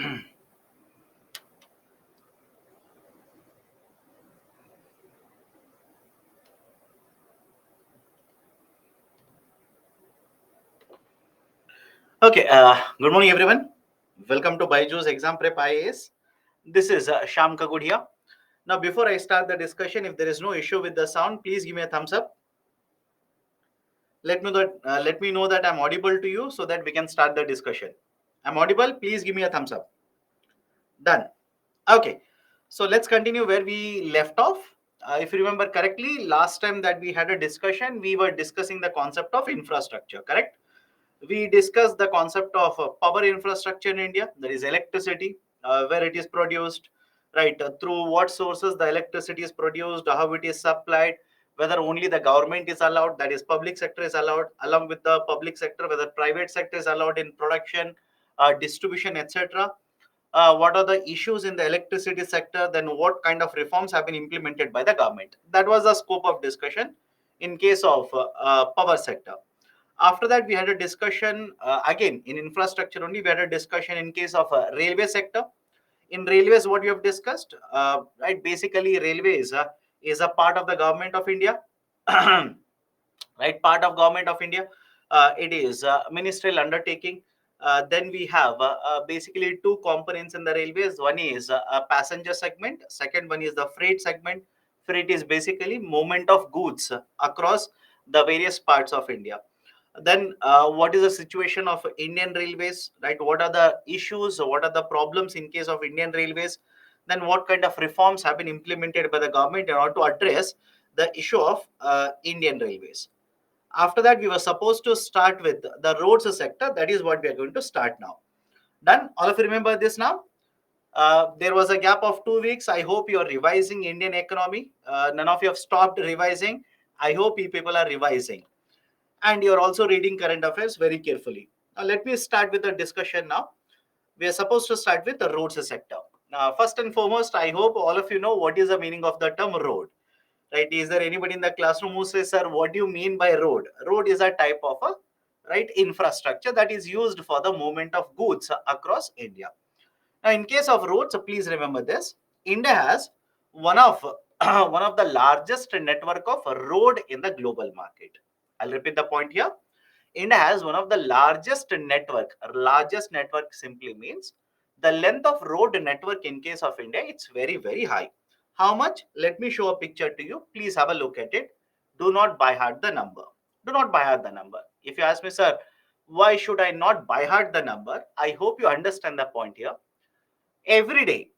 Okay, good morning everyone. Welcome to Byju's Exam Prep IAS. This is Sham Kagudia. Now, before I start the discussion, if there is no issue with the sound, please give me a thumbs up. Let me know that I'm audible to you so that we can start the discussion. I'm audible. Please give me a thumbs up. Done. Okay. So let's continue where we left off. If you remember correctly, last time that we had a discussion, we were discussing the concept of infrastructure. Correct? We discussed the concept of power infrastructure in India, that is electricity, where it is produced, right? Through what sources the electricity is produced, how it is supplied, whether only the government is allowed, that is public sector is allowed, along with the public sector, whether private sector is allowed in production, distribution, etc. What are the issues in the electricity sector, then what kind of reforms have been implemented by the government. That was the scope of discussion in case of power sector. After that, we had a discussion again in infrastructure only. We had a discussion in case of railway sector. In railways, what we have discussed, right? Basically, railways is a part of the government of India, right? Part of government of India. It is a ministerial undertaking. Then we have basically two components in the railways. One is a passenger segment. Second one is the freight segment. Freight is basically movement of goods across the various parts of India. Then what is the situation of Indian railways, right? What are the issues, what are the problems in case of Indian railways? Then what kind of reforms have been implemented by the government in order to address the issue of Indian railways? After that, we were supposed to start with the roads sector. That is what we are going to start now. Done? All of you remember this now? There was a gap of 2 weeks. I hope you are revising Indian economy. None of you have stopped revising. I hope you people are revising, and you're also reading current affairs very carefully. Now, let me start with the discussion now. We are supposed to start with the roads sector. Now, first and foremost, I hope all of you know what is the meaning of the term road. Right? Is there anybody in the classroom who says, "Sir, what do you mean by road?" Road is a type of a right infrastructure that is used for the movement of goods across India. Now, in case of roads, please remember this: India has one of one of the largest network of road in the global market. I'll repeat the point here. India has one of the largest network. Largest network simply means the length of road network in case of India, it's very, very high. How much? Let me show a picture to you. Please have a look at it. Do not by heart the number. Do not by heart the number. If you ask me, sir, why should I not by heart the number? I hope you understand the point here. Every day,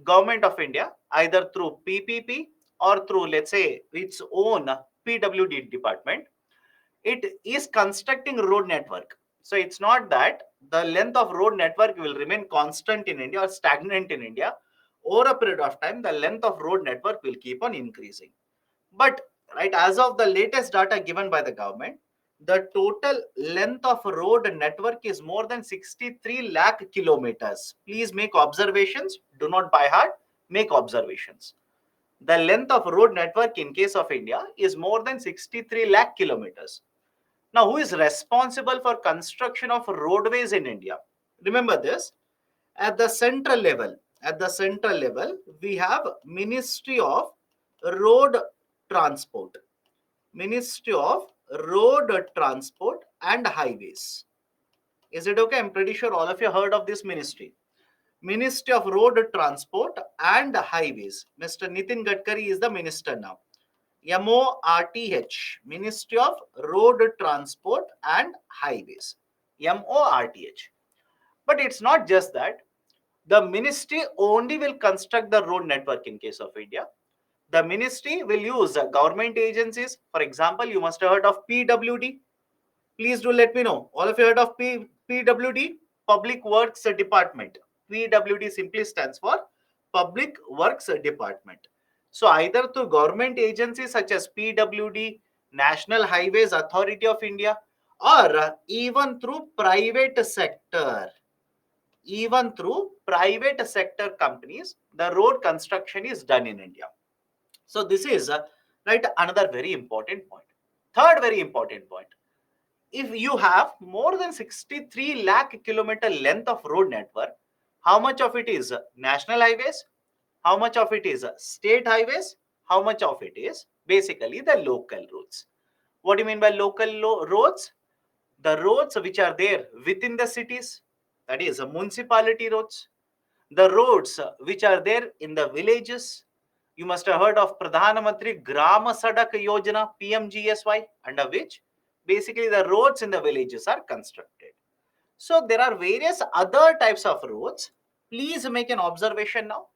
government of India, either through PPP or through, let's say, its own PWD department, it is constructing road network. So it's not that the length of road network will remain constant in India or stagnant in India. Over a period of time, the length of road network will keep on increasing. But right, as of the latest data given by the government, the total length of road network is more than 63 lakh kilometers. Please make observations. Do not by heart. Make observations. The length of road network in case of India is more than 63 lakh kilometers. Now, who is responsible for construction of roadways in India? Remember this, at the central level, we have Ministry of Road Transport, Ministry of Road Transport and Highways. Is it okay? I'm pretty sure all of you heard of this ministry. Ministry of Road Transport and Highways. Mr. Nitin Gadkari is the minister now. MORTH, Ministry of Road Transport and Highways. MORTH. But it's not just that. The ministry only will construct the road network in case of India. The ministry will use government agencies. For example, you must have heard of PWD. Please do let me know. All of you heard of PWD? Public Works Department. PWD simply stands for Public Works Department. So either through government agencies such as PWD, National Highways Authority of India, or even through private sector, companies, the road construction is done in India. So this is right another very important point. Third very important point. If you have more than 63 lakh kilometer length of road network, How much of it is national highways? How much of it is state highways? How much of it is basically the local roads? What do you mean by local roads? The roads which are there within the cities, that is municipality roads. The roads which are there in the villages. You must have heard of Pradhan Mantri Grama Sadak Yojana, PMGSY, under which basically the roads in the villages are constructed. So there are various other types of roads. Please make an observation now.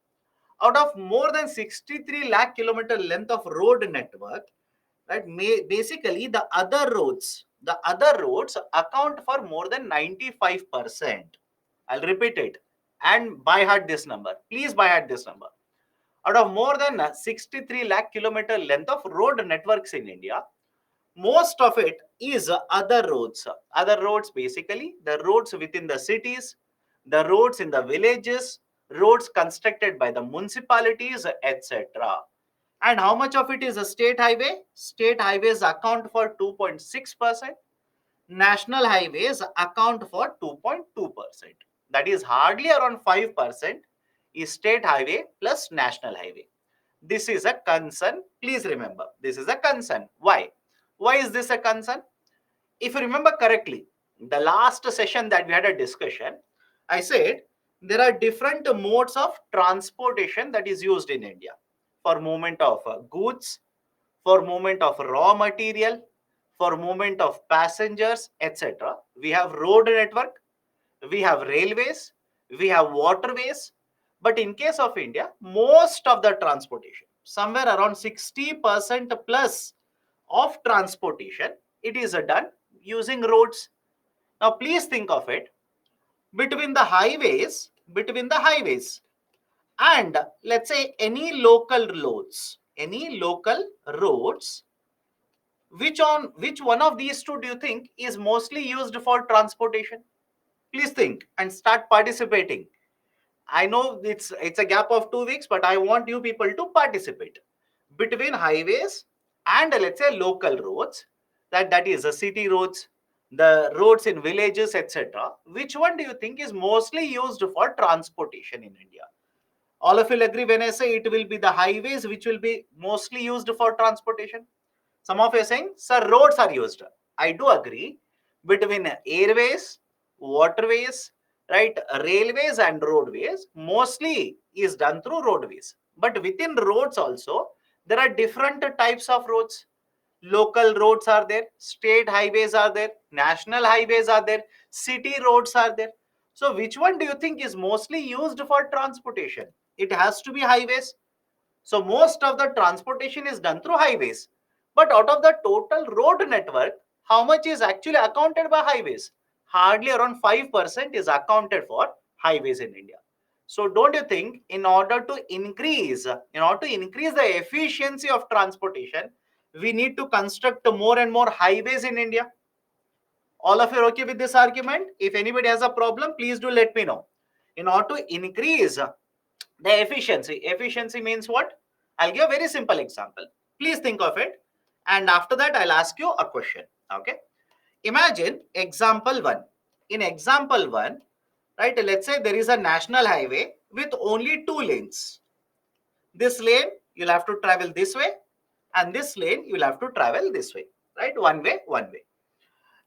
Out of more than 63 lakh kilometer length of road network, right, basically the other roads account for more than 95%. I'll repeat it and by heart this number. Please by heart this number. Out of more than 63 lakh kilometer length of road networks in India, most of it is other roads. Other roads, basically the roads within the cities, the roads in the villages, roads constructed by the municipalities, etc. And how much of it is a state highway? State highways account for 2.6%. National highways account for 2.2%. That is hardly around 5% is state highway plus national highway. This is a concern. Please remember, this is a concern. Why? Why is this a concern? If you remember correctly, the last session that we had a discussion, I said there are different modes of transportation that is used in India for movement of goods, for movement of raw material, for movement of passengers, etc. We have road network, we have railways, we have waterways. But in case of India, most of the transportation, somewhere around 60% plus of transportation, it is done using roads. Now please think of it, between the highways and let's say any local roads, which one of these two do you think is mostly used for transportation? Please think and start participating. I know it's a gap of 2 weeks, but I want you people to participate. Between highways and let's say local roads, that is the city roads, the roads in villages, etc. Which one do you think is mostly used for transportation in India? All of you will agree when I say it will be the highways which will be mostly used for transportation. Some of you are saying, sir, roads are used. I do agree. Between airways, waterways, right, railways and roadways, mostly is done through roadways. But within roads also, there are different types of roads. Local roads are there, state highways are there, national highways are there, city roads are there. So which one do you think is mostly used for transportation? It has to be highways. So most of the transportation is done through highways. But out of the total road network, how much is actually accounted by highways? Hardly around 5% is accounted for highways in India. So don't you think in order to increase the efficiency of transportation, we need to construct more and more highways in India? All of you are okay with this argument? If anybody has a problem, please do let me know. In order to increase the efficiency means what? I'll give a very simple example. Please think of it. And after that, I'll ask you a question. Okay. Imagine example one. In example one, right, let's say there is a national highway with only 2 lanes. This lane, you'll have to travel this way. And this lane, you'll have to travel this way. Right? One way, one way.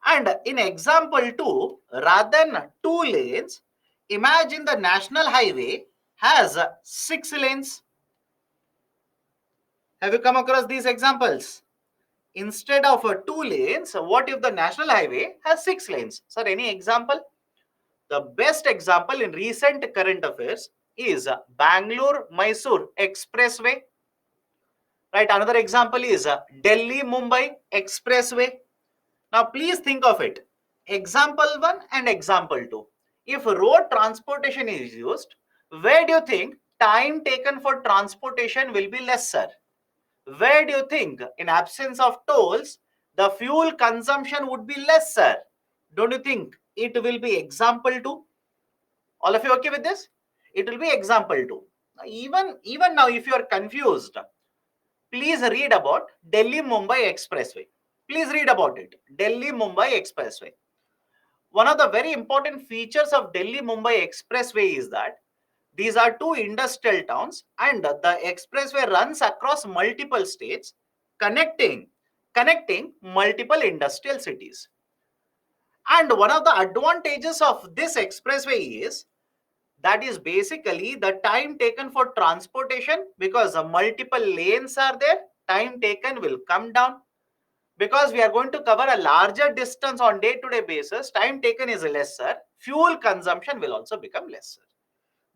And in example 2, rather than 2 lanes, imagine the national highway has 6 lanes. Have you come across these examples? Instead of 2 lanes, what if the national highway has 6 lanes? Sir, any example? The best example in recent current affairs is Bangalore-Mysore Expressway. Right, another example is Delhi-Mumbai Expressway. Now, please think of it. Example 1 and example 2. If road transportation is used, where do you think time taken for transportation will be lesser? Where do you think, in absence of tolls, the fuel consumption would be lesser? Don't you think it will be example 2? All of you okay with this? It will be example 2. Even now, if you are confused, please read about Delhi-Mumbai Expressway. Please read about it. Delhi-Mumbai Expressway. One of the very important features of Delhi-Mumbai Expressway is that these are two industrial towns and the expressway runs across multiple states, connecting multiple industrial cities. And one of the advantages of this expressway is that is basically the time taken for transportation, because the multiple lanes are there, time taken will come down. Because we are going to cover a larger distance on day-to-day basis, time taken is lesser, fuel consumption will also become lesser.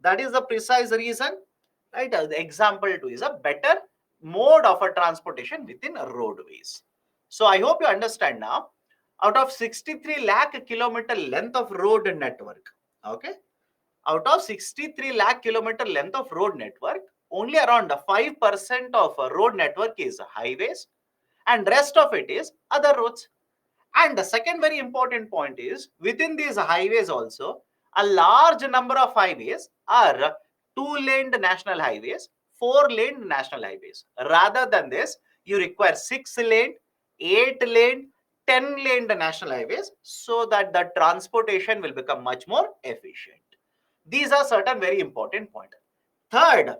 That is the precise reason, right? The example 2 is a better mode of a transportation within roadways. So I hope you understand now. Out of 63 lakh kilometer length of road network, okay, out of 63 lakh kilometer length of road network, only around 5% of road network is highways, and rest of it is other roads. And the second very important point is, within these highways also, a large number of highways are two-laned national highways, four-laned national highways. Rather than this, you require six-lane, eight-lane, 10-laned national highways, so that the transportation will become much more efficient. These are certain very important points. Third,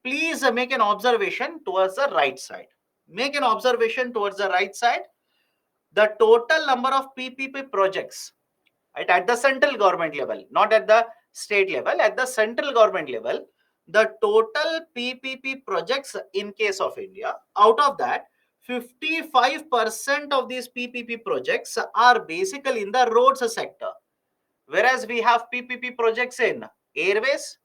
please make an observation towards the right side. Make an observation towards the right side. The total number of PPP projects, right, at the central government level, not at the state level, at the central government level, the total PPP projects in case of India, out of that, 55% of these PPP projects are basically in the roads sector. Whereas we have PPP projects in airways,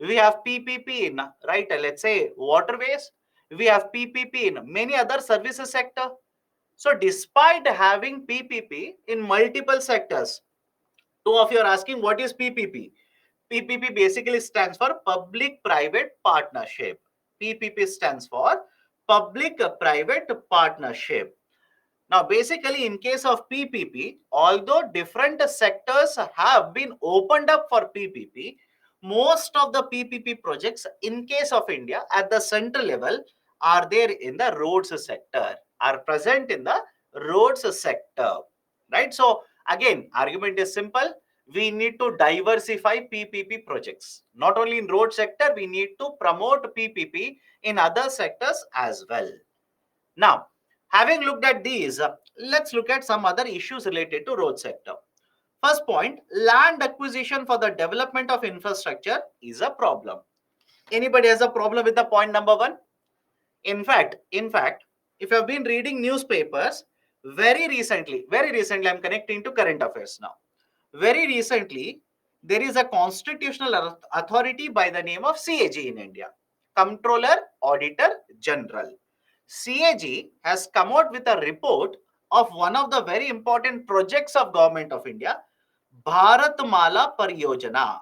we have PPP in, right, let's say waterways, we have PPP in many other services sector. So despite having PPP in multiple sectors, two of you are asking what is PPP? PPP basically stands for public-private partnership. PPP stands for public-private partnership. Now, basically, in case of PPP, although different sectors have been opened up for PPP, most of the PPP projects in case of India at the central level are there in the roads sector, are present in the roads sector, right? So, again, argument is simple. We need to diversify PPP projects. Not only in road sector, we need to promote PPP in other sectors as well. Now, having looked at these, let's look at some other issues related to road sector. First point, land acquisition for the development of infrastructure is a problem. Anybody has a problem with the point number 1? In fact, if you have been reading newspapers, very recently, I'm connecting to current affairs now. Very recently, there is a constitutional authority by the name of CAG in India, Comptroller Auditor General. CAG has come out with a report of one of the very important projects of Government of India, Bharatmala Pariyojana.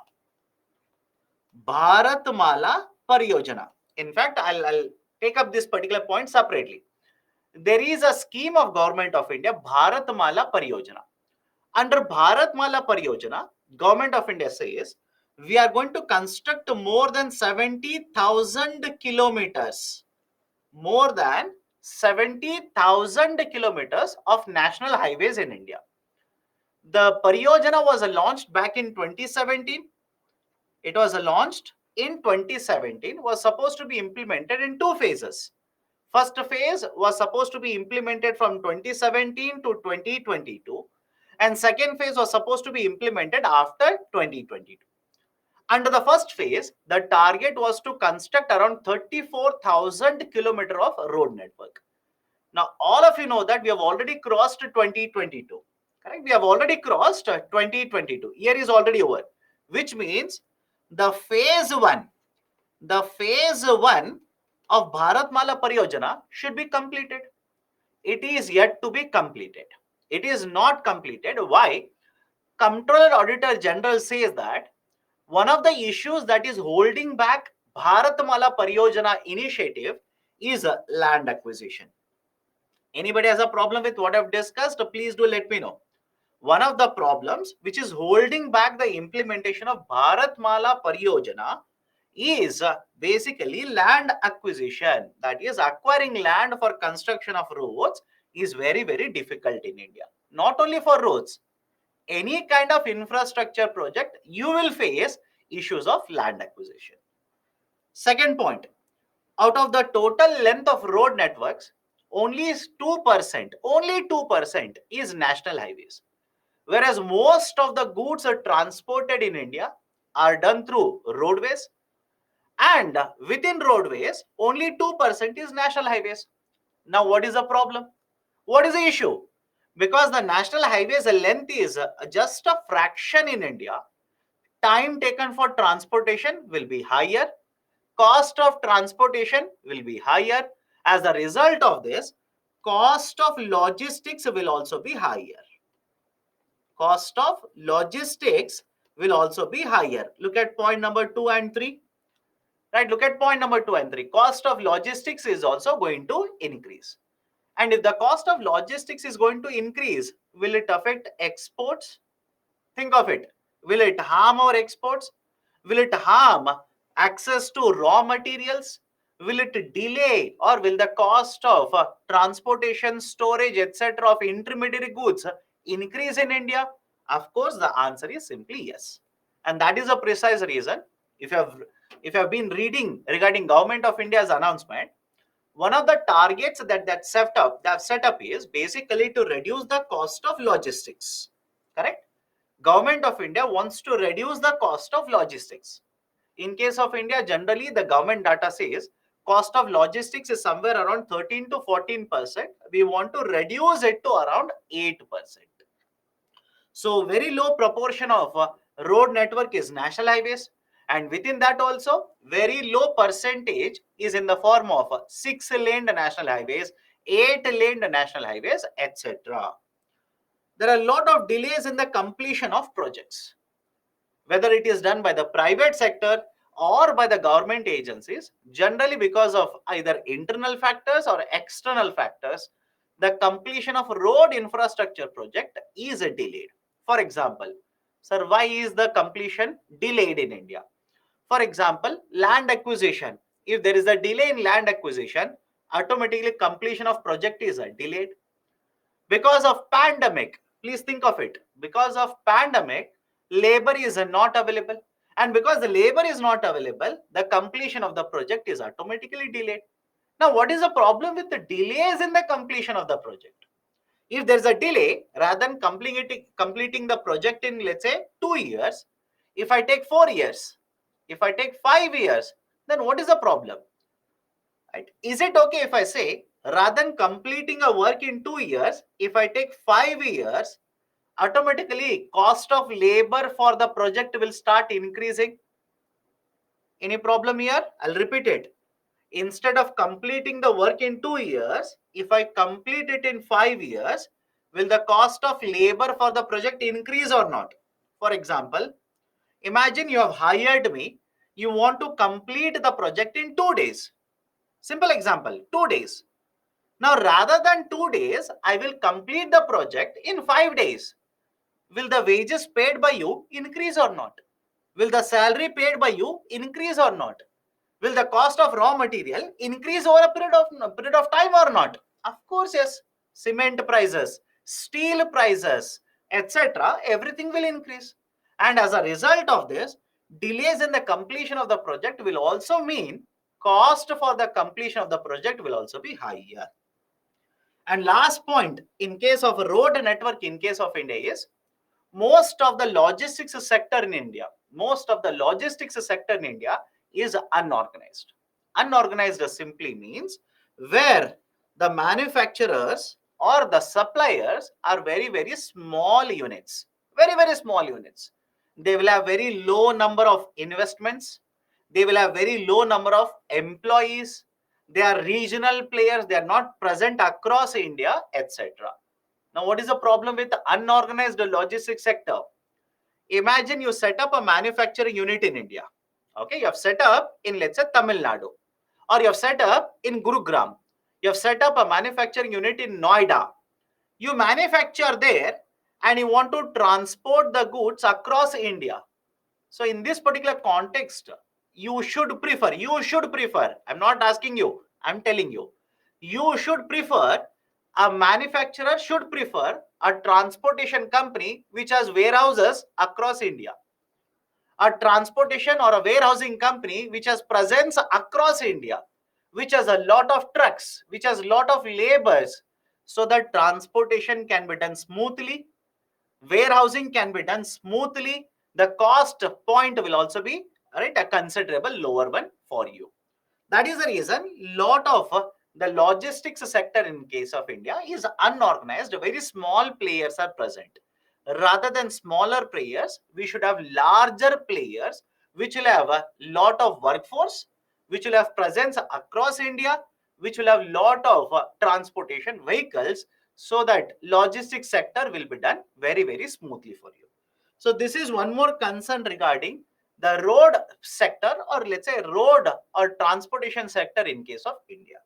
Bharatmala Pariyojana. In fact, I'll take up this particular point separately. There is a scheme of Government of India, Bharatmala Pariyojana. Under Bharatmala Pariyojana, Government of India says we are going to construct more than 70,000 kilometers, more than 70,000 kilometers of national highways in India. The Pariyojana was launched back in 2017. It was launched in 2017, was supposed to be implemented in two phases. First phase was supposed to be implemented from 2017 to 2022, and second phase was supposed to be implemented after 2022. Under the first phase, the target was to construct around 34,000 kilometers of road network. Now, all of you know that we have already crossed 2022. Correct? We have already crossed 2022. Year is already over, which means the phase one of Bharatmala Pariyojana should be completed. It is yet to be completed. It is not completed. Why? Comptroller Auditor General says that one of the issues that is holding back Bharatmala Pariyojana initiative is land acquisition. Anybody has a problem with what I've discussed? Please do let me know. One of the problems which is holding back the implementation of Bharatmala Pariyojana is basically land acquisition. That is, acquiring land for construction of roads is very, very difficult in India. Not only for roads, any kind of infrastructure project, you will face issues of land acquisition. Second point, out of the total length of road networks, only 2% is national highways. Whereas most of the goods are transported in India are done through roadways, and within roadways, only 2% is national highways. Now, what is the problem? What is the issue? Because the national highways length is just a fraction in India, time taken for transportation will be higher, cost of transportation will be higher. As a result of this, cost of logistics will also be higher. Cost of logistics will also be higher. Look at point number 2 and 3. Right, look at point number 2 and 3. Cost of logistics is also going to increase. And if the cost of logistics is going to increase, will it affect exports? Think of it. Will it harm our exports? Will it harm access to raw materials? Will it delay, or will the cost of transportation, storage, etc. of intermediary goods increase in India? Of course, the answer is simply yes. And that is a precise reason. If you have been reading regarding Government of India's announcement, one of the targets that that set up is basically to reduce the cost of logistics. Correct? Government of India wants to reduce the cost of logistics. In case of India, generally the government data says cost of logistics is somewhere around 13 to 14%. We want to reduce it to around 8%. So very low proportion of road network is national highways, and within that also very low percentage is in the form of 6-lane national highways, 8-lane national highways, etc. There are a lot of delays in the completion of projects, whether it is done by the private sector or by the government agencies. Generally, because of either internal factors or external factors, the completion of road infrastructure project is delayed. For example, sir, why is the completion delayed in India? For example, land acquisition. If there is a delay in land acquisition, automatically completion of project is delayed. Because of pandemic, please think of it, because of pandemic, labor is not available, and because the labor is not available, the completion of the project is automatically delayed. Now, what is the problem with the delays in the completion of the project? If there's a delay, rather than completing the project in, let's say, 2 years, if I take 4 years, if I take 5 years, then what is the problem? Right? Is it okay if I say, rather than completing a work in 2 years, if I take 5 years, automatically cost of labor for the project will start increasing? Any problem here? I'll repeat it. Instead of completing the work in 2 years, if I complete it in 5 years, will the cost of labor for the project increase or not? For example, imagine you have hired me, you want to complete the project in 2 days. Simple example, 2 days. Now, rather than 2 days, I will complete the project in 5 days. Will the wages paid by you increase or not? Will the salary paid by you increase or not? Will the cost of raw material increase over a period of time or not? Of course, yes. Cement prices, steel prices, etc. Everything will increase. And as a result of this, delays in the completion of the project will also mean cost for the completion of the project will also be higher. And last point, in case of road network, in case of India, is most of the logistics sector in India, most of the logistics sector in India is unorganized. Unorganized simply means where the manufacturers or the suppliers are very, very small units, very, very small units. They will have very low number of investments. They will have very low number of employees. They are regional players. They are not present across India, etc. Now, what is the problem with the unorganized logistics sector? Imagine you set up a manufacturing unit in India. Okay, you have set up in, let's say, Tamil Nadu, or you have set up in Gurugram. You have set up a manufacturing unit in Noida. You manufacture there and you want to transport the goods across India. So in this particular context, you should prefer, I'm not asking you, I'm telling you, you should prefer, a manufacturer should prefer A transportation company which has warehouses across India. A transportation or a warehousing company which has presence across India, which has a lot of trucks, which has a lot of laborers, so that transportation can be done smoothly, warehousing can be done smoothly, the cost point will also be right a considerable lower one for you. That is the reason lot of the logistics sector in case of India is unorganized. Very small players are present. Rather than smaller players, we should have larger players which will have a lot of workforce, which will have presence across India, which will have lot of transportation vehicles, so that logistics sector will be done very, very smoothly for you. So this is one more concern regarding the road sector, or let's say road or transportation sector in case of India.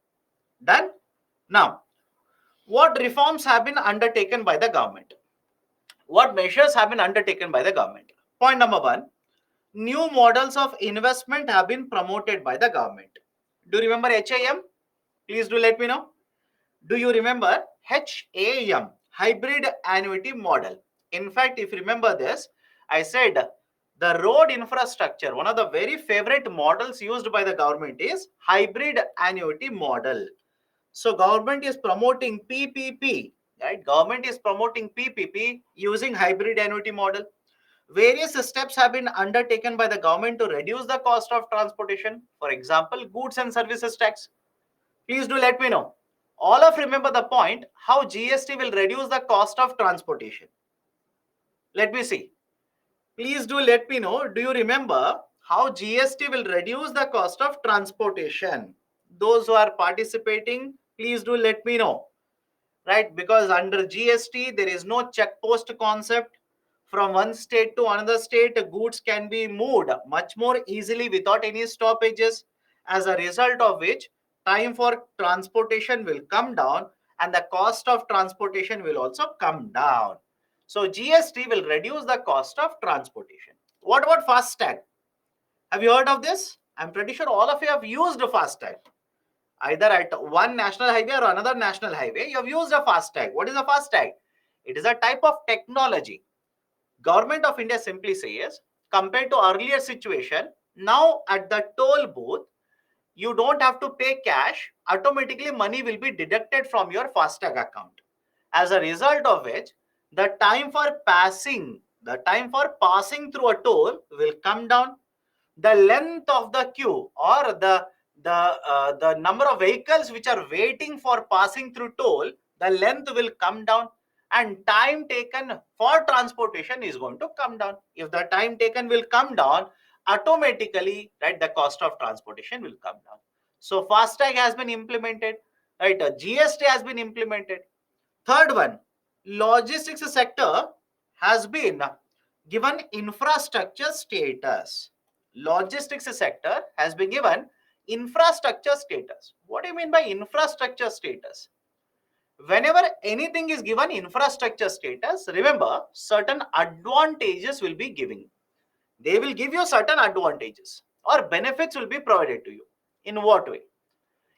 Done? Now, what reforms have been undertaken by the government? What measures have been undertaken by the government? Point number one, new models of investment have been promoted by the government. Do you remember HAM? Please do let me know. Do you remember HAM, hybrid annuity model? In fact, if you remember this, I said the road infrastructure, one of the very favorite models used by the government is hybrid annuity model. So government is promoting PPP, right? Government is promoting PPP using hybrid annuity model. Various steps have been undertaken by the government to reduce the cost of transportation. For example, goods and services tax. Please do let me know. All of remember the point how GST will reduce the cost of transportation. Let me see. Please do let me know. Do you remember how GST will reduce the cost of transportation? Those who are participating, please do let me know. Right? Because under GST, there is no check post concept. From one state to another state, goods can be moved much more easily without any stoppages, as a result of which time for transportation will come down and the cost of transportation will also come down. So GST will reduce the cost of transportation. What about FASTag? Have you heard of this? I'm pretty sure all of you have used FASTag. Either at one national highway or another national highway, you have used a FASTag. What is a FASTag? It is a type of technology. Government of India simply says, compared to earlier situation, now at the toll booth, you don't have to pay cash. Automatically, money will be deducted from your FASTag account. As a result of which, the time for passing through a toll will come down. The length of the queue, or the number of vehicles which are waiting for passing through toll, the length will come down, and time taken for transportation is going to come down. If the time taken will come down, automatically, right, the cost of transportation will come down. So FASTag has been implemented, right? GST has been implemented. Third one, logistics sector has been given infrastructure status. Logistics sector has been given infrastructure status. What do you mean by infrastructure status? Whenever anything is given infrastructure status, remember certain advantages will be given. They will give you certain advantages or benefits will be provided to you. In what way?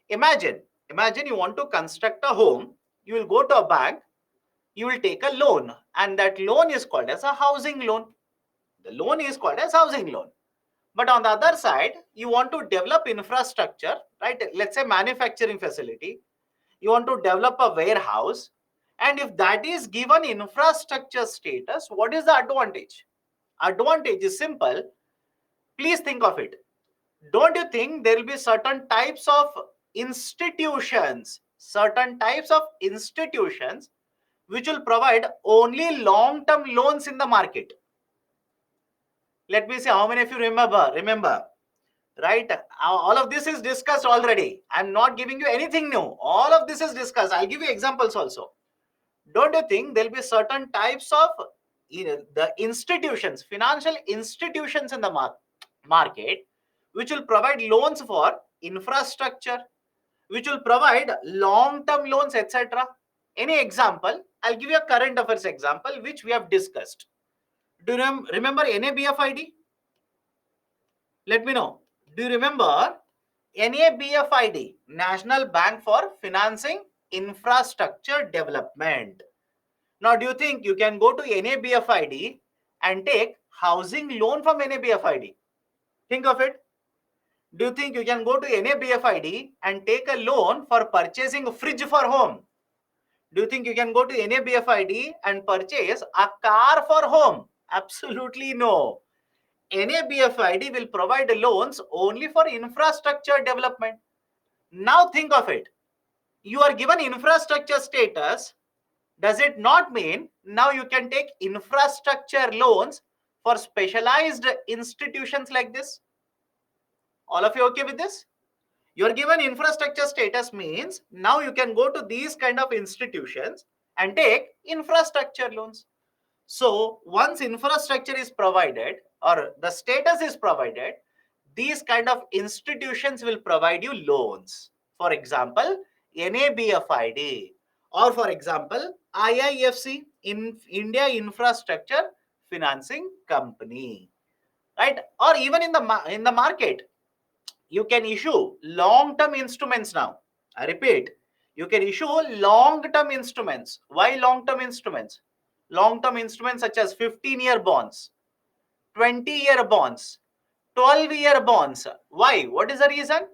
Imagine, imagine you want to construct a home, you will go to a bank, you will take a loan, and that loan is called as a housing loan. The loan is called as housing loan. But on the other side, you want to develop infrastructure, right? Let's say manufacturing facility. You want to develop a warehouse. And if that is given infrastructure status, what is the advantage? Advantage is simple. Please think of it. Don't you think there will be certain types of institutions which will provide only long-term loans in the market? Let me see how many of you remember, right? All of this is discussed already. I'm not giving you anything new. All of this is discussed. I'll give you examples also. Don't you think there'll be certain types of the institutions, financial institutions in the market, which will provide loans for infrastructure, which will provide long-term loans, etc. Any example? I'll give you a current affairs example, which we have discussed. Do you remember NABFID? Let me know. Do you remember NABFID, National Bank for Financing Infrastructure Development? Now, do you think you can go to NABFID and take housing loan from NABFID? Think of it. Do you think you can go to NABFID and take a loan for purchasing a fridge for home? Do you think you can go to NABFID and purchase a car for home? Absolutely no. NABFID will provide loans only for infrastructure development. Now think of it. You are given infrastructure status. Does it not mean now you can take infrastructure loans for specialized institutions like this? All of you okay with this? You're given infrastructure status means now you can go to these kind of institutions and take infrastructure loans. So once infrastructure is provided or the status is provided, these kind of institutions will provide you loans. For example, NABFID, or for example, IIFC, in India Infrastructure Financing Company, right? Or even in the market, you can issue long-term instruments now. I repeat, you can issue long-term instruments. Why long-term instruments? Long-term instruments such as 15-year bonds, 20-year bonds, 12-year bonds. Why? What is the reason?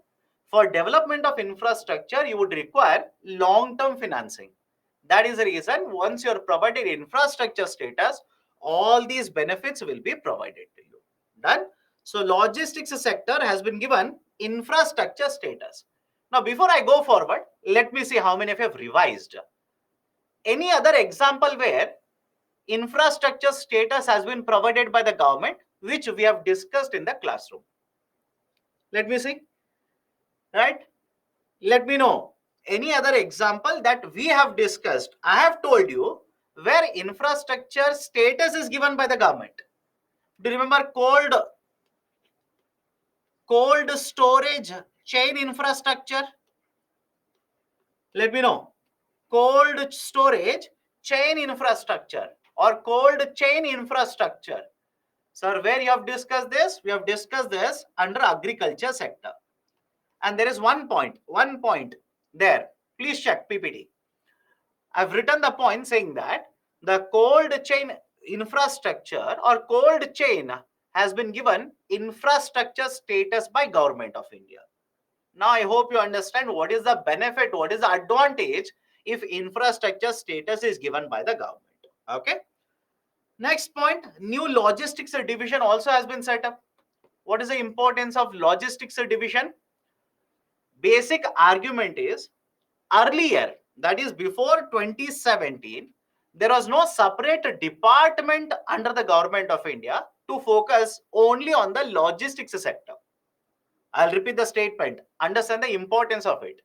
For development of infrastructure, you would require long-term financing. That is the reason once you are provided infrastructure status, all these benefits will be provided to you. Done? So logistics sector has been given infrastructure status. Now, before I go forward, let me see how many of you have revised. Any other example where infrastructure status has been provided by the government, which we have discussed in the classroom? Let me see. Right? Let me know any other example that we have discussed. I have told you where infrastructure status is given by the government. Do you remember cold storage chain infrastructure? Let me know. Cold storage chain infrastructure or cold chain infrastructure. Sir, where you have discussed this? We have discussed this under agriculture sector. And there is one point there. Please check PPT. I've written the point saying that the cold chain infrastructure or cold chain has been given infrastructure status by Government of India. Now I hope you understand what is the benefit, what is the advantage if infrastructure status is given by the government. Okay. Next point, new logistics division also has been set up. What is the importance of logistics division? Basic argument is earlier, that is before 2017, there was no separate department under the Government of India to focus only on the logistics sector. I'll repeat the statement. Understand the importance of it.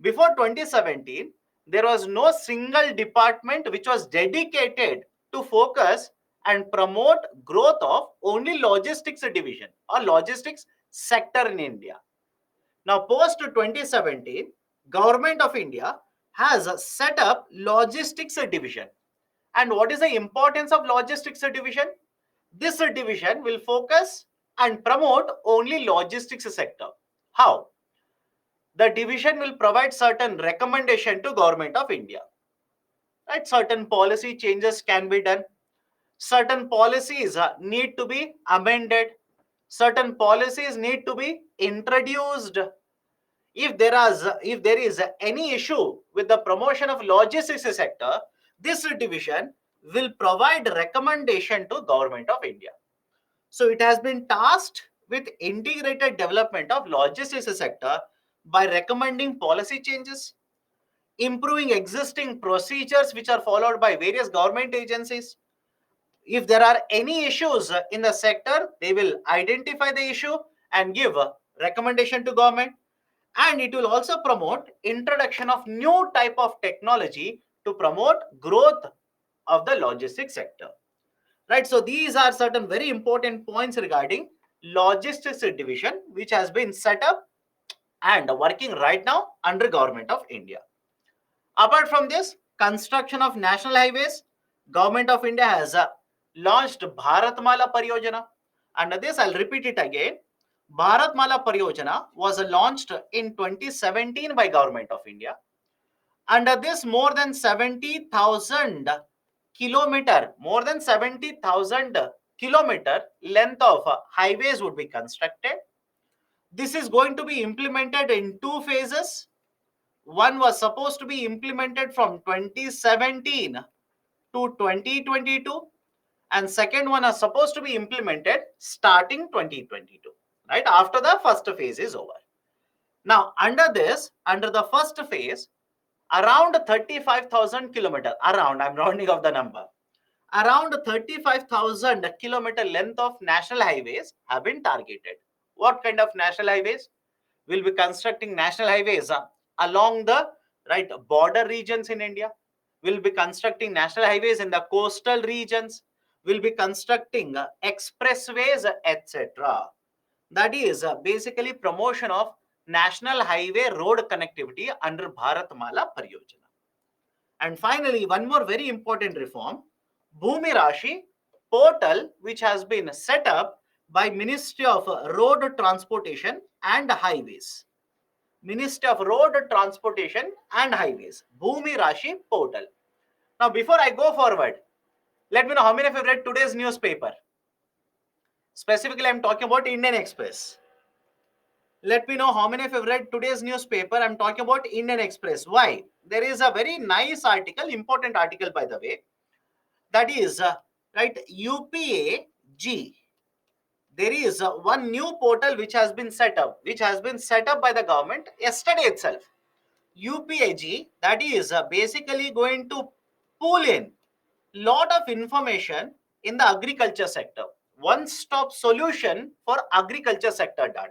Before 2017, there was no single department which was dedicated to focus and promote growth of only logistics division or logistics sector in India. Now, post 2017, Government of India has set up logistics division. And what is the importance of logistics division? This division will focus and promote only logistics sector. How? The division will provide certain recommendation to Government of India. Right? Certain policy changes can be done. Certain policies need to be amended. Certain policies need to be introduced. If there is any issue with the promotion of logistics sector, this division will provide recommendation to Government of India. So it has been tasked with integrated development of logistics sector by recommending policy changes, improving existing procedures which are followed by various government agencies. If there are any issues in the sector, they will identify the issue and give a recommendation to government. And it will also promote introduction of new type of technology to promote growth of the logistics sector. Right, so these are certain very important points regarding logistics division which has been set up and working right now under Government of India. Apart from this, construction of national highways, Government of India has launched Bharatmala Pariyojana. Under this, I'll repeat it again. Bharatmala Pariyojana was launched in 2017 by Government of India. Under this, more than 70,000 kilometer, more than 70,000 kilometer length of highways would be constructed. This is going to be implemented in two phases. One was supposed to be implemented from 2017 to 2022, and second one is supposed to be implemented starting 2022, right after the first phase is over. Now, under the first phase, around 35,000 kilometer, around, I'm rounding off the number, around 35,000 kilometer length of national highways have been targeted. What kind of national highways? We'll be constructing national highways along the right border regions in India. We'll be constructing national highways in the coastal regions. We'll be constructing expressways, etc. That is basically promotion of national highway road connectivity under Bharatmala Pariyojana. And finally, one more very important reform, Bhumi Rashi portal, which has been set up by Ministry of Road Transportation and Highways. Ministry of Road Transportation and Highways, Bhumi Rashi portal. Now, before I go forward, let me know how many of you read today's newspaper. Specifically, I'm talking about Indian Express. Let me know how many of you have read today's newspaper. I'm talking about Indian Express. Why? There is a very nice article, important article by the way. That is, right, UPAG. There is one new portal which has been set up, by the government yesterday itself. UPAG, that is basically going to pull in lot of information in the agriculture sector. One-stop solution for agriculture sector data.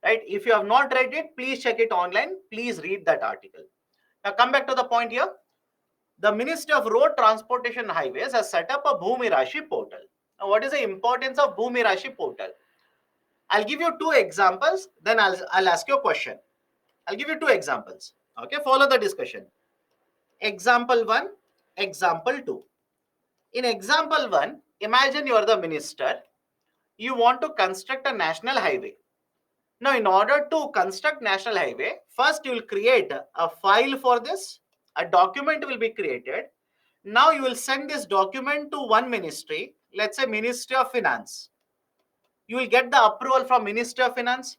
Right? If you have not read it, please check it online. Please read that article. Now come back to the point here. The Ministry of Road Transportation and Highways has set up a Bhumi Rashi portal. Now, what is the importance of Bhumi Rashi portal? I'll give you two examples, then I'll ask you a question. I'll give you two examples. Okay, follow the discussion. Example 1, example 2. In example 1, imagine you are the minister. You want to construct a national highway. Now, in order to construct national highway, first you will create a file for this. A document will be created. Now you will send this document to one ministry, let's say Ministry of Finance. You will get the approval from Ministry of Finance.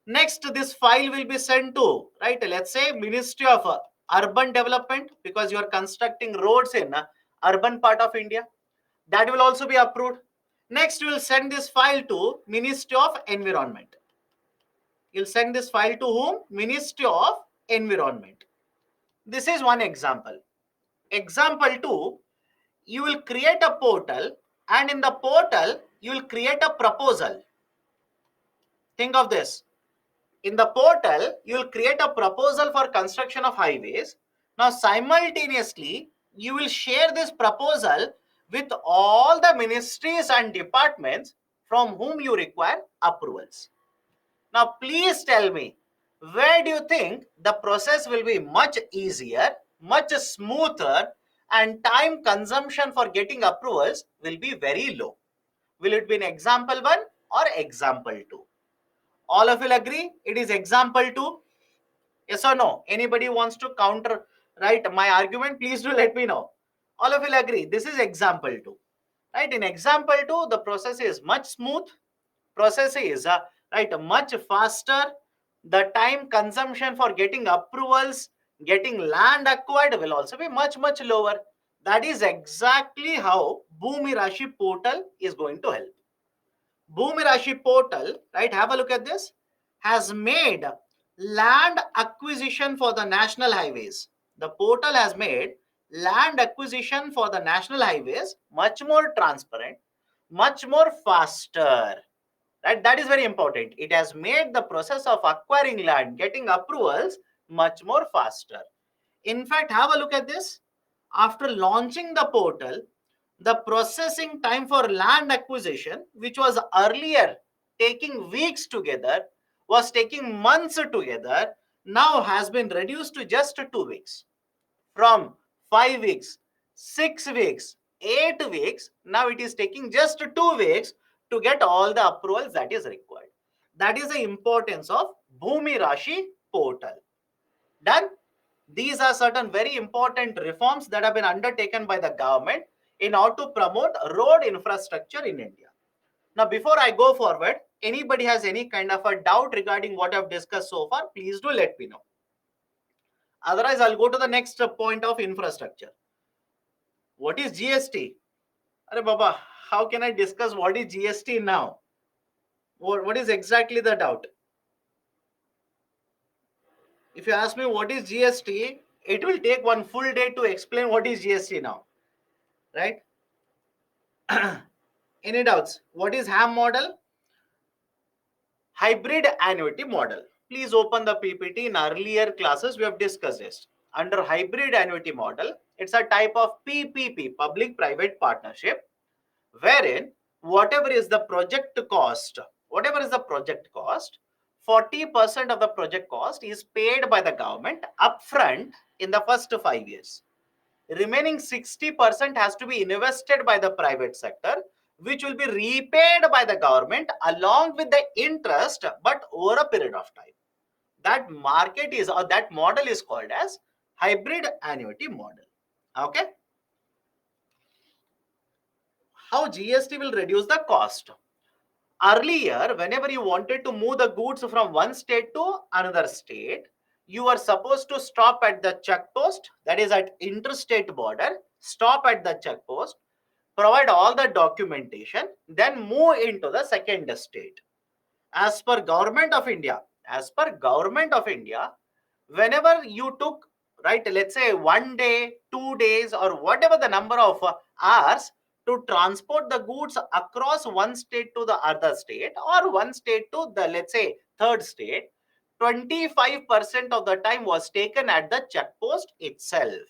Next, this file will be sent to, right, let's say Ministry of Urban Development, because you are constructing roads in urban part of India. That will also be approved. Next, you will send this file to Ministry of Environment. You'll send this file to whom? Ministry of Environment. This is one example. Example 2, you will create a portal, and in the portal, you will create a proposal. Think of this. In the portal, you will create a proposal for construction of highways. Now, simultaneously, you will share this proposal with all the ministries and departments from whom you require approvals. Now, please tell me, where do you think the process will be much easier, much smoother, and time consumption for getting approvals will be very low? Will it be in example 1 or example 2? All of you will agree it is example 2? Yes or no? Anybody wants to counter my argument? Please do let me know. All of you will agree this is example 2. Right? In example 2, the process is much smooth. Process is much faster. The time consumption for getting approvals, getting land acquired will also be much lower. That is exactly how Bhumi Rashi portal is going to help. Bhumi Rashi portal, right, have a look at this, has made land acquisition for the national highways. The portal has made land acquisition for the national highways much more transparent, much more faster. Right? That is very important. It has made the process of acquiring land, getting approvals much more faster. In fact, have a look at this. After launching the portal, the processing time for land acquisition, which was earlier taking weeks together, was taking months together, now has been reduced to just 2 weeks. From 5 weeks, 6 weeks, 8 weeks, now it is taking just 2 weeks to get all the approvals that is required. That is the importance of Bhumi Rashi portal. Done? These are certain very important reforms that have been undertaken by the government in order to promote road infrastructure in India. Now, before I go forward, anybody has any kind of a doubt regarding what I've discussed so far, please do let me know. Otherwise, I'll go to the next point of infrastructure. What is GST? Arey Baba, how can I discuss what is GST now? What is exactly the doubt? If you ask me what is GST, it will take one full day to explain what is GST now, right? Any doubts? What is HAM model? Hybrid annuity model. Please open the PPT. In earlier classes, we have discussed this. Under hybrid annuity model, it's a type of PPP, public-private partnership, wherein whatever is the project cost, 40% of the project cost is paid by the government upfront in the first 5 years. Remaining 60% has to be invested by the private sector, which will be repaid by the government along with the interest, but over a period of time. That market is, or that model is called as hybrid annuity model. Okay. How GST will reduce the cost? Earlier, whenever you wanted to move the goods from one state to another state, you are supposed to stop at the check post, that is at interstate border, stop at the check post, provide all the documentation, then move into the second state. As per Government of India, whenever you took, right, let's say 1 day, 2 days, or whatever the number of hours to transport the goods across one state to the other state, or one state to the, let's say, third state, 25% of the time was taken at the check post itself,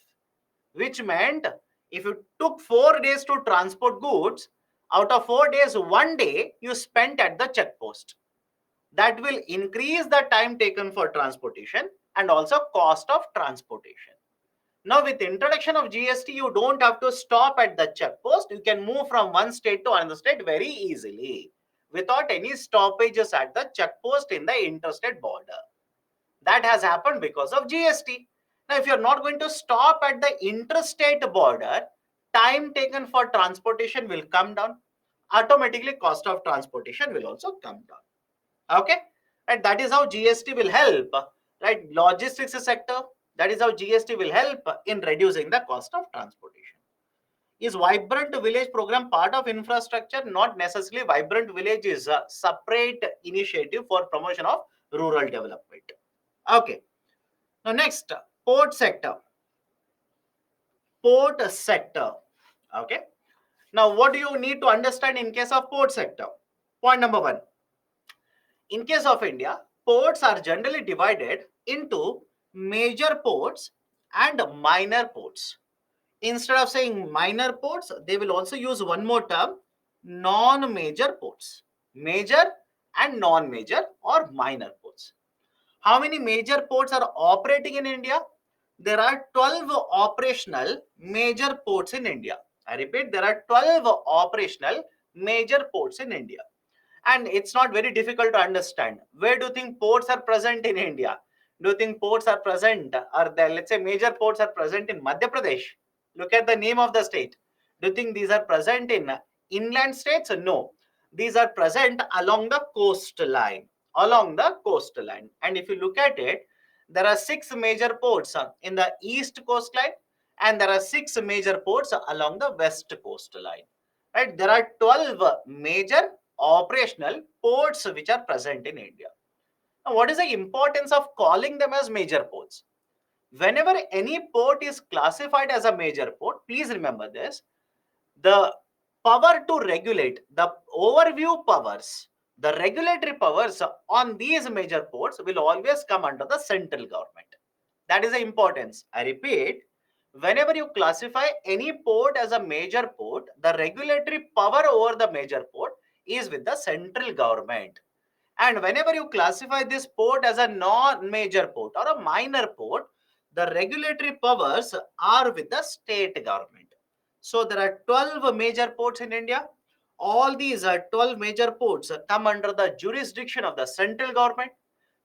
which meant if you took 4 days to transport goods, out of 4 days, 1 day you spent at the check post. That will increase the time taken for transportation and also cost of transportation. Now, with introduction of GST, you don't have to stop at the check post. You can move from one state to another state very easily without any stoppages at the check post in the interstate border. That has happened because of GST. Now, if you're not going to stop at the interstate border, time taken for transportation will come down. Automatically, cost of transportation will also come down. Okay, and that is how GST will help, right? Logistics sector, that is how GST will help in reducing the cost of transportation. Is Vibrant Village program part of infrastructure? Not necessarily. Vibrant Village is a separate initiative for promotion of rural development. Okay, now next, port sector. Okay, now what do you need to understand in case of port sector? Point number one, in case of India, ports are generally divided into major ports and minor ports. Instead of saying minor ports, they will also use one more term, non-major ports. Major and non-major or minor ports. How many major ports are operating in India? There are 12 operational major ports in India. I repeat, there are 12 operational major ports in India. And it's not very difficult to understand. Where do you think ports are present in India? Do you think ports are present, or the, let's say, major ports are present in Madhya Pradesh? Look at the name of the state. Do you think these are present in inland states? No. These are present along the coastline. And if you look at it, there are 6 major ports in the east coastline, and there are 6 major ports along the west coastline. Right? There are 12 major operational ports which are present in India. Now, what is the importance of calling them as major ports? Whenever any port is classified as a major port, please remember this, the power to regulate, the overview powers, the regulatory powers on these major ports will always come under the central government. That is the importance. I repeat, whenever you classify any port as a major port, the regulatory power over the major port is with the central government. And whenever you classify this port as a non-major port or a minor port, the regulatory powers are with the state government. So there are 12 major ports in India. All these 12 major ports come under the jurisdiction of the central government.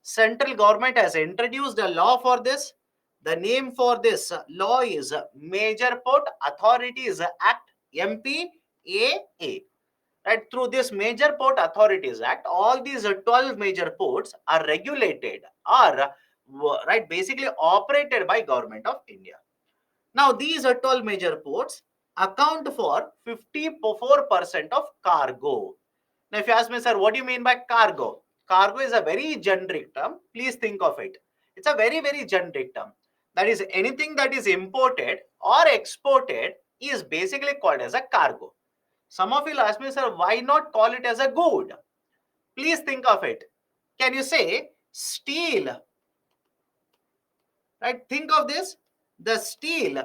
Central government has introduced a law for this. The name for this law is Major Port Authorities Act, MPAA. Right, through this Major Port Authorities Act, all these 12 major ports are regulated or right basically operated by Government of India. Now these 12 major ports account for 54% of cargo. Now if you ask me, sir, what do you mean by cargo? Cargo is a very generic term. Please think of it. It's a very generic term. That is, anything that is imported or exported is basically called as a cargo. Some of you will ask me, sir, why not call it as a good? Please think of it. Can you say steel? Right? Think of this. The steel,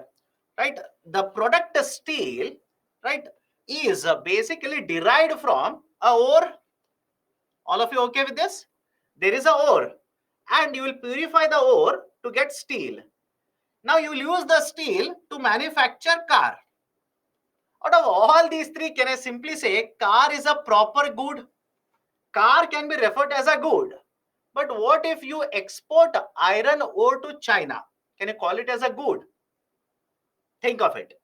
right? The product steel, right, is basically derived from a ore. All of you okay with this? There is a ore, and you will purify the ore to get steel. Now you will use the steel to manufacture car. Out of all these three, can I simply say car is a proper good? Car can be referred as a good. But what if you export iron ore to China? Can you call it as a good? Think of it.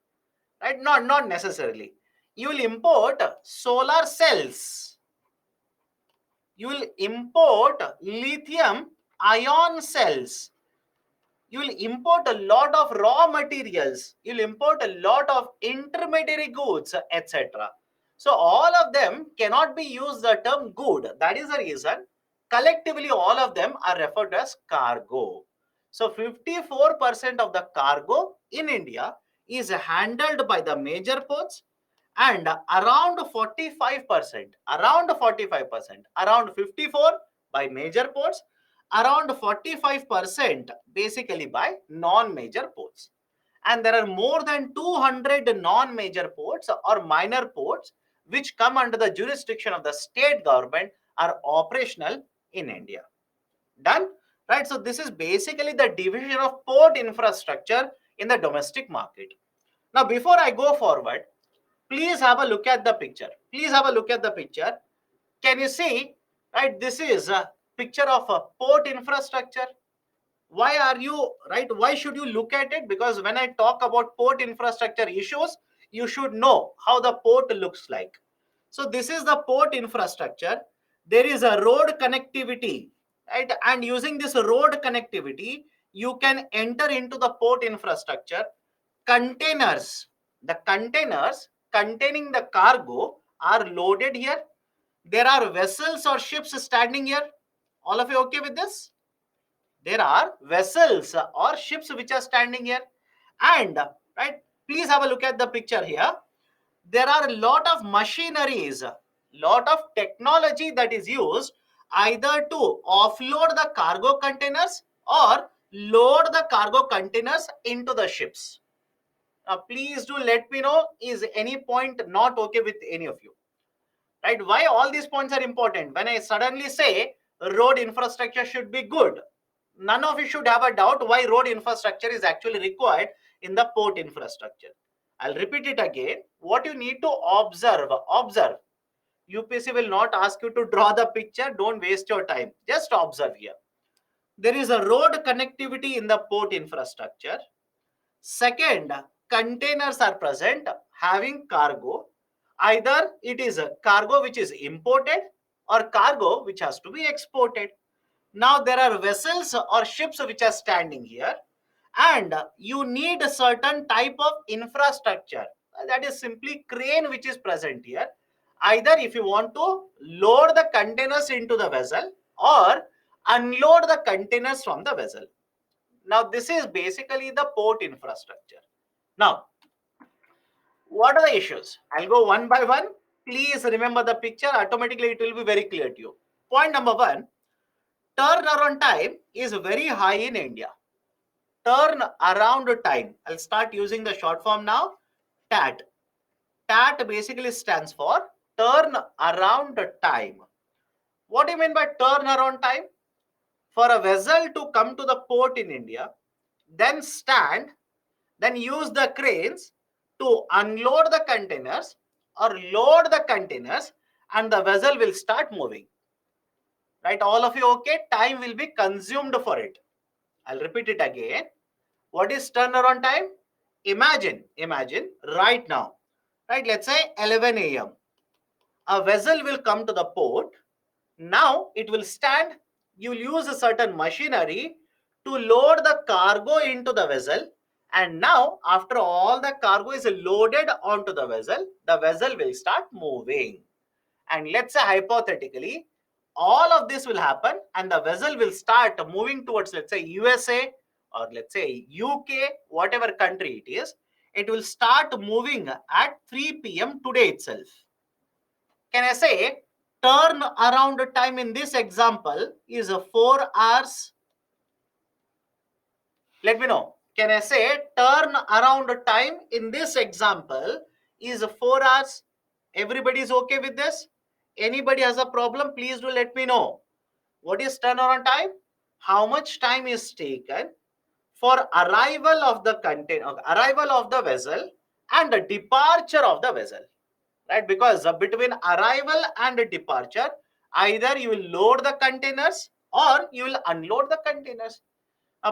Right? Not necessarily. You will import solar cells. You will import lithium ion cells. You will import a lot of raw materials. You will import a lot of intermediary goods, etc. So all of them cannot be used the term good. That is the reason collectively all of them are referred as cargo. So 54% of the cargo in India is handled by the major ports, and around 45%, around 54 by major ports, around 45% basically by non-major ports. And there are more than 200 non-major ports or minor ports which come under the jurisdiction of the state government are operational in India. Done? Right? So this is basically the division of port infrastructure in the domestic market. Now, before I go forward, please have a look at the picture. Please have a look at the picture. Can you see, right? This is a picture of a port infrastructure. Why are you, right? Why should you look at it? Because when I talk about port infrastructure issues, you should know how the port looks like. So this is the port infrastructure. There is a road connectivity, right? And using this road connectivity, you can enter into the port infrastructure. Containers, the containers containing the cargo are loaded here. There are vessels or ships standing here. All of you okay with this? There are vessels or ships which are standing here. And right, please have a look at the picture here. There are a lot of machineries, lot of technology that is used either to offload the cargo containers or load the cargo containers into the ships. Now please do let me know, is any point not okay with any of you? Right? Why all these points are important? When I suddenly say road infrastructure should be good, none of you should have a doubt why road infrastructure is actually required in the port infrastructure. I'll repeat it again. What you need to observe. UPSC will not ask you to draw the picture. Don't waste your time. Just observe here. There is a road connectivity in the port infrastructure. Second, containers are present having cargo. Either it is a cargo which is imported or cargo which has to be exported. Now there are vessels or ships which are standing here, and you need a certain type of infrastructure. That is simply crane which is present here. Either if you want to load the containers into the vessel or unload the containers from the vessel. Now this is basically the port infrastructure. Now, what are the issues? I'll go one by one. Please remember the picture. Automatically it will be very clear to you. Point number one, turnaround time is very high in India. Turn around time. I'll start using the short form now. TAT. TAT basically stands for turn around time. What do you mean by turn around time? For a vessel to come to the port in India, then stand, then use the cranes to unload the containers or load the containers, and the vessel will start moving. Right? All of you okay? Time will be consumed for it. I'll repeat it again. What is turnaround time? Imagine right now, right? Let's say 11 a.m. A vessel will come to the port. Now it will stand. You will use a certain machinery to load the cargo into the vessel. And now, after all the cargo is loaded onto the vessel will start moving. And let's say hypothetically, all of this will happen and the vessel will start moving towards, let's say, USA or let's say UK, whatever country it is. It will start moving at 3 p.m. today itself. Can I say turn around time in this example is 4 hours? Let me know. Can I say turn around time in this example is 4 hours? Everybody is okay with this? Anybody has a problem? Please do let me know. What is turnaround time? How much time is taken for arrival of the container, arrival of the vessel and the departure of the vessel? Right? Because between arrival and departure, either you will load the containers or you will unload the containers.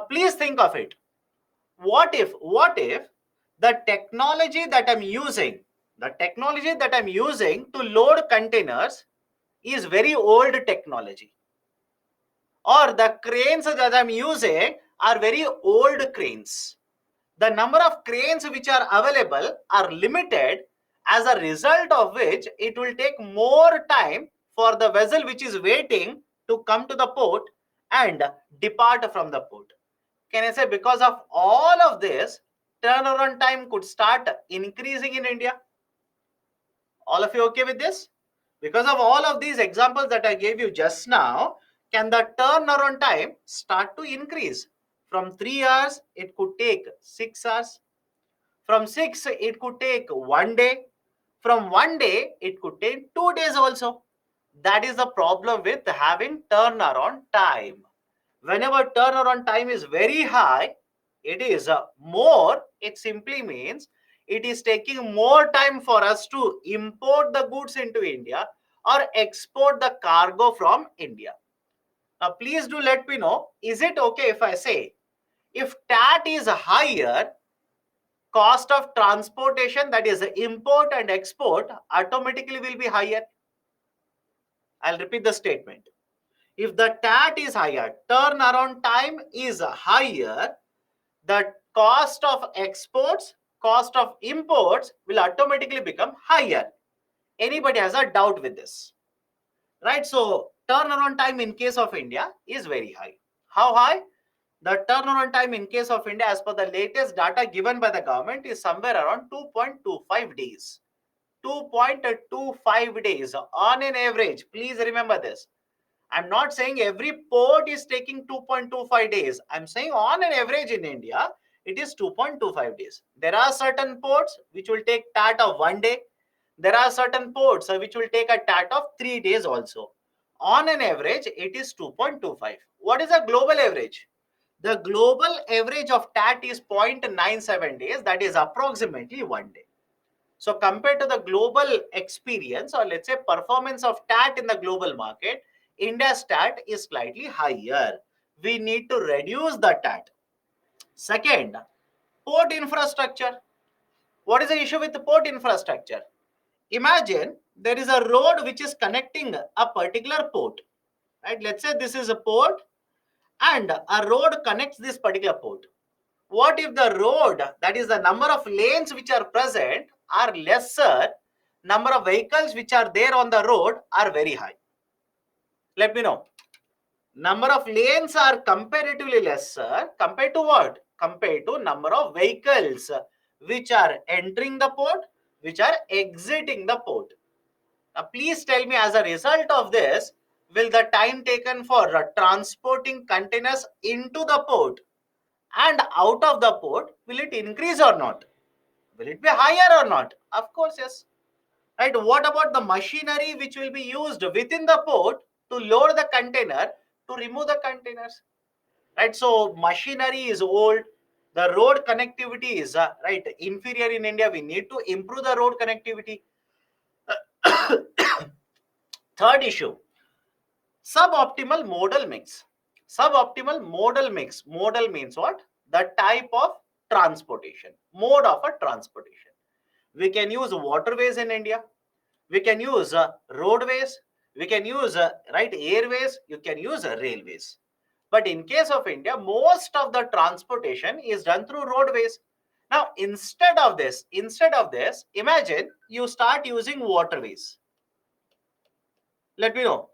Please think of it. What if the technology that I'm using to load containers is very old technology, or the cranes that I'm using are very old cranes? The number of cranes which are available are limited, as a result of which it will take more time for the vessel which is waiting to come to the port and depart from the port. Can I say because of all of this, turnaround time could start increasing in India? All of you okay with this? Because of all of these examples that I gave you just now, can the turnaround time start to increase? From 3 hours, it could take 6 hours. From 6, it could take 1 day. From 1 day, it could take 2 days also. That is the problem with having turnaround time. Whenever turnaround time is very high, it is more, it simply means it is taking more time for us to import the goods into India or export the cargo from India. Now, please do let me know, is it okay if I say, if TAT is higher, cost of transportation, that is import and export, automatically will be higher? I'll repeat the statement. If the TAT is higher, turnaround time is higher, the cost of exports, cost of imports will automatically become higher. Anybody has a doubt with this? Right? So turnaround time in case of India is very high. How high? The turnaround time in case of India, as per the latest data given by the government, is somewhere around 2.25 days. 2.25 days on an average. Please remember this. I'm not saying every port is taking 2.25 days. I'm saying on an average in India, it is 2.25 days. There are certain ports which will take TAT of 1 day. There are certain ports which will take a TAT of 3 days also. On an average, it is 2.25. What is the global average? The global average of TAT is 0.97 days. That is approximately 1 day. So compared to the global experience, or let's say performance of TAT in the global market, India's TAT is slightly higher. We need to reduce the TAT. Second, port infrastructure. What is the issue with the port infrastructure? Imagine there is a road which is connecting a particular port. Right? Let's say this is a port and a road connects this particular port. What if the road, that is the number of lanes which are present, are lesser, number of vehicles which are there on the road are very high? Let me know. Number of lanes are comparatively lesser compared to what? Compared to number of vehicles which are entering the port, which are exiting the port. Now, please tell me, as a result of this, will the time taken for transporting containers into the port and out of the port, will it increase or not? Will it be higher or not? Of course, yes. Right? What about the machinery which will be used within the port to load the container, to remove the containers? Right? So machinery is old. The road connectivity is right inferior in India. We need to improve the road connectivity. Third issue, suboptimal modal mix. Suboptimal modal mix. Modal means what? the type of transportation, mode of a transportation. We can use waterways in India. We can use roadways. We can use right airways. You can use railways. But in case of India, most of the transportation is done through roadways. Now, instead of this, imagine you start using waterways. Let me know.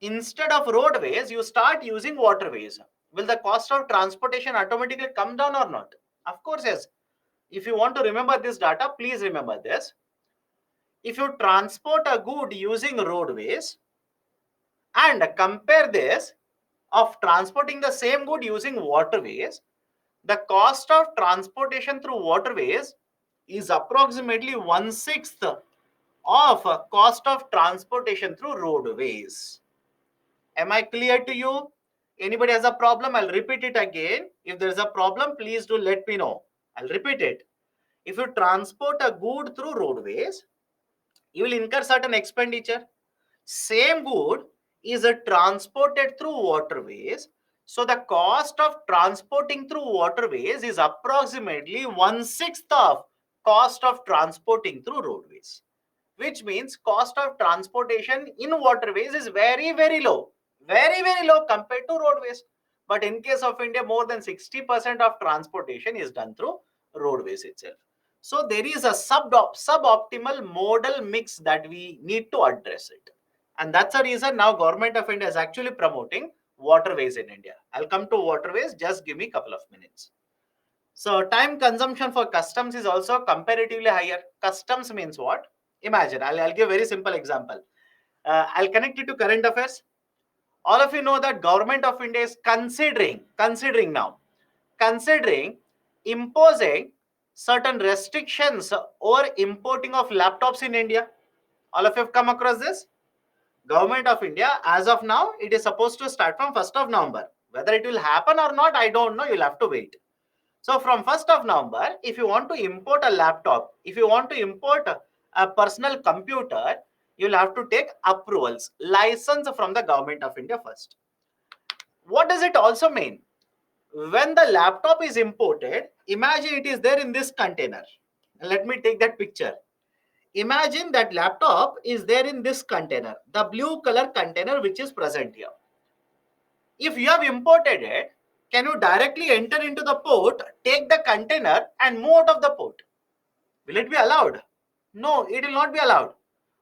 Instead of roadways, you start using waterways. Will the cost of transportation automatically come down or not? Of course, yes. If you want to remember this data, please remember this. If you transport a good using roadways and compare this of transporting the same good using waterways, the cost of transportation through waterways is approximately 1/6 of cost of transportation through roadways. Am I clear to you? Anybody has a problem? I'll repeat it again. If there's a problem, please do let me know. I'll repeat it. If you transport a good through roadways, you will incur certain expenditure. Same good is transported through waterways. So the cost of transporting through waterways is approximately 1/6 of cost of transporting through roadways, which means cost of transportation in waterways is very, very low, very, very low compared to roadways. But in case of India, more than 60% of transportation is done through roadways itself. So there is a suboptimal modal mix that we need to address it. And that's the reason now Government of India is actually promoting waterways in India. I'll come to waterways, just give me a couple of minutes. So time consumption for customs is also comparatively higher. Customs means what? Imagine, I'll give a very simple example. I'll connect it to current affairs. All of you know that Government of India is considering imposing certain restrictions over importing of laptops in India. All of you have come across this? Government of India, as of now, it is supposed to start from 1st of November. Whether it will happen or not, I don't know. You'll have to wait. So from 1st of November, if you want to import a laptop, if you want to import a personal computer, you'll have to take approvals, license from the Government of India first. What does it also mean? When the laptop is imported, imagine it is there in this container. Let me take that picture. Imagine that laptop is there in this container, the blue color container which is present here. If you have imported it, can you directly enter into the port, take the container and move out of the port? Will it be allowed? No, it will not be allowed.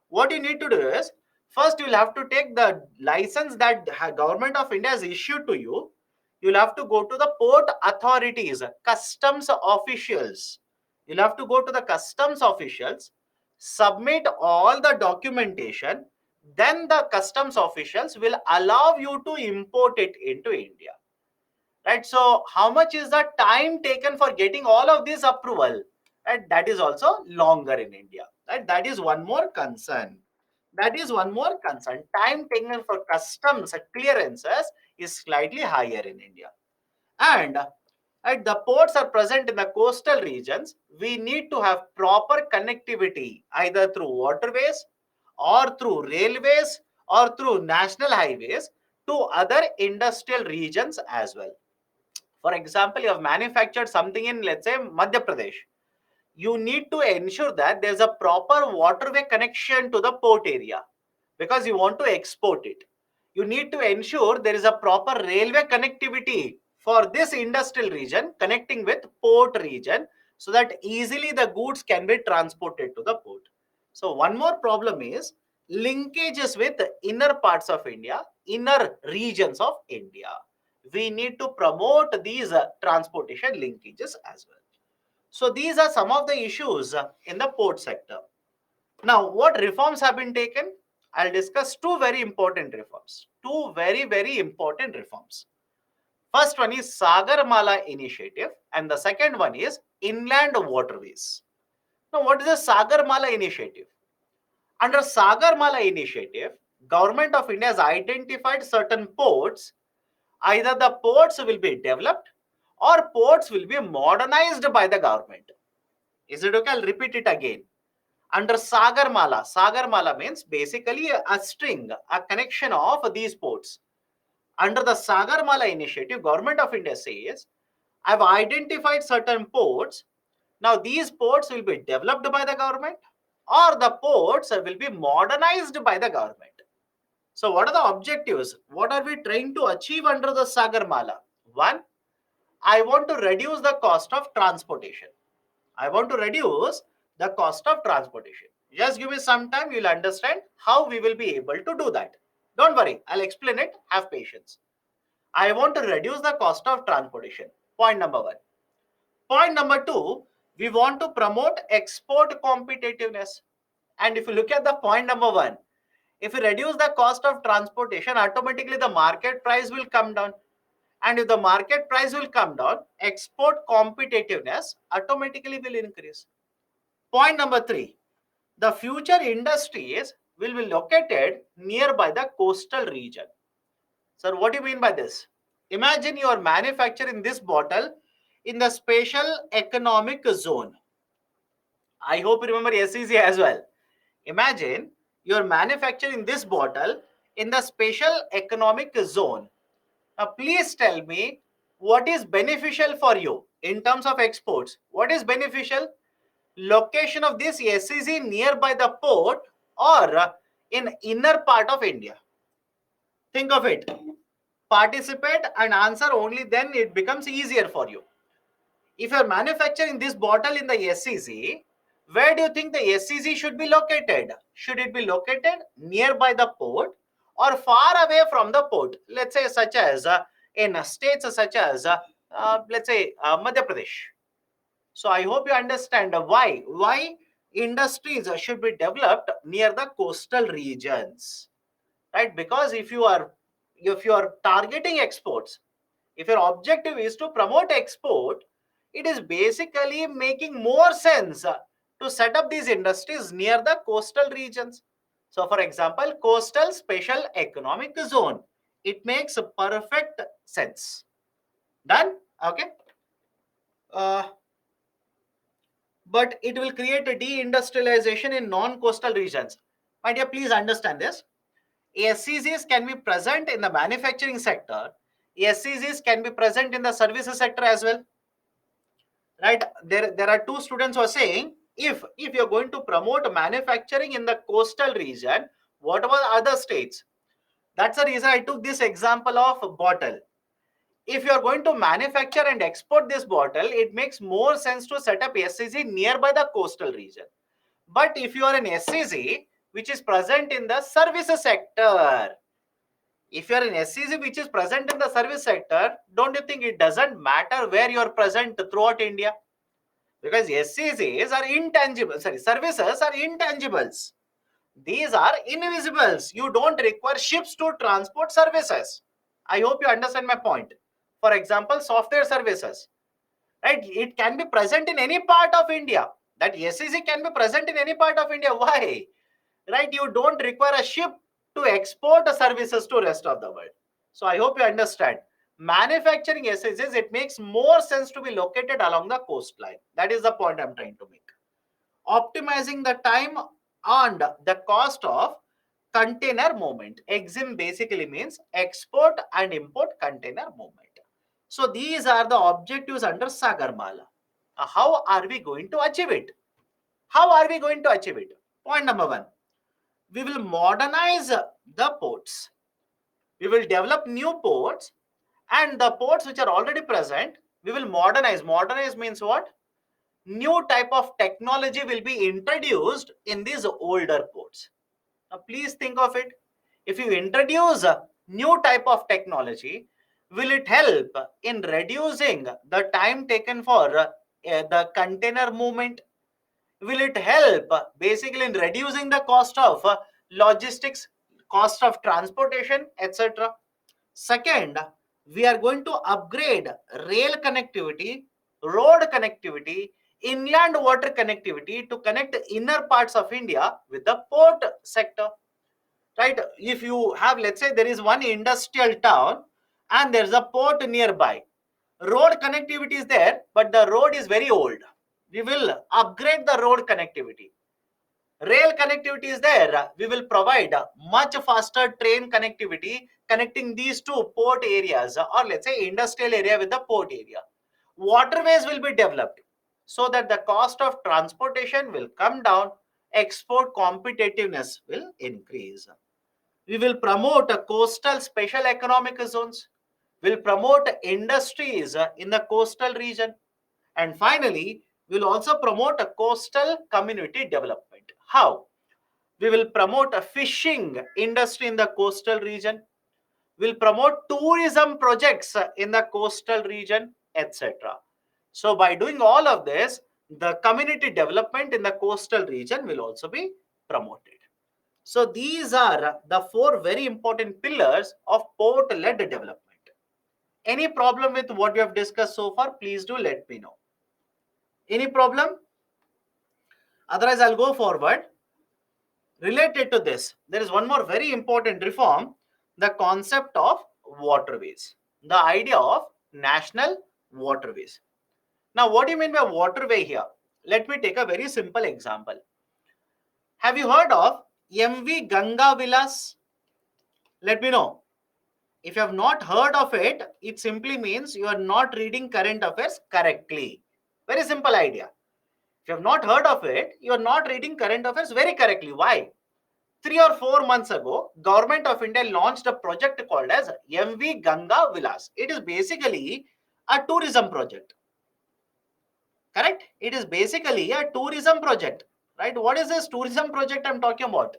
What you need to do is, first you will have to take the license that Government of India has issued to you. You will have to go to the port authorities, customs officials. You'll have to go to the customs officials, submit all the documentation, then the customs officials will allow you to import it into India. Right? So how much is the time taken for getting all of this approval? Right? That is also longer in India. Right? That is one more concern. Time taken for customs clearances is slightly higher in India. And the ports are present in the coastal regions. We need to have proper connectivity either through waterways or through railways or through national highways to other industrial regions as well. For example, you have manufactured something in, let's say, Madhya Pradesh. You need to ensure that there's a proper waterway connection to the port area because you want to export it. You need to ensure there is a proper railway connectivity for this industrial region connecting with port region so that easily the goods can be transported to the port. So one more problem is linkages with inner parts of India, inner regions of India. We need to promote these transportation linkages as well. So these are some of the issues in the port sector. Now, what reforms have been taken? I'll discuss two very important reforms. Two very, very important reforms. First one is Sagarmala initiative and the second one is inland waterways. Now, what is the Sagarmala initiative? Under Sagarmala initiative, Government of India has identified certain ports. Either the ports will be developed or ports will be modernized by the government. Is it okay? I'll repeat it again. Under Sagarmala means basically a string, a connection of these ports. Under the Sagarmala initiative, Government of India says I've identified certain ports. Now these ports will be developed by the government, or the ports will be modernized by the government. So what are the objectives? What are we trying to achieve under the Sagarmala? One, I want to reduce the cost of transportation. I want to reduce the cost of transportation. Just give me some time, you'll understand how we will be able to do that. Don't worry, I'll explain it. Have patience. I want to reduce the cost of transportation. Point number one. Point number two, we want to promote export competitiveness. And if you look at the point number one, if you reduce the cost of transportation, automatically the market price will come down. And if the market price will come down, export competitiveness automatically will increase. Point number three, the future industries will be located nearby the coastal region. Sir, what do you mean by this? Imagine you are manufacturing this bottle in the special economic zone. I hope you remember SEC as well. Imagine you are manufacturing this bottle in the special economic zone. Now, please tell me what is beneficial for you in terms of exports. What is beneficial? Location of this SEZ nearby the port or in inner part of India. Think of it. Participate and answer, only then it becomes easier for you. If you are manufacturing this bottle in the SEZ, where do you think the SEZ should be located? Should it be located nearby the port or far away from the port? Let's say such as in states such as let's say Madhya Pradesh. So I hope you understand why industries should be developed near the coastal regions, right? Because if you are targeting exports, if your objective is to promote export, it is basically making more sense to set up these industries near the coastal regions. So for example, coastal special economic zone, it makes perfect sense. Done? Okay. uh, but it will create a deindustrialization in non-coastal regions. My dear, please understand this. SCGs can be present in the manufacturing sector. SCGs can be present in the services sector as well. Right? There are two students who are saying, if you're going to promote manufacturing in the coastal region, what about other states? That's the reason I took this example of bottle. If you are going to manufacture and export this bottle, it makes more sense to set up SCG nearby the coastal region. But if you are an SCG which is present in the services sector, if you are an SCG which is present in the service sector, don't you think it doesn't matter where you are present throughout India? Because SCGs are intangible, sorry, services are intangibles. These are invisibles. You don't require ships to transport services. I hope you understand my point. For example, software services, right? It can be present in any part of India. That SCG can be present in any part of India. Why? Right? You don't require a ship to export the services to rest of the world. So I hope you understand. Manufacturing SCGs, it makes more sense to be located along the coastline. That is the point I'm trying to make. Optimizing the time and the cost of container movement. EXIM basically means export and import container movement. So these are the objectives under Sagarmala. How are we going to achieve it? How are we going to achieve it? Point number one, we will modernize the ports. We will develop new ports, and the ports which are already present, we will modernize. Modernize means what? New type of technology will be introduced in these older ports. Now, please think of it. If you introduce a new type of technology, will it help in reducing the time taken for the container movement? Will it help basically in reducing the cost of logistics, cost of transportation, etc.? Second, we are going to upgrade rail connectivity, road connectivity, inland water connectivity to connect inner parts of India with the port sector. Right? If you have, let's say, there is one industrial town and there's a port nearby. Road connectivity is there, but the road is very old. We will upgrade the road connectivity. Rail connectivity is there. We will provide much faster train connectivity connecting these two port areas, or let's say industrial area with the port area. Waterways will be developed so that the cost of transportation will come down, export competitiveness will increase. We will promote a coastal special economic zones, will promote industries in the coastal region, and finally, we will also promote a coastal community development. How? We will promote a fishing industry in the coastal region, will promote tourism projects in the coastal region, etc. So by doing all of this, the community development in the coastal region will also be promoted. So these are the four very important pillars of port-led development. Any problem with what we have discussed so far, please do let me know. Any problem? Otherwise, I'll go forward. Related to this, there is one more very important reform, the concept of waterways, the idea of national waterways. Now, what do you mean by waterway here? Let me take a very simple example. Have you heard of MV Ganga Vilas? Let me know. If you have not heard of it, it simply means you are not reading current affairs correctly. Very simple idea. If you have not heard of it, you are not reading current affairs very correctly. Why? 3 or 4 months ago, Government of India launched a project called as MV Ganga Vilas. It is basically a tourism project. Correct? It is basically a tourism project. Right? What is this tourism project I'm talking about?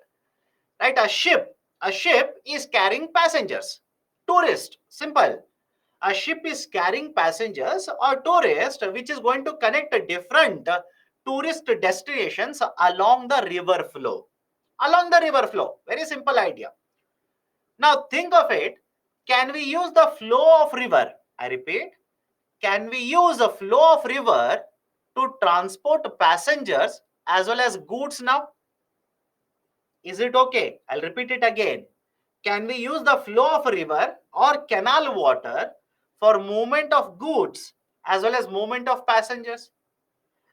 Right? A ship is carrying passengers. Tourist. Simple. A ship is carrying passengers or tourists, which is going to connect different tourist destinations along the river flow. Along the river flow. Very simple idea. Now think of it. Can we use the flow of river? I repeat, can we use the flow of river to transport passengers as well as goods now? Is it okay? I'll repeat it again. Can we use the flow of river or canal water for movement of goods as well as movement of passengers?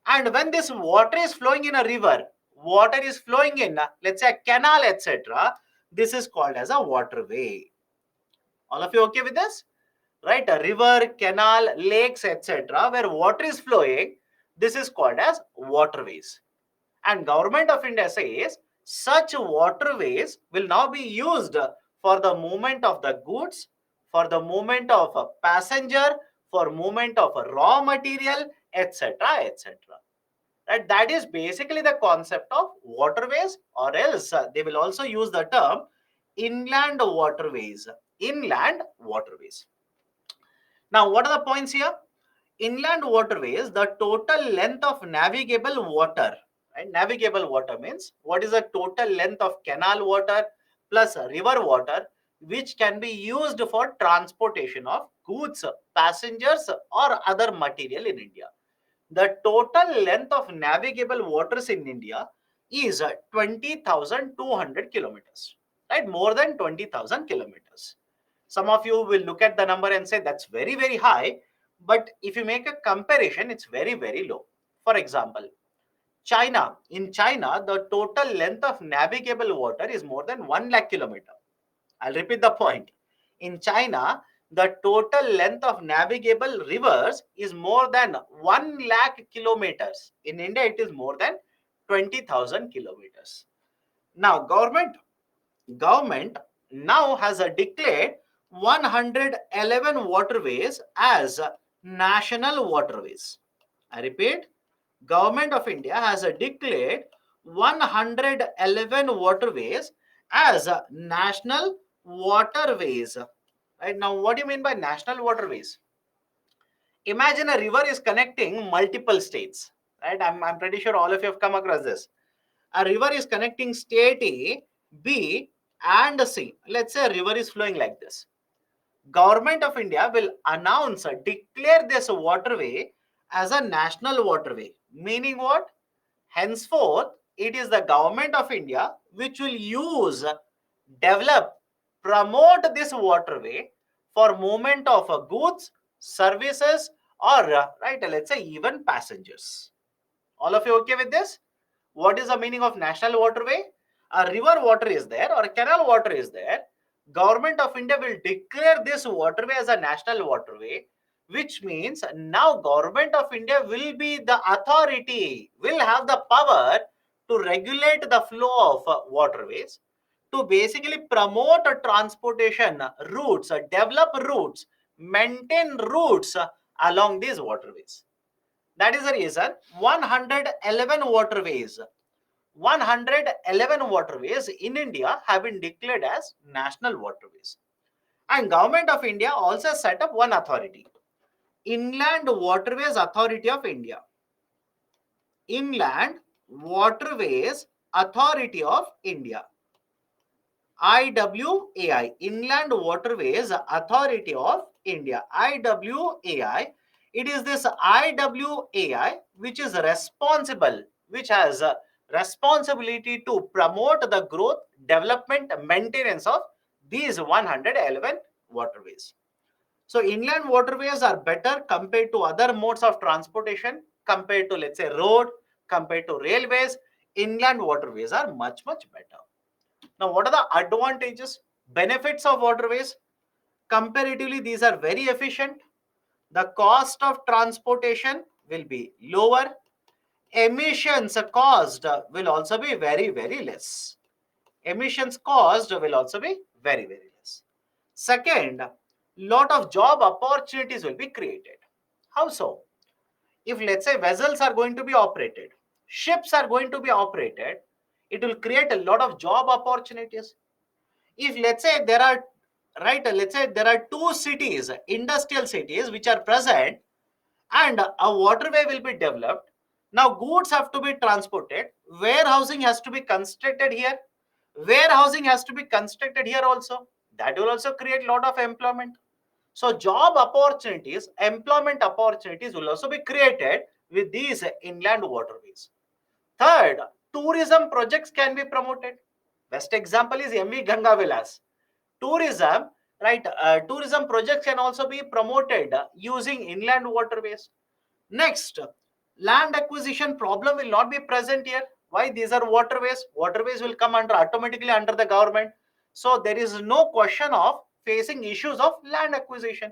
And when this water is flowing in a river, water is flowing in, let's say, a canal, etc., this is called as a waterway. All of you okay with this? Right? A river, canal, lakes, etc., where water is flowing, this is called as waterways. And Government of India says such waterways will now be used for the movement of the goods, for the movement of a passenger, for movement of a raw material, etc., etc. Right? That is basically the concept of waterways, or else they will also use the term inland waterways. Inland waterways. Now, what are the points here? Inland waterways, the total length of navigable water. Right? Navigable water means what is the total length of canal water plus river water which can be used for transportation of goods, passengers, or other material in India. The total length of navigable waters in India is 20,200 kilometers, right? More than 20,000 kilometers. Some of you will look at the number and say that's very, very high. But if you make a comparison, it's very, very low. For example, China. In China, the total length of navigable water is more than 1 lakh kilometer. I'll repeat the point. In China, the total length of navigable rivers is more than 1 lakh kilometers. In India, it is more than 20,000 kilometers. Now, government now has declared 111 waterways as national waterways. I repeat, Government of India has declared 111 waterways as national waterways. Right now, what do you mean by national waterways? Imagine a river is connecting multiple states. Right? I'm pretty sure all of you have come across this. A river is connecting state A, B, and C. Let's say a river is flowing like this. Government of India will declare this waterway as a national waterway. Meaning what? Henceforth, it is the Government of India which will use, develop, promote this waterway for movement of goods, services, or right, let's say even passengers. All of you okay with this? What is the meaning of national waterway? A river water is there or a canal water is there. Government of India will declare this waterway as a national waterway, which means now government of India will be the authority, will have the power to regulate the flow of waterways, to basically promote transportation routes, develop routes, maintain routes along these waterways. That is the reason 111 waterways in India have been declared as national waterways. And Government of India also set up one authority, Inland Waterways Authority of India. Inland Waterways Authority of India. IWAI, Inland Waterways Authority of India. IWAI. It is this IWAI which is responsible, which has a responsibility to promote the growth, development, maintenance of these 111 waterways. So inland waterways are better compared to other modes of transportation, compared to, let's say, road, compared to railways. Inland waterways are much, much better. Now, what are the advantages, benefits of waterways? Comparatively, these are very efficient. The cost of transportation will be lower. Emissions caused will also be very, very less. Emissions caused will also be very, very less. Second, lot of job opportunities will be created. How so? If, let's say, vessels are going to be operated, ships are going to be operated, it will create a lot of job opportunities. If, let's say, there are, right, let's say there are two cities, industrial cities, which are present, and a waterway will be developed. Now goods have to be transported, warehousing has to be constructed here, warehousing has to be constructed here also. That will also create a lot of employment. So job opportunities, employment opportunities will also be created with these inland waterways. Third, tourism projects can be promoted. Best example is MV Ganga Vilas. Tourism, right? Tourism projects can also be promoted using inland waterways. Next, land acquisition problem will not be present here. Why? These are waterways. Waterways will come under automatically under the government. So there is no question of facing issues of land acquisition.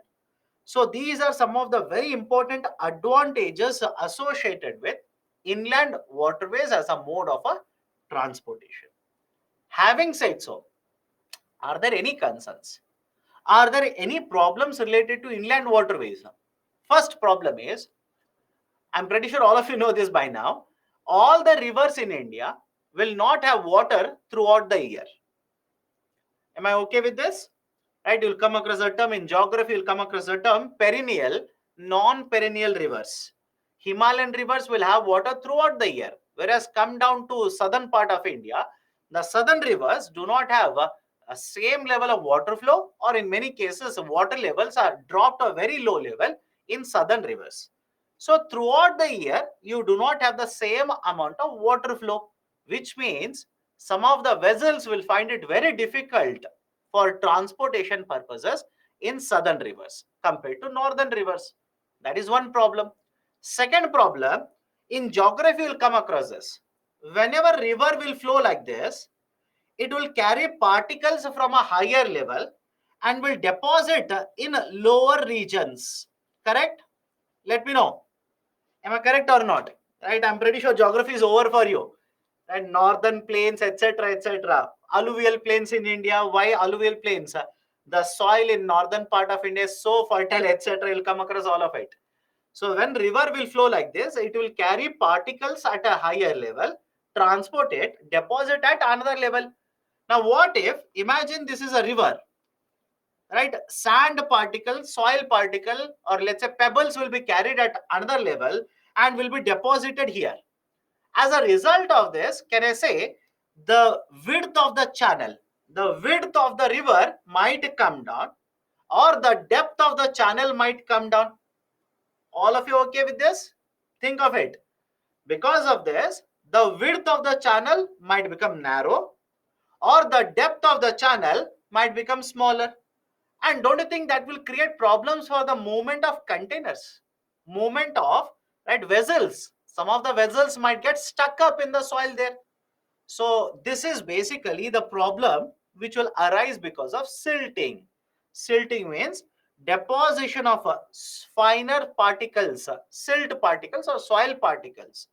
So these are some of the very important advantages associated with inland waterways as a mode of a transportation. Having said so, are there any concerns? Are there any problems related to inland waterways? First problem is, I'm pretty sure all of you know this by now, all the rivers in India will not have water throughout the year. Am I okay with this? Right, you'll come across a term in geography, you'll come across the term perennial, non-perennial rivers. Himalayan rivers will have water throughout the year, whereas come down to southern part of India, the southern rivers do not have a same level of water flow, or in many cases, water levels are dropped to a very low level in southern rivers. So throughout the year, you do not have the same amount of water flow, which means some of the vessels will find it very difficult for transportation purposes in southern rivers compared to northern rivers. That is one problem. Second problem, in geography you'll come across this. Whenever river will flow like this, it will carry particles from a higher level and will deposit in lower regions. Correct? Let me know. Am I correct or not? Right? I'm pretty sure geography is over for you. And northern plains, etc., etc. Alluvial plains in India. Why alluvial plains? The soil in northern part of India is so fertile, etc. You'll come across all of it. So when river will flow like this, it will carry particles at a higher level, transport it, deposit at another level. Now what if, imagine this is a river, right? Sand particle, soil particle, or let's say pebbles will be carried at another level and will be deposited here. As a result of this, can I say the width of the width of the river might come down, or the depth of the channel might come down. All of you okay with this? Think of it. Because of this, the width of the channel might become narrow, or the depth of the channel might become smaller. And don't you think that will create problems for the movement of containers, movement of, right, vessels? Some of the vessels might get stuck up in the soil there. So this is basically the problem which will arise because of silting. Silting means deposition of finer particles, silt particles or soil particles.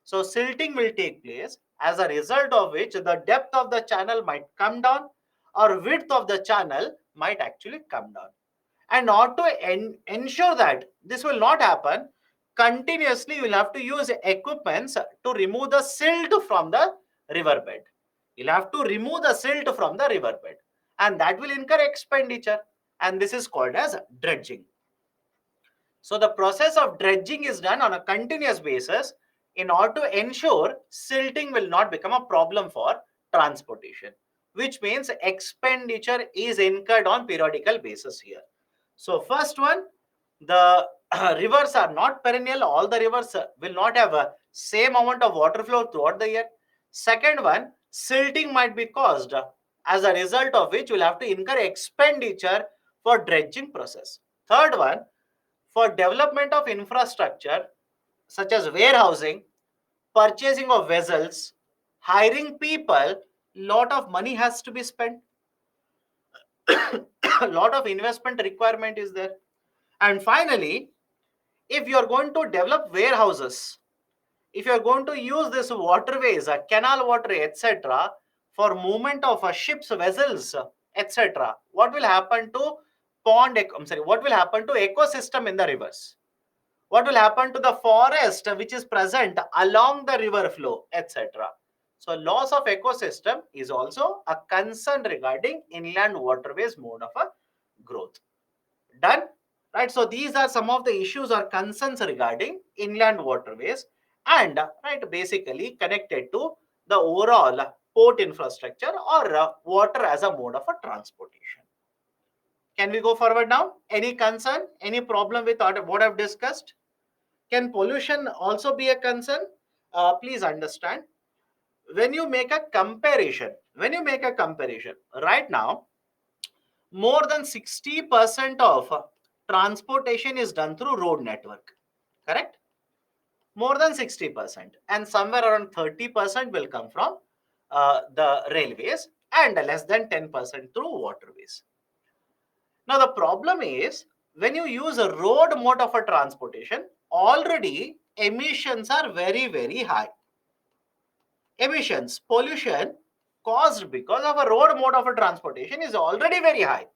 So silting will take place, as a result of which the depth of the channel might come down or width of the channel might actually come down. And not to ensure that this will not happen, continuously you will have to use equipments to remove the silt from the riverbed. You'll have to remove the silt from the riverbed, and that will incur expenditure, and this is called as dredging. So the process of dredging is done on a continuous basis in order to ensure silting will not become a problem for transportation, which means expenditure is incurred on periodical basis here. So first one, the rivers are not perennial. All the rivers will not have a same amount of water flow throughout the year. Second one, silting might be caused, as a result of which we'll have to incur expenditure for dredging process. Third one, for development of infrastructure such as warehousing, purchasing of vessels, hiring people, lot of money has to be spent. A lot of investment requirement is there. And finally, if you are going to develop warehouses, if you are going to use this waterways, canal water, etc., for movement of ships, vessels, etc., what will happen to what will happen to ecosystem in the rivers? What will happen to the forest which is present along the river flow, etc.? So loss of ecosystem is also a concern regarding inland waterways mode of a growth. Done? Right. So these are some of the issues or concerns regarding inland waterways, and right, basically connected to the overall port infrastructure or water as a mode of a transportation. Can we go forward now? Any concern? Any problem with what I've discussed? Can pollution also be a concern? Please understand, when you make a comparison, right now, more than 60% of transportation is done through road network, correct? More than 60%, and somewhere around 30% will come from the railways, and less than 10% through waterways. Now the problem is, when you use a road mode of a transportation, already emissions are very high. Emissions, pollution caused because of a road mode of a transportation is already very high.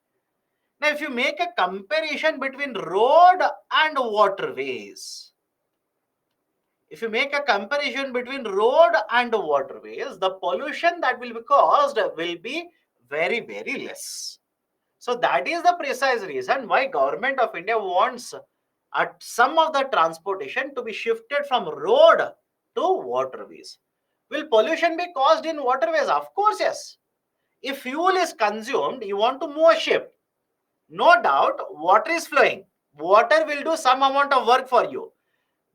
Now, if you make a comparison between road and waterways, the pollution that will be caused will be very less. So that is the precise reason why Government of India wants some of the transportation to be shifted from road to waterways. Will pollution be caused in waterways? Of course, yes. If fuel is consumed, you want to move a ship. No doubt, water is flowing. Water will do some amount of work for you.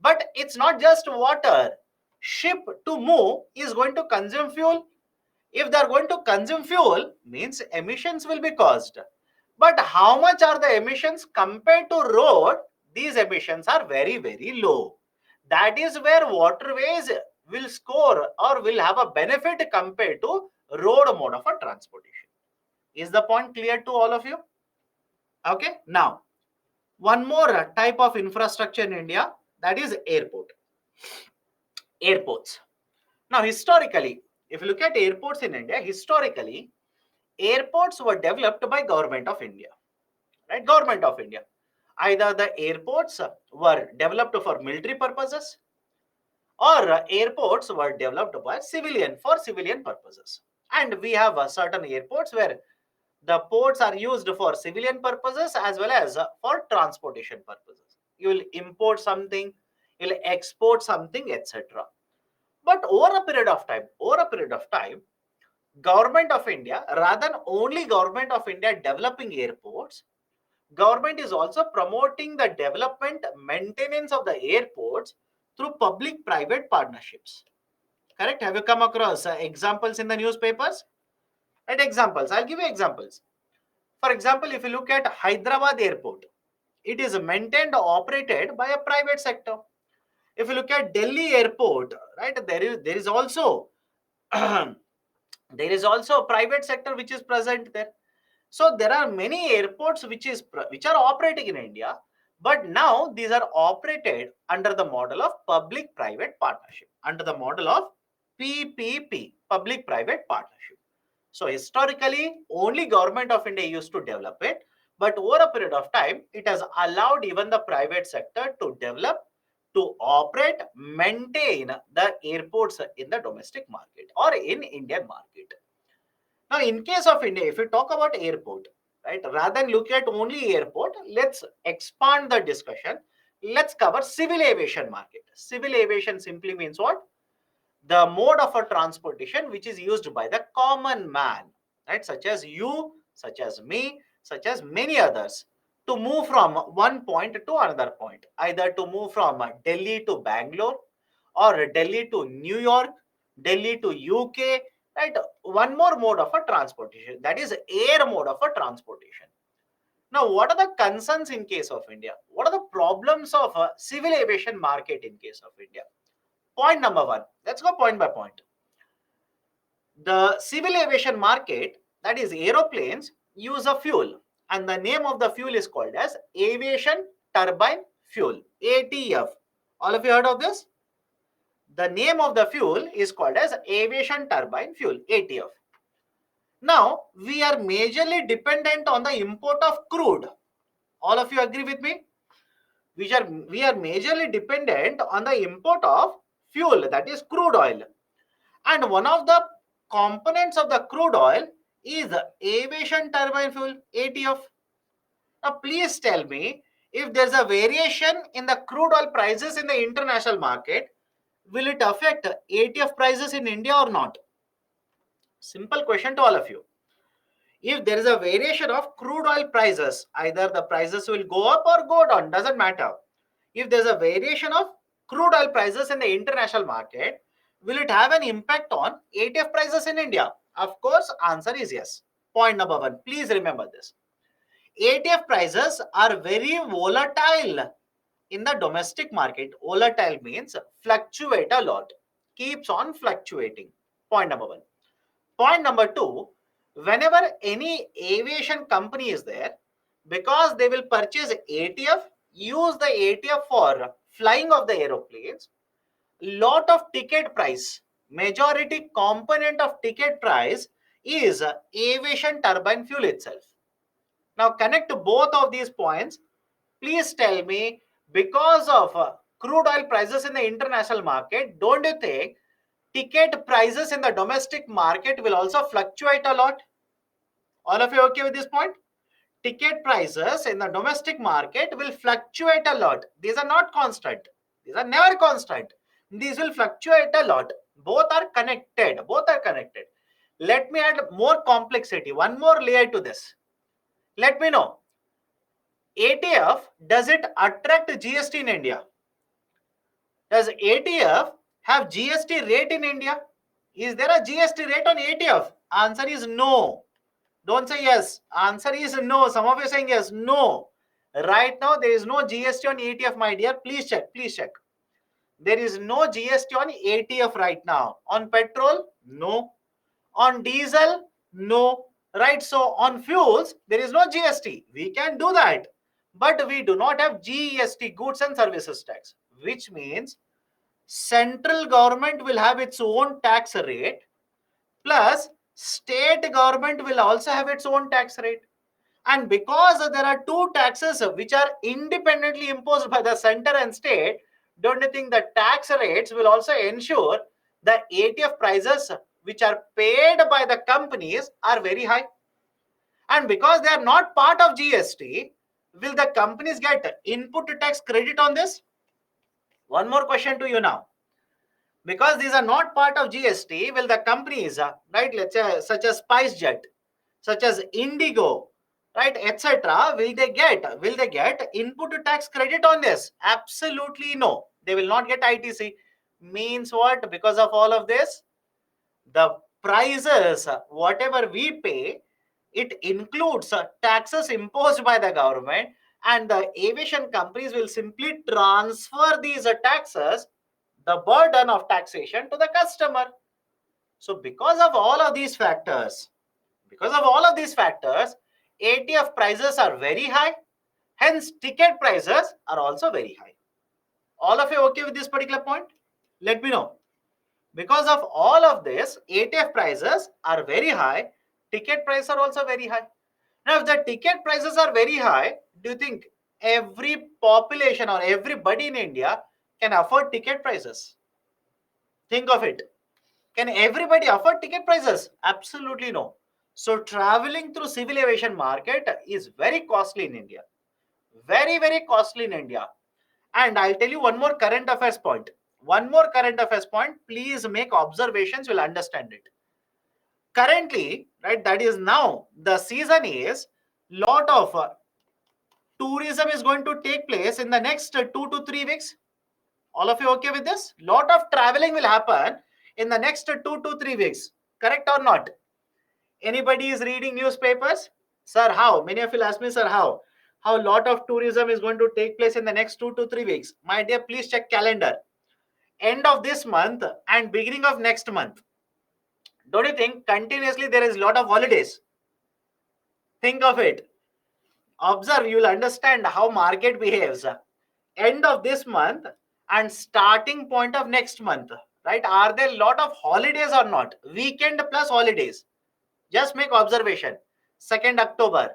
But it's not just water. Ship to move is going to consume fuel. If they are going to consume fuel, means emissions will be caused. But how much are the emissions compared to road? These emissions are very low. That is where waterways will score or will have a benefit compared to road mode of a transportation. Is the point clear to all of you? Okay. Now, one more type of infrastructure in India, that is airports. Now, historically, if you look at airports in India, historically, airports were developed by Government of India, right? Government of India. Either the airports were developed for military purposes, or airports were developed by civilian purposes. And we have certain airports where the ports are used for civilian purposes as well as for transportation purposes. You will import something, you will export something, etc. But over a period of time, Government of India, rather than only Government of India developing airports, government is also promoting the development, maintenance of the airports through public-private partnerships. Correct? Have you come across examples in the newspapers? Right? Examples. I'll give you examples. For example, if you look at Hyderabad airport, it is maintained or operated by a private sector. If you look at Delhi airport, right, there is also there is also a private sector which is present there. So there are many airports which are operating in India, but now these are operated under the model of public-private partnership, under the model of PPP, public-private partnership. So historically, only government of India used to develop it, but over a period of time, it has allowed even the private sector to develop, to operate, maintain the airports in the domestic market or in Indian market. Now, in case of India, if we talk about airport, right, rather than look at only airport, let's expand the discussion. Let's cover civil aviation market. Civil aviation simply means what? The mode of a transportation which is used by the common man, right, such as you, such as me, such as many others, to move from one point to another point, either to move from Delhi to Bangalore or Delhi to New York, Delhi to UK, right? One more mode of a transportation, that is air mode of a transportation. Now, what are the concerns in case of India? What are the problems of a civil aviation market in case of India? Point number one. Let's go point by point. The civil aviation market, that is aeroplanes, use a fuel, and the name of the fuel is called as aviation turbine fuel, ATF. All of you heard of this? The name of the fuel is called as aviation turbine fuel, ATF. Now, we are majorly dependent on the import of crude. All of you agree with me? We are majorly dependent on the import of fuel, that is crude oil. And one of the components of the crude oil is the aviation turbine fuel, ATF. Now, please tell me, if there's a variation in the crude oil prices in the international market, will it affect ATF prices in India or not? Simple question to all of you. If there is a variation of crude oil prices, either the prices will go up or go down, doesn't matter. If there's a variation of crude oil prices in the international market, will it have an impact on ATF prices in India? Of course, answer is yes. Point number one, please remember this. ATF prices are very volatile in the domestic market. Volatile means fluctuate a lot, keeps on fluctuating. Point number one. Point number two, whenever any aviation company is there, because they will purchase ATF, use the ATF for flying of the aeroplanes, lot of ticket price, majority component of ticket price is aviation turbine fuel itself. Now connect both of these points. Please tell me, because of crude oil prices in the international market, don't you think ticket prices in the domestic market will also fluctuate a lot? All of you okay with this point? Ticket prices in the domestic market will fluctuate a lot. These are not constant. These are never constant. These will fluctuate a lot. Both are connected. Both are connected. Let me add more complexity, one more layer to this. Let me know. ATF, does it attract GST in India? Does ATF have GST rate in India? Is there a GST rate on ATF? Answer is no. Don't say yes. Answer is no. Some of you are saying yes. No. Right now, there is no GST on ATF, my dear. Please check. Please check. There is no GST on ATF right now. On petrol? No. On diesel? No. Right? So, on fuels, there is no GST. We can do that. But we do not have GST, goods and services tax, which means central government will have its own tax rate, plus state government will also have its own tax rate. And because there are two taxes which are independently imposed by the center and state, don't you think the tax rates will also ensure the ATF prices which are paid by the companies are very high? And because they are not part of GST, will the companies get input tax credit on this? One more question to you now. Because these are not part of GST, will the companies, right, let's say such as SpiceJet, such as Indigo, right, etc., will they get input tax credit on this? Absolutely no. They will not get ITC. Means what? Because of all of this, the prices, whatever we pay, it includes taxes imposed by the government, and the aviation companies will simply transfer these taxes, the burden of taxation, to the customer. So because of all of these factors, ATF prices are very high, hence ticket prices are also very high. All of you okay with this particular point? Let me know. Because of all of this, ATF prices are very high, ticket prices are also very high. Now, if the ticket prices are very high, do you think every population or everybody in India can afford ticket prices? Think of it. Can everybody afford ticket prices? Absolutely no. So traveling through civil aviation market is very costly in India. Very, very costly in India. And I'll tell you one more current affairs point. One more current affairs point. Please make observations, you'll understand it. Currently, right, that is now, the season is lot of tourism is going to take place in the next 2 to 3 weeks. All of you okay with this? Lot of traveling will happen in the next 2 to 3 weeks. Correct or not? Anybody is reading newspapers? Sir, how? Many of you ask me, sir, how? How lot of tourism is going to take place in the next 2 to 3 weeks? My dear, please check calendar. End of this month and beginning of next month. Don't you think continuously there is a lot of holidays? Think of it. Observe, you will understand how market behaves. End of this month and starting point of next month, right? Are there a lot of holidays or not? Weekend plus holidays. Just make observation. 2nd October,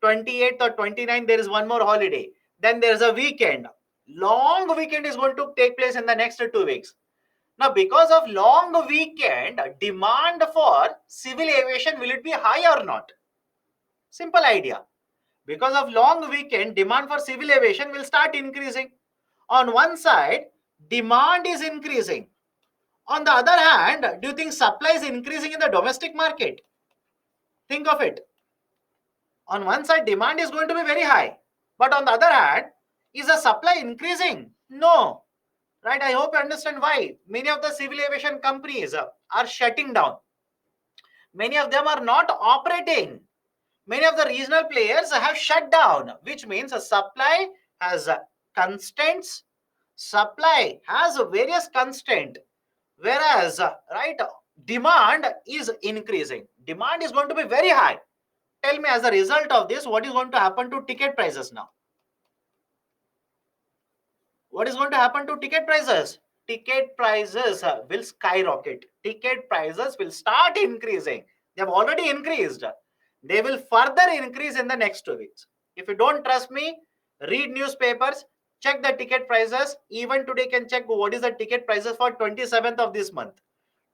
28th or 29th, there is one more holiday. Then there is a weekend. Long weekend is going to take place in the next 2 weeks. Now, because of long weekend, demand for civil aviation, will it be high or not? Simple idea. Because of long weekend, demand for civil aviation will start increasing. On one side, demand is increasing. On the other hand, do you think supply is increasing in the domestic market? Think of it. On one side, demand is going to be very high. But on the other hand, is the supply increasing? No. Right? I hope you understand why. Many of the civil aviation companies are shutting down. Many of them are not operating. Many of the regional players have shut down, which means a supply has constraints. Supply has various constraint, whereas right, demand is increasing. Demand is going to be very high. Tell me, as a result of this, what is going to happen to ticket prices now? What is going to happen to ticket prices? Ticket prices will skyrocket. Ticket prices will start increasing. They have already increased. They will further increase in the next 2 weeks. If you don't trust me, read newspapers, check the ticket prices. Even today, you can check what is the ticket prices for 27th of this month,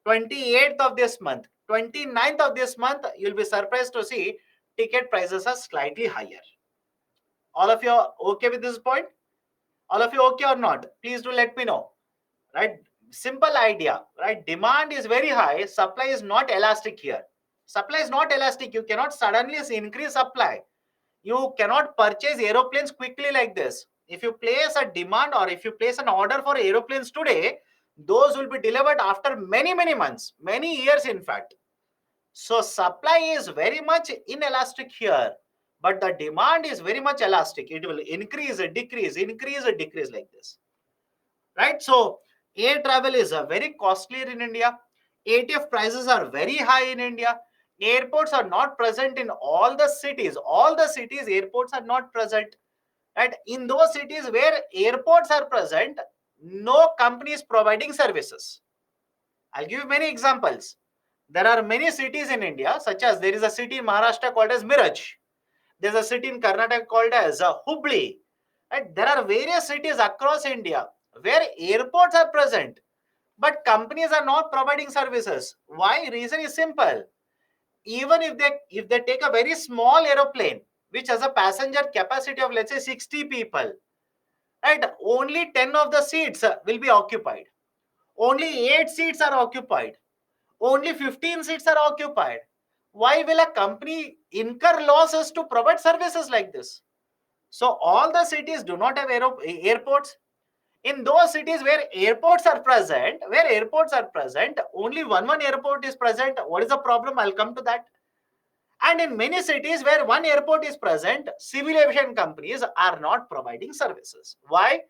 28th of this month, 29th of this month. You'll be surprised to see ticket prices are slightly higher. All of you are okay with this point? All of you okay or not? Please do let me know. Right? Simple idea. Right? Demand is very high. Supply is not elastic here. Supply is not elastic. You cannot suddenly increase supply. You cannot purchase aeroplanes quickly like this. If you place a demand or if you place an order for aeroplanes today, those will be delivered after many, many months, many years in fact. So supply is very much inelastic here, but the demand is very much elastic. It will increase, decrease, increase, decrease like this, right? So air travel is very costly in India. ATF prices are very high in India. Airports are not present in all the cities. All the cities, airports are not present. Right? In those cities where airports are present, no company is providing services. I'll give you many examples. There are many cities in India, such as there is a city in Maharashtra called as Miraj. There's a city in Karnataka called as Hubli. Right? There are various cities across India where airports are present, but companies are not providing services. Why? Reason is simple. Even if they take a very small aeroplane, which has a passenger capacity of let's say 60 people, right? Only 10 of the seats will be occupied. Only 8 seats are occupied. Only 15 seats are occupied. Why will a company incur losses to provide services like this? So all the cities do not have airports. In those cities where airports are present, only one airport is present. What is the problem? I'll come to that. And in many cities where one airport is present, civil aviation companies are not providing services. Why?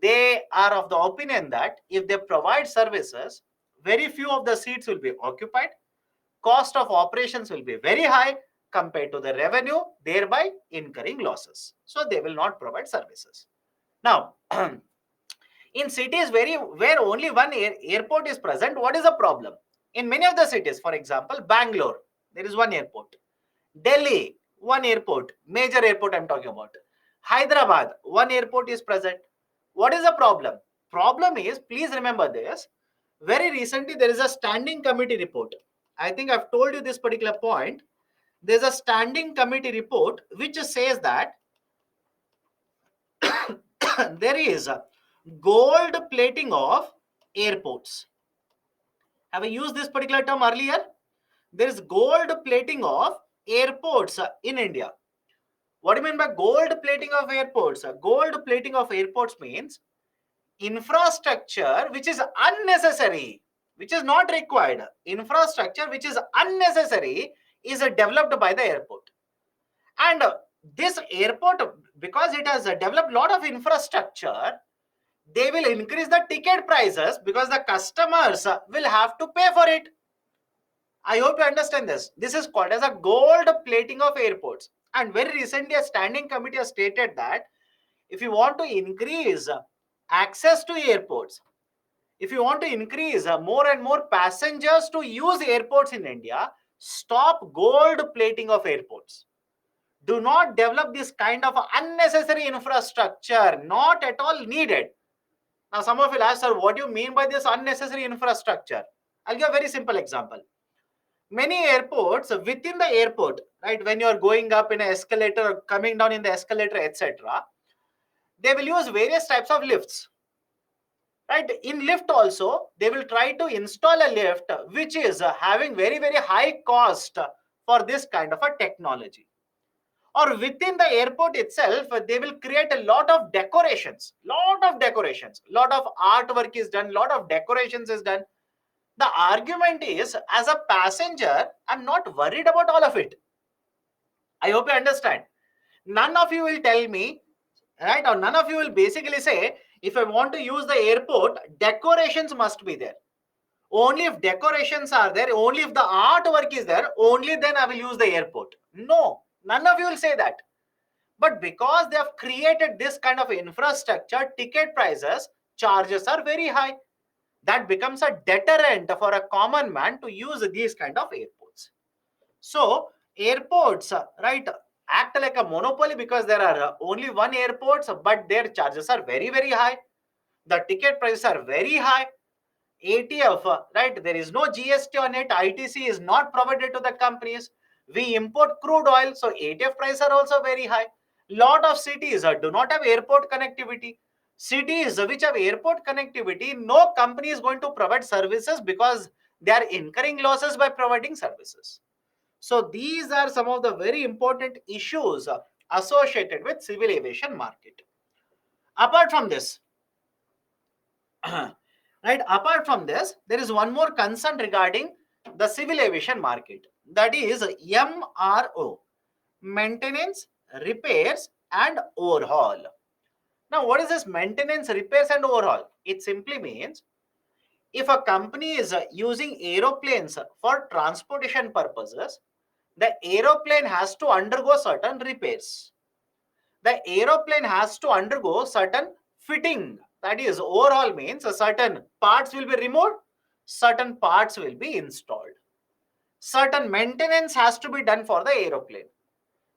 They are of the opinion that if they provide services, very few of the seats will be occupied, cost of operations will be very high, compared to the revenue, thereby incurring losses. So they will not provide services. Now, in cities where only one airport is present, what is the problem? In many of the cities, for example, Bangalore, there is one airport. Delhi, one airport, major airport I'm talking about. Hyderabad, one airport is present. What is the problem? Problem is, please remember this, very recently there is a standing committee report. I think I've told you this particular point. There's a standing committee report which says that there is a gold plating of airports. Have I used this particular term earlier? There is gold plating of airports in India. What do you mean by gold plating of airports? Gold plating of airports means infrastructure which is unnecessary, which is not required. Infrastructure which is unnecessary is developed by the airport. And this airport, because it has developed a lot of infrastructure, they will increase the ticket prices because the customers will have to pay for it. I hope you understand this. This is called as a gold plating of airports. And very recently, a standing committee has stated that if you want to increase access to airports, if you want to increase more and more passengers to use airports in India, stop gold plating of airports. Do not develop this kind of unnecessary infrastructure, not at all needed. Now, some of you will ask, sir, what do you mean by this unnecessary infrastructure? I'll give a very simple example. Many airports, within the airport, right, when you're going up in an escalator or coming down in the escalator, etc., they will use various types of lifts. Right? In lift also, they will try to install a lift which is having very, very high cost for this kind of a technology. Or within the airport itself, they will create a lot of decorations, lot of artwork is done, lot of decorations is done. The argument is, as a passenger, I'm not worried about all of it. I hope you understand. None of you will tell me, right? Or none of you will basically say, if I want to use the airport, decorations must be there. Only if decorations are there, only if the artwork is there, only then I will use the airport. No, none of you will say that. But because they have created this kind of infrastructure, ticket prices, charges are very high. That becomes a deterrent for a common man to use these kind of airports. So airports, right, act like a monopoly because there are only one airports, but their charges are very, very high. The ticket prices are very high. ATF, right, there is no GST on it. ITC is not provided to the companies. We import crude oil, so ATF prices are also very high. Lot of cities do not have airport connectivity. Cities which have airport connectivity, no company is going to provide services because they are incurring losses by providing services. So these are some of the very important issues associated with civil aviation market. Apart from this, right, apart from this, there is one more concern regarding the civil aviation market. That is MRO, maintenance, repairs, and overhaul. Now, what is this maintenance, repairs, and overhaul? It simply means if a company is using aeroplanes for transportation purposes, the aeroplane has to undergo certain repairs. The aeroplane has to undergo certain fitting. That is, overhaul means certain parts will be removed, certain parts will be installed. Certain maintenance has to be done for the aeroplane.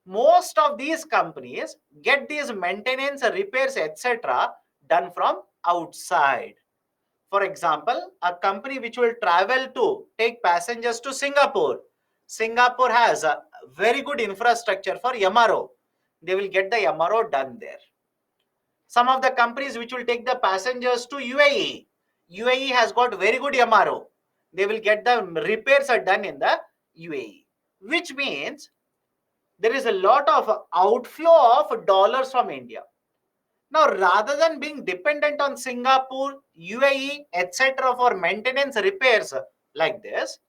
Most of these companies get these maintenance, repairs, etc. done from outside. For example, a company which will travel to take passengers to Singapore. Singapore has a very good infrastructure for MRO. They will get the MRO done there. Some of the companies which will take the passengers to UAE. UAE has got very good MRO. They will get the repairs are done in the UAE. Which means there is a lot of outflow of dollars from India. Now, rather than being dependent on Singapore, UAE, etc. for maintenance repairs like this,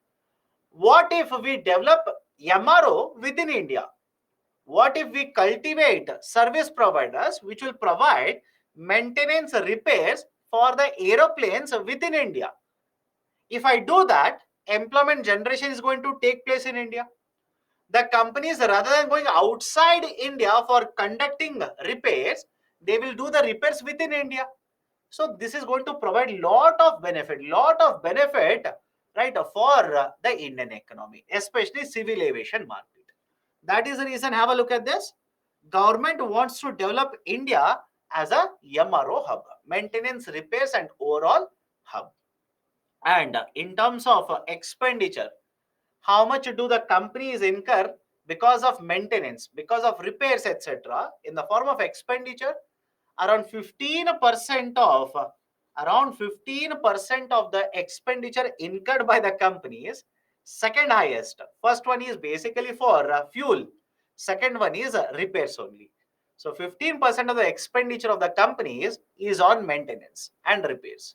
what if we develop MRO within India? What if we cultivate service providers which will provide maintenance repairs for the aeroplanes within India? If I do that, employment generation is going to take place in India. The companies, rather than going outside India for conducting repairs, they will do the repairs within India. So this is going to provide lot of benefit, right, for the Indian economy, especially civil aviation market. That is the reason. Have a look at this. Government wants to develop India as a MRO hub, maintenance, repairs, and overall hub. And in terms of expenditure, how much do the companies incur because of maintenance, because of repairs, etc., in the form of expenditure? Around 15% of the expenditure incurred by the companies. Second highest. First one is basically for fuel. Second one is repairs only. So 15% of the expenditure of the companies is on maintenance and repairs.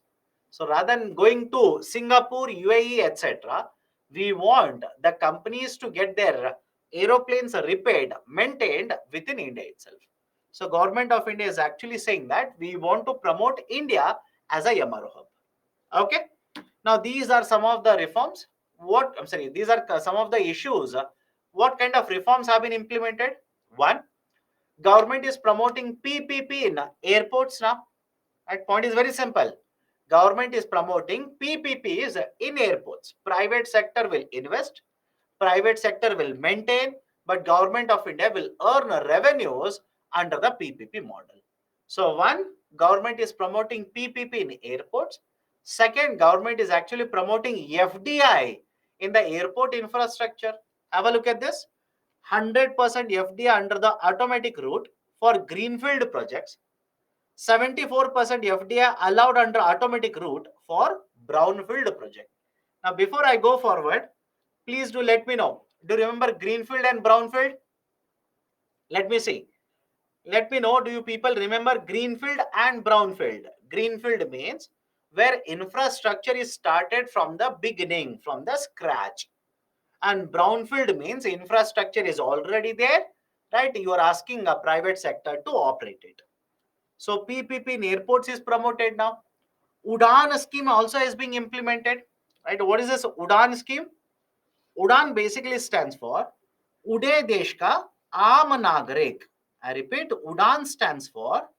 So rather than going to Singapore, UAE, etc., we want the companies to get their aeroplanes repaired, maintained within India itself. So government of India is actually saying that we want to promote India as a MRO hub. Okay. Now these are some of the reforms. These are some of the issues. What kind of reforms have been implemented? One, government is promoting PPP in airports now. That point is very simple. Government is promoting PPPs in airports. Private sector will invest, private sector will maintain, but government of India will earn revenues under the PPP model. So one, government is promoting PPP in airports. Second, government is actually promoting FDI in the airport infrastructure. Have a look at this. 100% FDI under the automatic route for greenfield projects. 74% FDI allowed under automatic route for brownfield project. Now, before I go forward, please do let me know. Do you remember greenfield and brownfield? Let me see. Let me know. Do you people remember greenfield and brownfield? Greenfield means where infrastructure is started from the beginning, from the scratch. And brownfield means infrastructure is already there, right? You are asking a private sector to operate it. So PPP in airports is promoted now. Udan scheme also is being implemented, right? What is this Udan scheme? Udan basically stands for Ude Desh Ka Aam Nagarik. I repeat, Udan stands for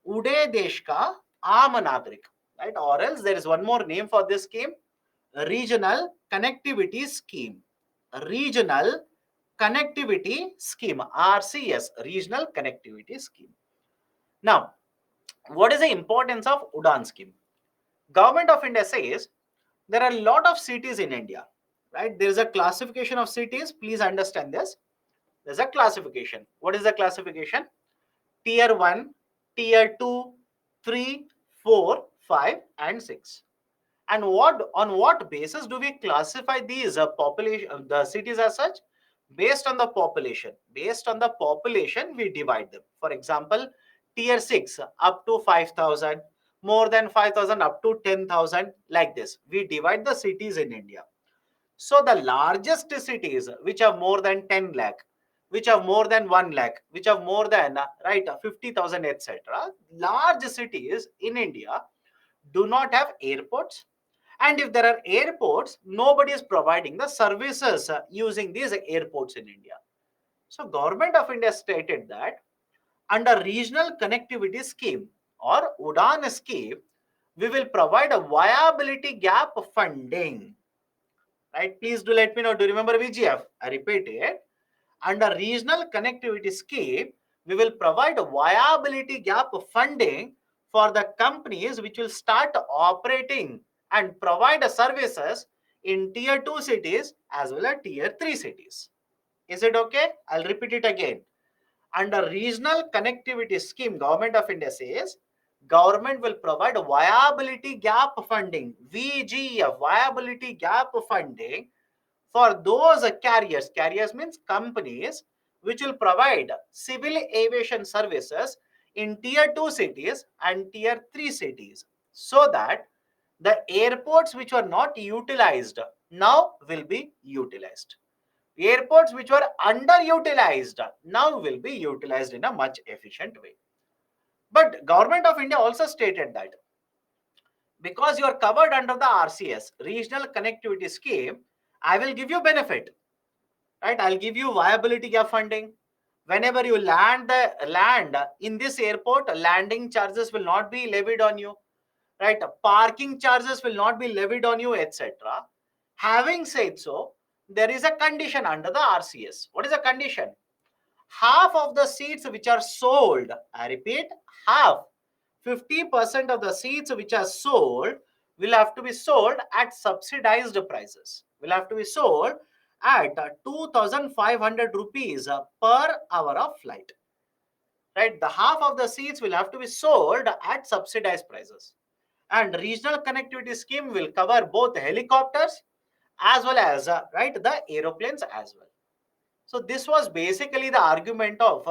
Ude Desh Ka Aam Nagarik, right? Or else there is one more name for this scheme, Regional Connectivity Scheme. Regional Connectivity Scheme, RCS, Regional Connectivity Scheme. Now, what is the importance of Udan scheme? Government of India says there are a lot of cities in India, right? There is a classification of cities. Please understand this. There's a classification. What is the classification? Tier 1, Tier 2, 3, 4, 5, and 6. And on what basis do we classify these population, the cities as such? Based on the population. Based on the population, we divide them. For example, tier 6 up to 5,000, more than 5,000 up to 10,000, like this. We divide the cities in India. So the largest cities which have more than 10 lakh, which have more than 1 lakh, which have more than 50,000, etc. Large cities in India do not have airports, and if there are airports, nobody is providing the services using these airports in India. So government of India stated that under regional connectivity scheme or Udan scheme, we will provide a viability gap funding. Right? Please do let me know. Do you remember VGF? I repeat it. Under regional connectivity scheme, we will provide a viability gap funding for the companies which will start operating and provide services in tier 2 cities as well as tier 3 cities. Is it okay? I'll repeat it again. Under regional connectivity scheme, Government of India says government will provide a viability gap funding, VGF, viability gap funding for those carriers. Carriers means companies which will provide civil aviation services in tier 2 cities and tier 3 cities, so that the airports which were not utilized now will be utilized. Airports which were underutilized now will be utilized in a much efficient way. But Government of India also stated that because you are covered under the RCS, Regional Connectivity Scheme, I will give you benefit. right? I'll give you viability gap funding. Whenever you land in this airport, landing charges will not be levied on you, right? Parking charges will not be levied on you, etc. Having said so, there is a condition under the RCS. What is the condition? Half of the seats which are sold, I repeat, half, 50% of the seats which are sold will have to be sold at subsidized prices. Will have to be sold at 2,500 rupees per hour of flight. Right? The half of the seats will have to be sold at subsidized prices. And regional connectivity scheme will cover both helicopters as well as right, the aeroplanes as well. So this was basically the argument of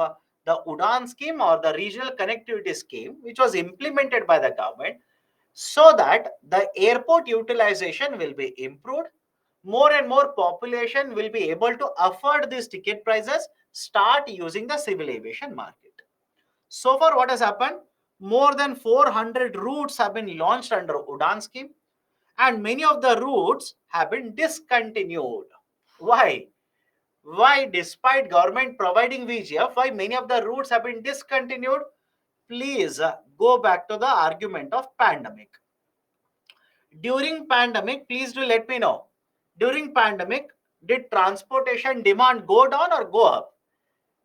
the UDAN scheme or the regional connectivity scheme, which was implemented by the government so that the airport utilization will be improved. More and more population will be able to afford these ticket prices, start using the civil aviation market. So far, what has happened? More than 400 routes have been launched under UDAN scheme, and many of the routes have been discontinued. Why? Why, despite government providing VGF, why many of the routes have been discontinued? Please go back to the argument of pandemic. During pandemic, please do let me know. During pandemic, did transportation demand go down or go up?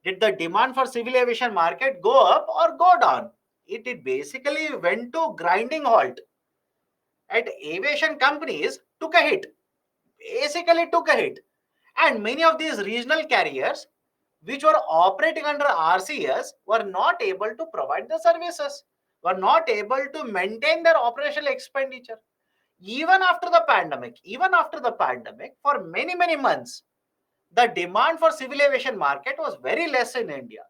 Did the demand for civil aviation market go up or go down? It basically went to grinding halt. Right? Aviation companies took a hit. Basically took a hit. And many of these regional carriers which were operating under RCS were not able to provide the services, were not able to maintain their operational expenditure. Even after the pandemic, for many, many months, the demand for civil aviation market was very less in India.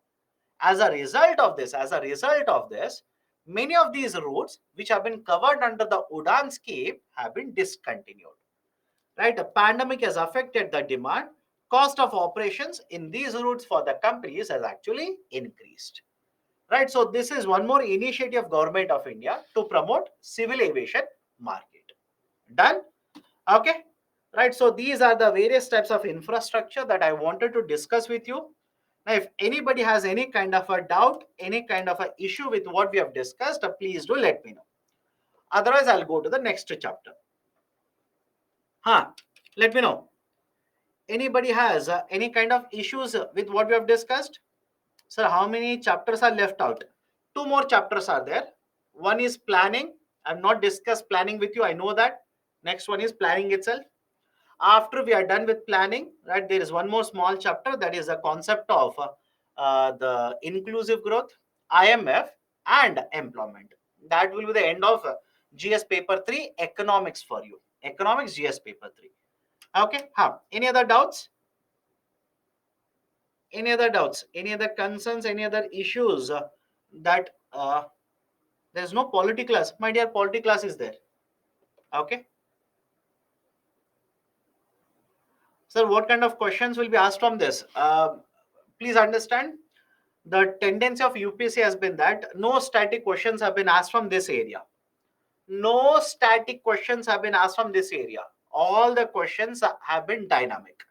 As a result of this, many of these routes which have been covered under the UDAN scheme have been discontinued. Right? The pandemic has affected the demand. Cost of operations in these routes for the companies has actually increased. Right? So this is one more initiative of Government of India to promote civil aviation market. Done? Okay. Right. So these are the various types of infrastructure that I wanted to discuss with you. Now, if anybody has any kind of a doubt, any kind of a issue with what we have discussed, please do let me know. Otherwise, I'll go to the next chapter. Let me know. Anybody has any kind of issues with what we have discussed? Sir, how many chapters are left out? Two more chapters are there. One is planning. I've not discussed planning with you. I know that. Next one is planning itself. After we are done with planning, right, there is one more small chapter, that is the concept of the inclusive growth, IMF, and employment. That will be the end of GS paper 3 economics for you. Economics GS paper 3. Okay. Any other doubts? Any other doubts? Any other concerns? Any other issues that there's no polity class? My dear, polity class is there. Okay. Sir, what kind of questions will be asked from this? Please understand, the tendency of UPSC has been that no static questions have been asked from this area. No static questions have been asked from this area. All the questions have been dynamic.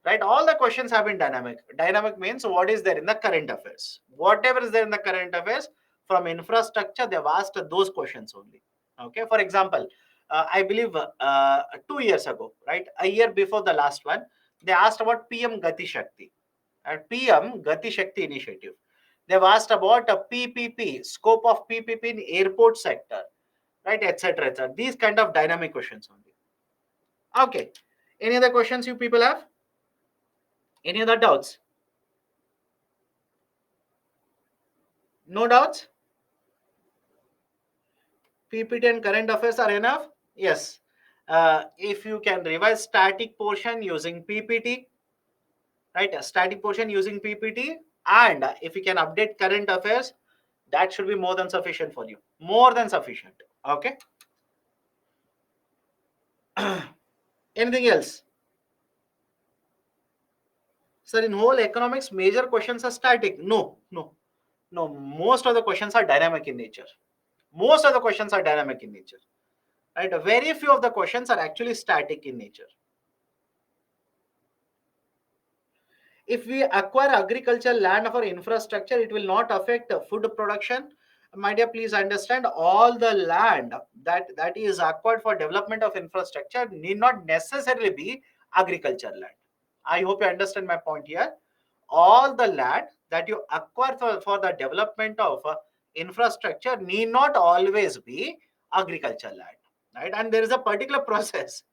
Right? All the questions have been dynamic. Dynamic means what is there in the current affairs. Whatever is there in the current affairs, from infrastructure, they've asked those questions only. Okay. For example, I believe 2 years ago, right? A year before the last one, they asked about PM Gati Shakti. PM Gati Shakti initiative. They've asked about a PPP, scope of PPP in airport sector, right, etc., etc. These kind of dynamic questions only. Okay. Any other questions you people have? Any other doubts? No doubts? PPT and current affairs are enough? Yes. If you can revise static portion using PPT, right? A static portion using PPT, and if you can update current affairs, that should be more than sufficient for you. More than sufficient. Okay. Anything else? Sir, in whole economics, major questions are static. No, no, no. Most of the questions are dynamic in nature. Most of the questions are dynamic in nature. Right? Very few of the questions are actually static in nature. If we acquire agricultural land for infrastructure, it will not affect food production. My dear, please understand, all the land that is acquired for development of infrastructure need not necessarily be agriculture land. I hope you understand my point here. All the land that you acquire for the development of infrastructure need not always be agriculture land, right? And there is a particular process.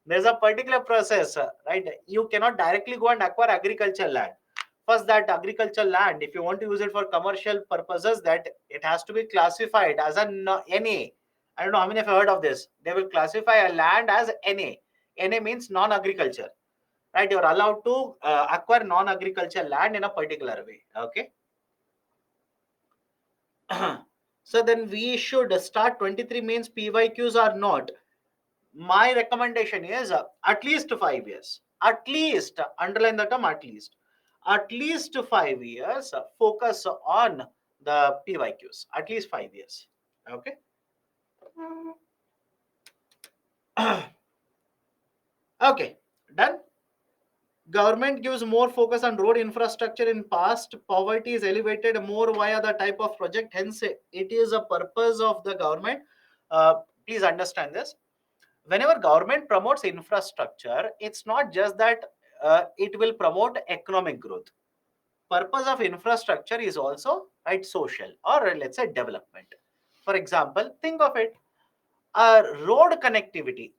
There's a particular process, right? You cannot directly go and acquire agricultural land. First, that agricultural land, if you want to use it for commercial purposes, that it has to be classified as a NA. I don't know how many have heard of this. They will classify a land as NA. NA means non-agriculture, right? You're allowed to acquire non-agricultural land in a particular way. Okay. So then we should start 23 means PYQs or not. My recommendation is at least 5 years. At least, underline the term at least 5 years, focus on the PYQs. At least 5 years. Okay. Okay. Done. Government gives more focus on road infrastructure in past. Poverty is elevated more via the type of project. Hence, it is a purpose of the government. Please understand this. Whenever government promotes infrastructure, it's not just that it will promote economic growth. Purpose of infrastructure is also, right, social, or let's say development. For example, think of it, a road connectivity,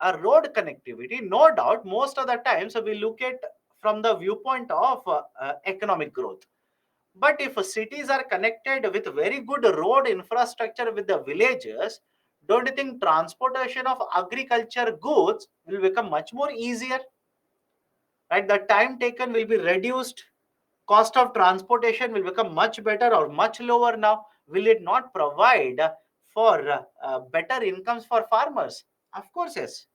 no doubt most of the times we look at from the viewpoint of economic growth. But if cities are connected with very good road infrastructure with the villages, don't you think transportation of agriculture goods will become much more easier? Right? The time taken will be reduced. Cost of transportation will become much better or much lower now. Will it not provide for better incomes for farmers? Of course, yes.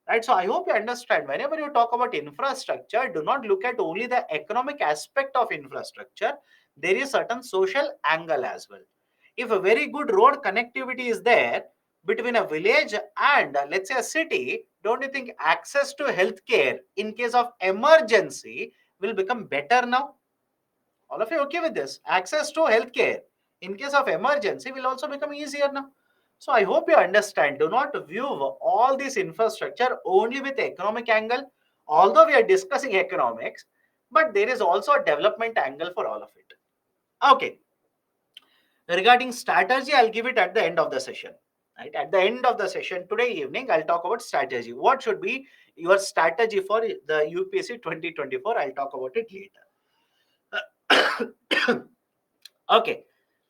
Right, so I hope you understand, whenever you talk about infrastructure, do not look at only the economic aspect of infrastructure. There is certain social angle as well. If a very good road connectivity is there between a village and let's say a city, don't you think access to healthcare in case of emergency will become better now? All of you okay with this? Access to healthcare in case of emergency will also become easier now. So I hope you understand. Do not view all this infrastructure only with economic angle. Although we are discussing economics, but there is also a development angle for all of it. Okay. Regarding strategy, I'll give it at the end of the session. Right? At the end of the session today evening, I'll talk about strategy. What should be your strategy for the UPSC 2024? I'll talk about it later. Okay,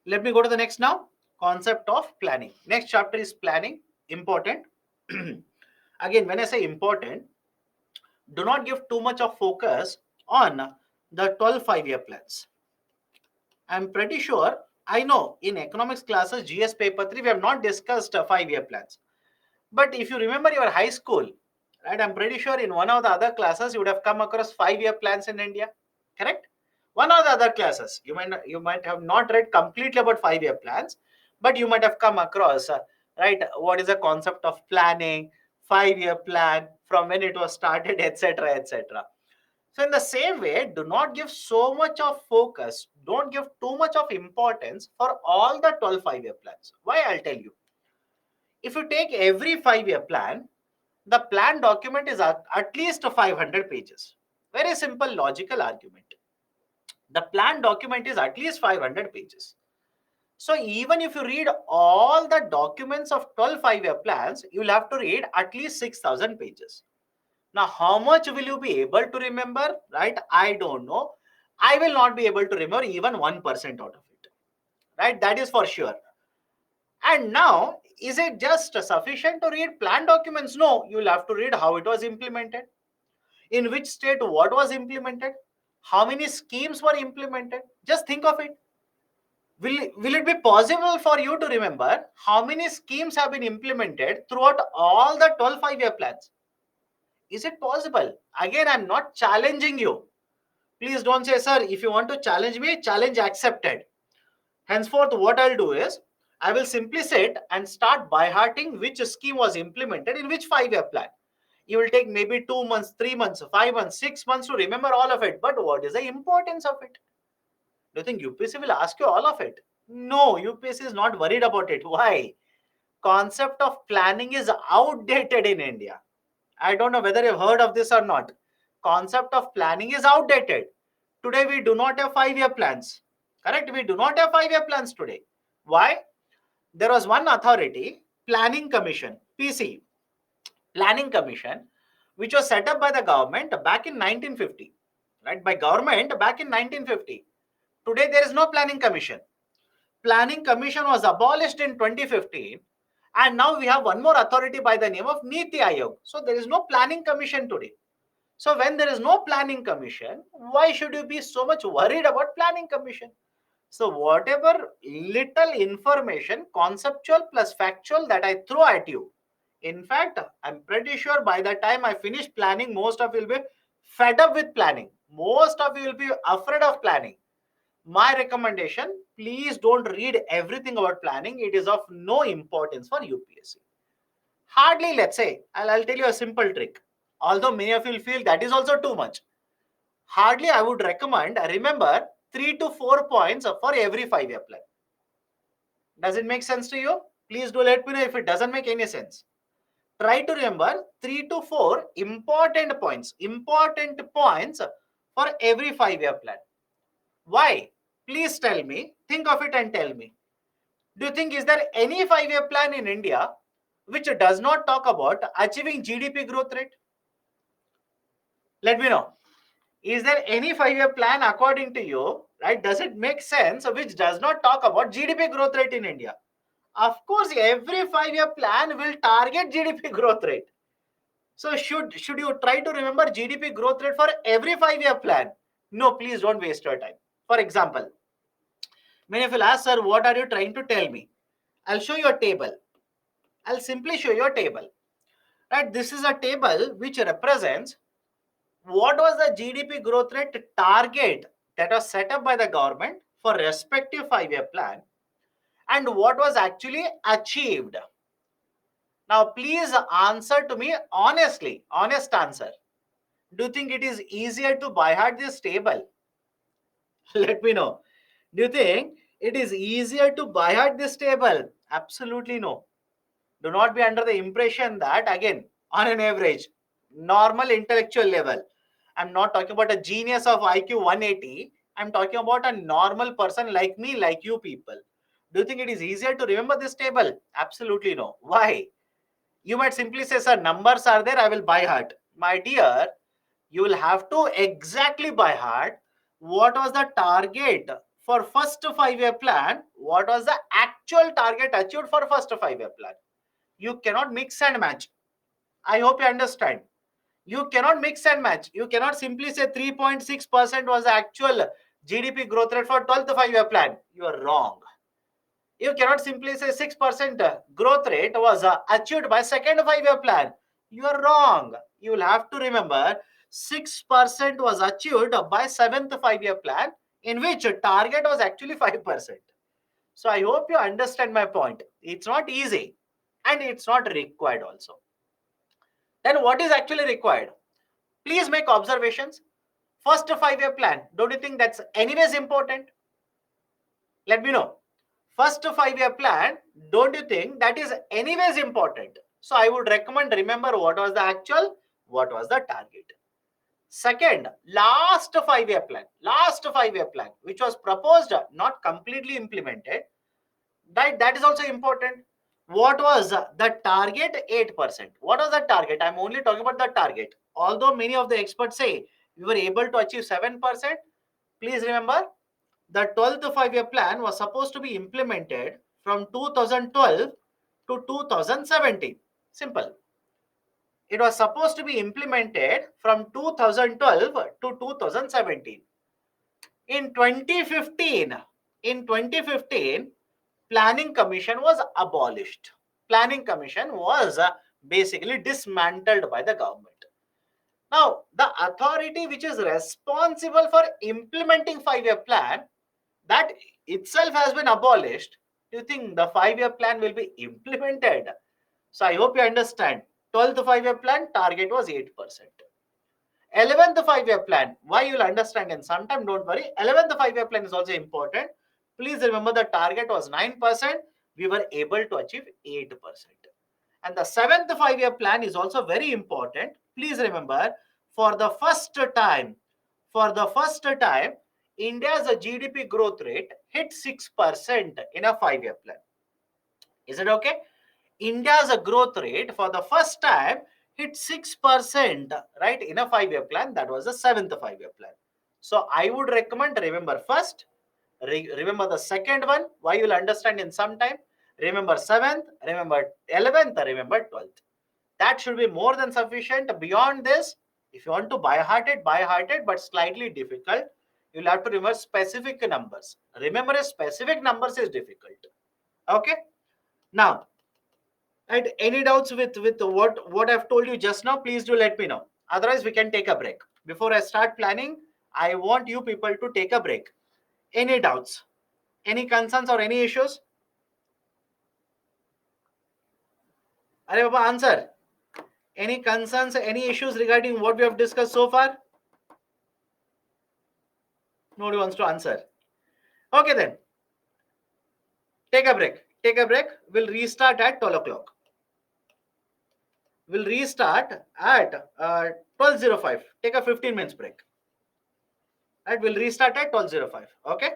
let me go to the next now. Concept of planning. Next chapter is planning. Important. Again, when I say important, do not give too much of focus on the 12 5-year plans. I'm pretty sure, I know in economics classes, GS paper 3, we have not discussed 5-year plans. But if you remember your high school, right, I'm pretty sure in one of the other classes, you would have come across 5-year plans in India. Correct? One of the other classes, you might have not read completely about 5-year plans, but you might have come across, right, what is the concept of planning, 5-year plan, from when it was started, etc., etc. So in the same way, do not give so much of focus, don't give too much of importance for all the 12 5-year plans. Why? I'll tell you. If you take every 5-year plan, the plan document is at least 500 pages. Very simple logical argument. The plan document is at least 500 pages. So even if you read all the documents of 12 5-year plans, you'll have to read at least 6,000 pages. Now, how much will you be able to remember? Right? I don't know. I will not be able to remember even 1% out of it. Right? That is for sure. And now, is it just sufficient to read plan documents? No, you'll have to read how it was implemented, in which state what was implemented, how many schemes were implemented. Just think of it. Will it be possible for you to remember how many schemes have been implemented throughout all the 12 5-year plans? Is it possible? Again, I'm not challenging you. Please don't say, sir, if you want to challenge me, challenge accepted. Henceforth, what I'll do is, I will simply sit and start by hearting which scheme was implemented in which 5-year plan. You will take maybe 2 months, 3 months, 5 months, 6 months to remember all of it. But what is the importance of it? Do you think UPSC will ask you all of it? No, UPSC is not worried about it. Why? Concept of planning is outdated in India. I don't know whether you've heard of this or not. Concept of planning is outdated. Today we do not have 5-year plans. Correct? We do not have 5-year plans today. Why? There was one authority, Planning Commission, PC, Planning Commission, which was set up by the government back in 1950. Right? By government back in 1950. Today there is no Planning Commission. Planning Commission was abolished in 2015, and now we have one more authority by the name of Niti Aayog. So there is no Planning Commission today. So when there is no Planning Commission, why should you be so much worried about Planning Commission? So whatever little information, conceptual plus factual, that I throw at you, in fact, I'm pretty sure by the time I finish planning, most of you will be fed up with planning. Most of you will be afraid of planning. My recommendation, please don't read everything about planning. It is of no importance for UPSC. Hardly, let's say, I'll tell you a simple trick. Although many of you will feel that is also too much. Hardly I would recommend, remember, 3 to 4 points for every 5-year plan. Does it make sense to you? Please do let me know if it doesn't make any sense. Try to remember 3 to 4 important points for every 5-year plan. Why? Please tell me, think of it and tell me. Do you think is there any 5-year plan in India which does not talk about achieving GDP growth rate? Let me know. Is there any 5-year plan according to you, right? Does it make sense which does not talk about GDP growth rate in India? Of course, every 5-year plan will target GDP growth rate. So should you try to remember GDP growth rate for every 5-year plan? No, please don't waste your time. For example, many of you will ask, sir, what are you trying to tell me? I'll show you a table. I'll simply show you a table. Right? This is a table which represents what was the GDP growth rate target that was set up by the government for respective 5-year plan and what was actually achieved. Now, please answer to me honestly, honest answer. Do you think it is easier to by heart this table? Let me know. Do you think it is easier to by heart this table? Absolutely no. Do not be under the impression that, again, on an average, normal intellectual level, I'm not talking about a genius of IQ 180. I'm talking about a normal person like me, like you people. Do you think it is easier to remember this table? Absolutely no. Why? You might simply say, sir, numbers are there, I will by heart. My dear, you will have to exactly by heart what was the target for first 5-year plan, what was the actual target achieved for first 5-year plan. You cannot mix and match. I hope you understand. You cannot mix and match. You cannot simply say 3.6% was the actual GDP growth rate for 12th 5-year plan. You are wrong. You cannot simply say 6% growth rate was achieved by second 5-year plan. You are wrong. You will have to remember 6% was achieved by 7th 5-year plan, in which target was actually 5%. So I hope you understand my point. It's not easy and it's not required also. Then what is actually required? Please make observations. First 5-year plan, don't you think that's anyways important? Let me know. First 5-year plan, don't you think that is anyways important? So I would recommend remember what was the actual, what was the target. Second, last 5-year plan, which was proposed, not completely implemented, that is also important. What was the target? 8%. What was the target? I'm only talking about the target. Although many of the experts say we were able to achieve 7%, please remember the 12th 5-year plan was supposed to be implemented from 2012 to 2017. Simple. It was supposed to be implemented from 2012 to 2017. In 2015, Planning Commission was abolished. Planning Commission was basically dismantled by the government. Now, the authority which is responsible for implementing 5-year plan, that itself has been abolished. Do you think the 5-year plan will be implemented? So I hope you understand. 12th 5-year plan target was 8%. 11th 5-year plan, why you'll understand in some time, don't worry. 11th 5-year plan is also important. Please remember the target was 9%. We were able to achieve 8%. And the 7th 5-year plan is also very important. Please remember, for the first time, India's GDP growth rate hit 6% in a 5-year plan. Is it okay? India's growth rate for the first time hit 6%, right, in a 5-year plan. That was the 7th 5-year plan. So I would recommend, remember first, remember the second one, why you'll understand in some time. Remember 7th, remember 11th, remember 12th. That should be more than sufficient. Beyond this, if you want to by heart it, but slightly difficult. You'll have to remember specific numbers. Remember specific numbers is difficult. Okay. Now, and any doubts with what I've told you just now, please do let me know. Otherwise, we can take a break. Before I start planning, I want you people to take a break. Any doubts? Any concerns or any issues? Are Baba, answer. Any concerns, any issues regarding what we have discussed so far? Nobody wants to answer. Okay then. Take a break. Take a break. We'll restart at 12 o'clock. We'll restart at 12:05. Take a 15 minutes break. Right? We'll restart at 12:05. Okay.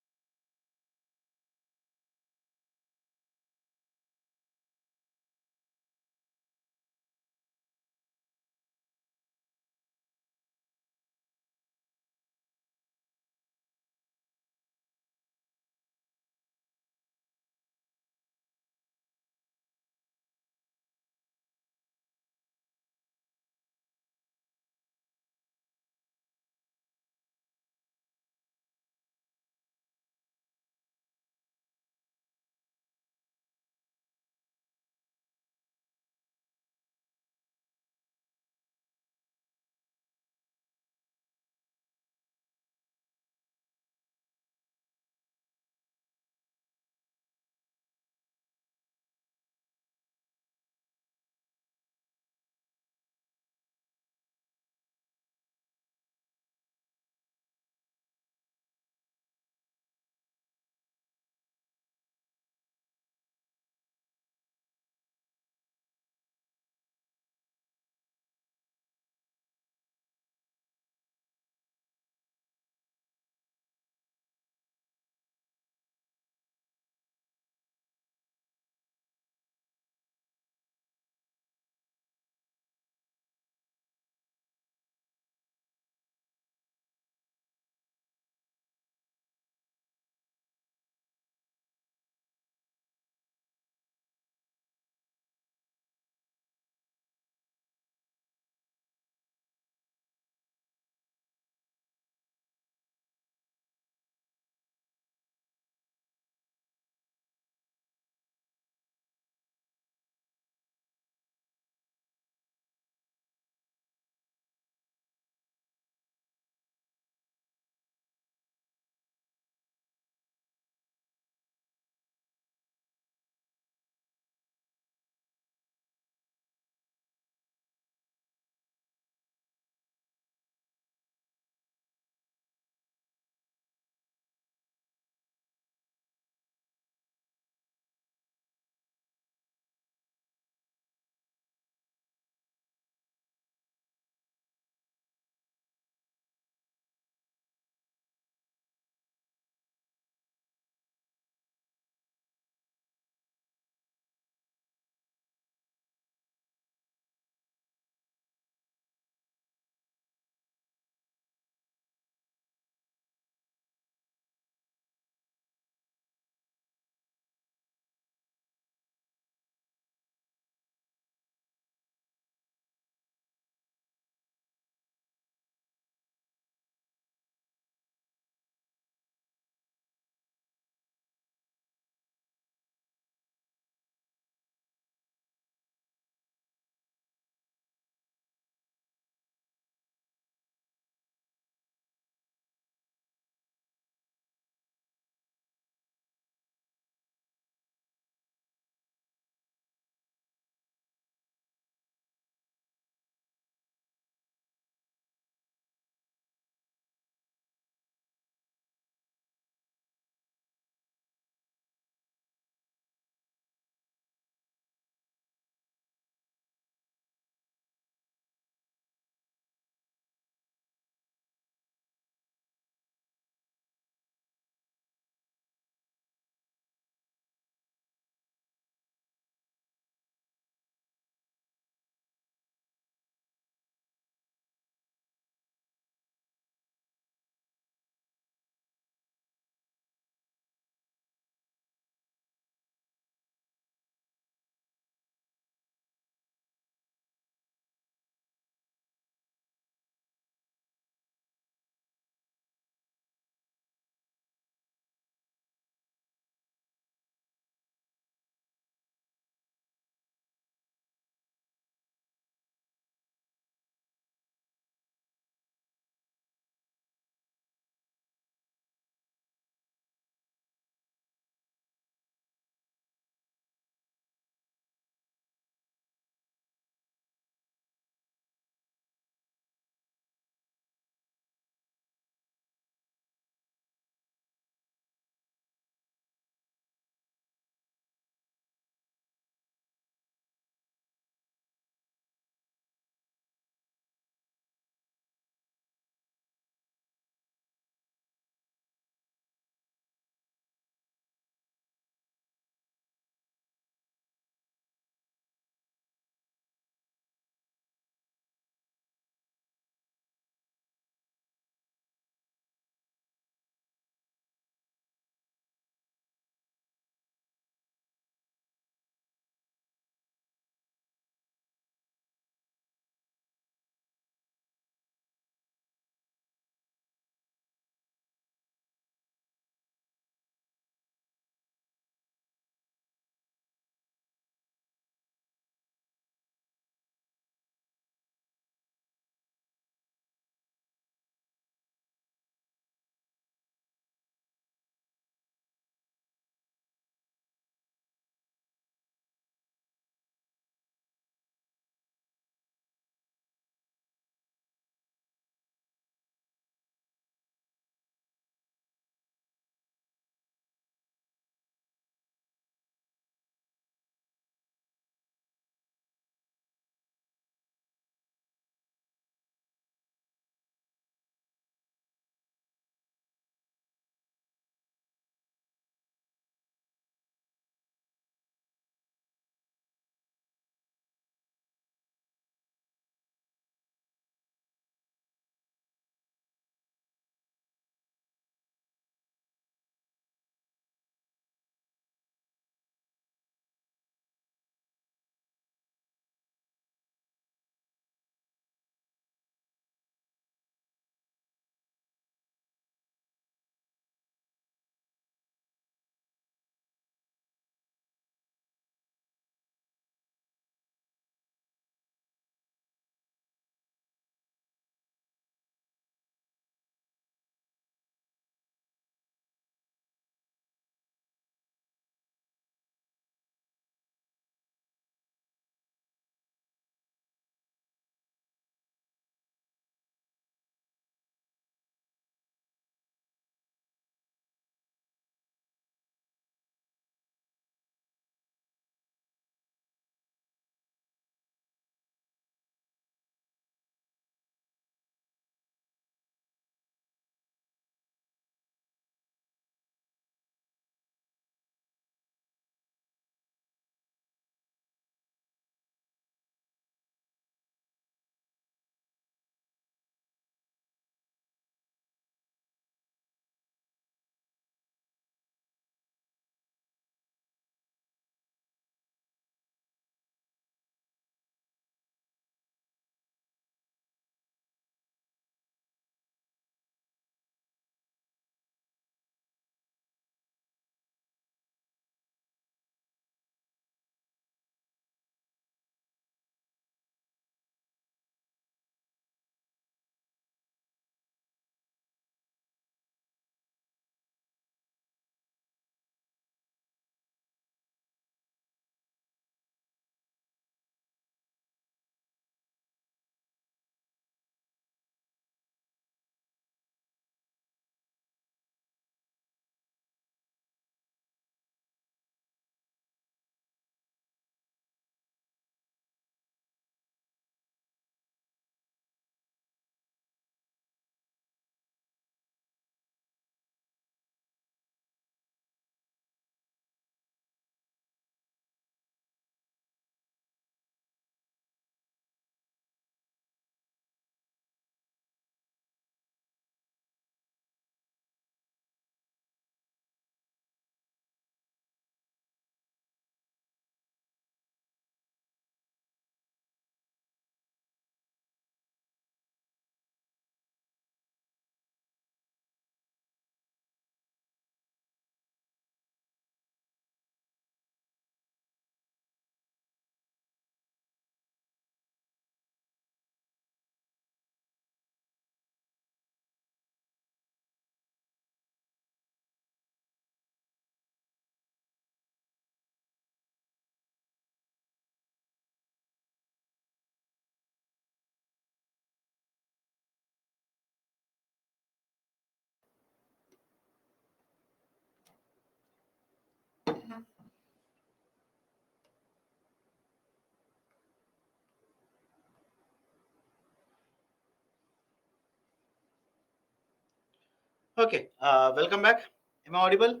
Okay, welcome back. Am I audible?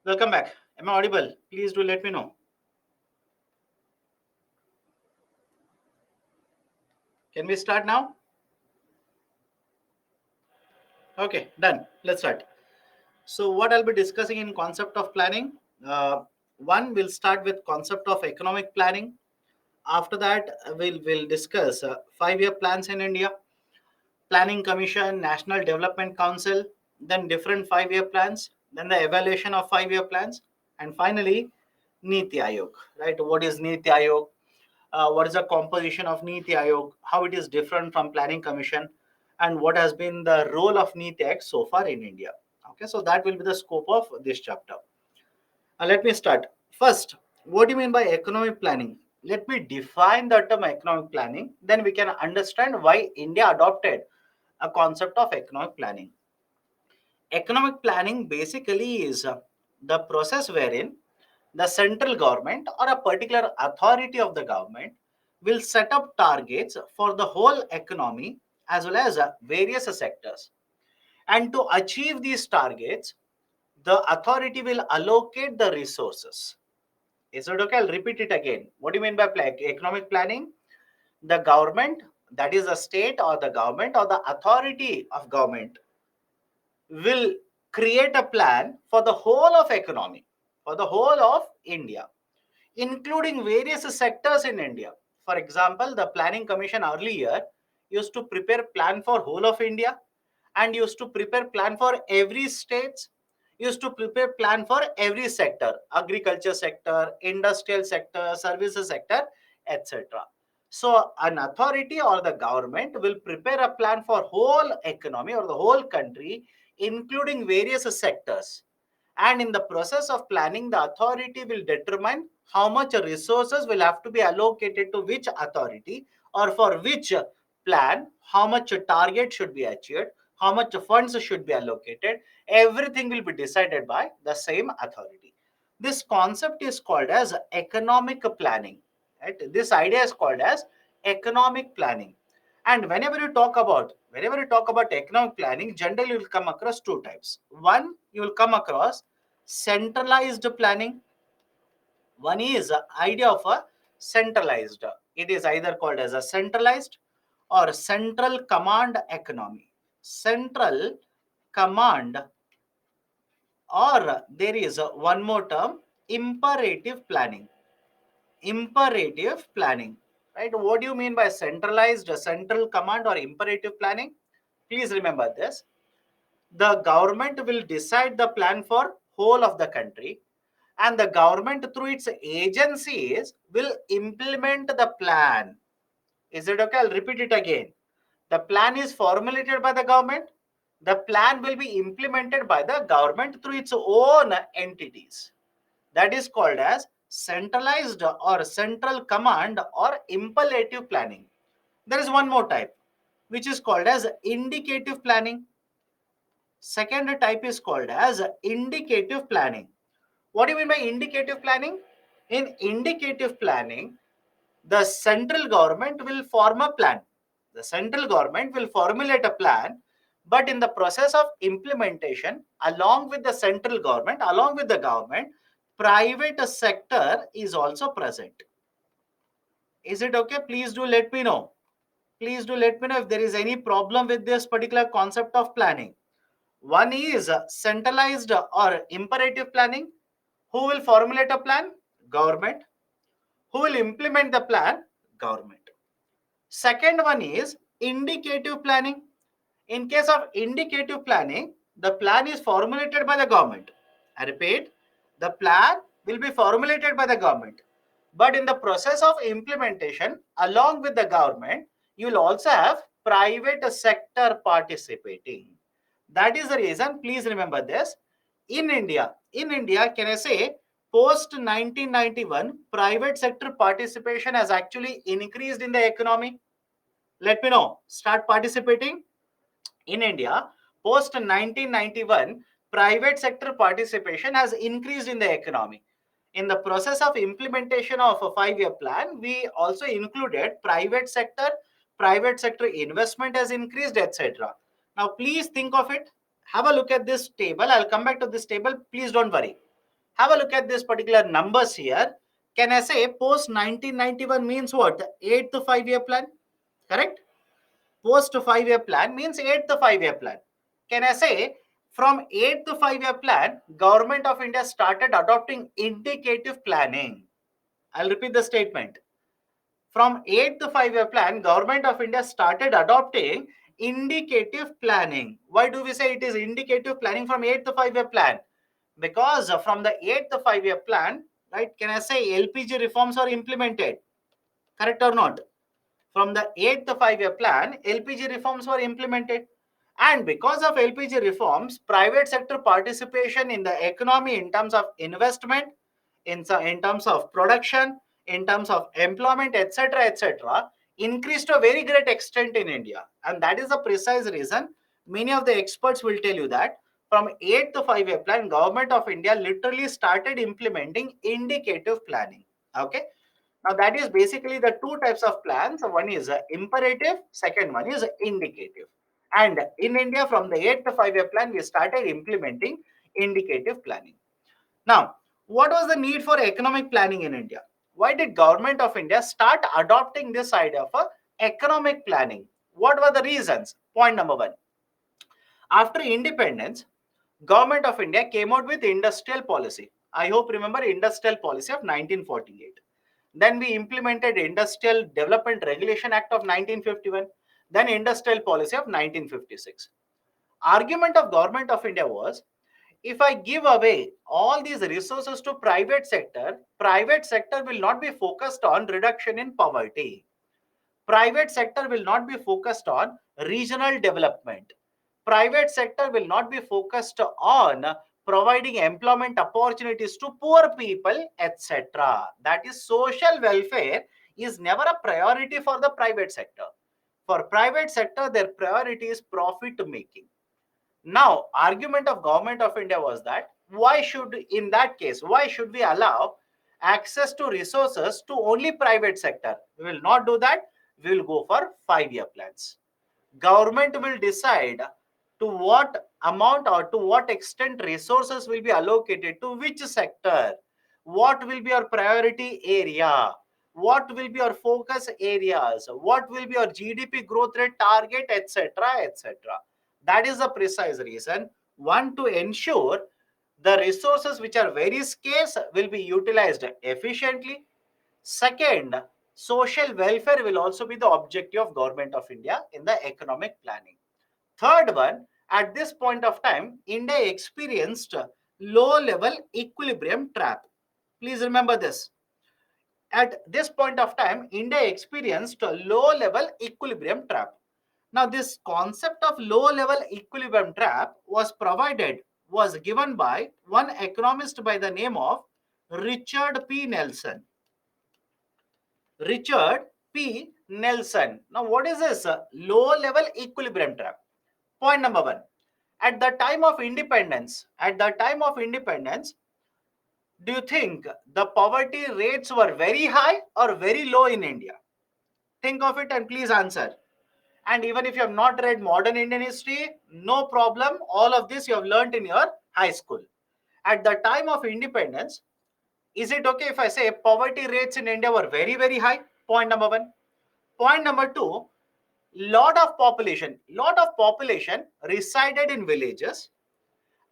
Welcome back. Am I audible? Please do let me know. Can we start now? Okay, done. Let's start. So what I'll be discussing in concept of planning. One, we'll start with concept of economic planning. After that, we'll discuss 5-year plans in India, Planning Commission, National Development Council, then different 5-year plans, then the evaluation of 5-year plans, and finally, Niti Aayog. Right? What is Niti Aayog? What is the composition of Niti Aayog? How it is different from Planning Commission, and what has been the role of Niti Aayog so far in India? Okay, so that will be the scope of this chapter. Let me start. First, what do you mean by economic planning? Let me define the term economic planning, then we can understand why India adopted a concept of economic planning. Economic planning basically is the process wherein the central government or a particular authority of the government will set up targets for the whole economy as well as various sectors. And to achieve these targets, the authority will allocate the resources. Is it okay? I'll repeat it again. What do you mean by economic planning? The government, that is the state or the government or the authority of government, will create a plan for the whole of economy, for the whole of India, including various sectors in India. For example, the Planning Commission earlier used to prepare plan for whole of India and used to prepare plan for every state, used to prepare plan for every sector, agriculture sector, industrial sector, services sector, etc. So an authority or the government will prepare a plan for whole economy or the whole country, including various sectors. And in the process of planning, the authority will determine how much resources will have to be allocated to which authority or for which plan, how much target should be achieved, how much funds should be allocated. Everything will be decided by the same authority. This concept is called as economic planning. Right? This idea is called as economic planning. And whenever you talk about economic planning, generally you will come across two types. One, you will come across centralized planning. One is idea of a centralized. It is either called as a centralized or central command economy. Central command, or there is one more term, imperative planning. Imperative planning. Right? What do you mean by centralized, central command, or imperative planning? Please remember this. The government will decide the plan for whole of the country, and the government through its agencies will implement the plan. Is it okay? I'll repeat it again. The plan is formulated by the government. The plan will be implemented by the government through its own entities. That is called as centralized or central command or imperative planning. There is one more type, which is called as indicative planning. Second type is called as indicative planning. What do you mean by indicative planning? In indicative planning, the central government will form a plan. The central government will formulate a plan, but in the process of implementation, along with the central government, along with the government, private sector is also present. Is it okay? Please do let me know. Please do let me know if there is any problem with this particular concept of planning. One is centralized or imperative planning. Who will formulate a plan? Government. Who will implement the plan? Government. Second one is indicative planning. In case of indicative planning, the plan is formulated by the government. I repeat, the plan will be formulated by the government. But in the process of implementation, along with the government, you will also have private sector participating. That is the reason, please remember this. In India, can I say, post 1991, private sector participation has actually increased in the economy. Let me know. Start participating. In India, post 1991, private sector participation has increased in the economy. In the process of implementation of a 5-year plan, we also included private sector investment has increased, etc. Now, please think of it. Have a look at this table. I'll come back to this table. Please don't worry. Have a look at this particular numbers here. Can I say post 1991 means what? 8th 5-year plan, correct? Post 5-year plan means 8th 5-year plan. Can I say from 8th 5-year plan, Government of India started adopting indicative planning. I'll repeat the statement. From 8th 5-year plan, Government of India started adopting indicative planning. Why do we say it is indicative planning from 8th 5-year plan? Because from the 8th 5-year plan, right, can I say LPG reforms are implemented? Correct or not? From the 8th 5-year plan, LPG reforms were implemented. And because of LPG reforms, private sector participation in the economy in terms of investment, in terms of production, in terms of employment, etc., increased to a very great extent in India. And that is the precise reason many of the experts will tell you that from 8th 5-year plan, Government of India literally started implementing indicative planning. Okay. Now that is basically the two types of plans. One is imperative, second one is indicative. And in India, from the 8th 5-year plan, we started implementing indicative planning. Now, what was the need for economic planning in India? Why did Government of India start adopting this idea of economic planning? What were the reasons? Point number one. After independence, Government of India came out with industrial policy. I hope remember industrial policy of 1948. Then we implemented Industrial Development Regulation Act of 1951. Then Industrial Policy of 1956. Argument of Government of India was, if I give away all these resources to private sector will not be focused on reduction in poverty. Private sector will not be focused on regional development. Private sector will not be focused on providing employment opportunities to poor people, etc. That is, social welfare is never a priority for the private sector. For private sector, their priority is profit making. Now, argument of Government of India was that in that case, why should we allow access to resources to only private sector? We will not do that. We will go for 5-year plans. Government will decide to what amount or to what extent resources will be allocated to which sector, what will be your priority area, what will be your focus areas, what will be your GDP growth rate target, etc. That is the precise reason. One, to ensure the resources which are very scarce will be utilized efficiently. Second, social welfare will also be the objective of Government of India in the economic planning. Third one, at this point of time, India experienced low level equilibrium trap. Please remember this. At this point of time, India experienced a low level equilibrium trap. Now, this concept of low level equilibrium trap was given by one economist by the name of Richard P. Nelson. Richard P. Nelson. Now, what is this low level equilibrium trap? Point number one. At the time of independence, do you think the poverty rates were very high or very low in India? Think of it and please answer. And even if you have not read modern Indian history, no problem. All of this you have learned in your high school. At the time of independence, is it okay if I say poverty rates in India were very, very high? Point number one. Point number two, lot of population resided in villages,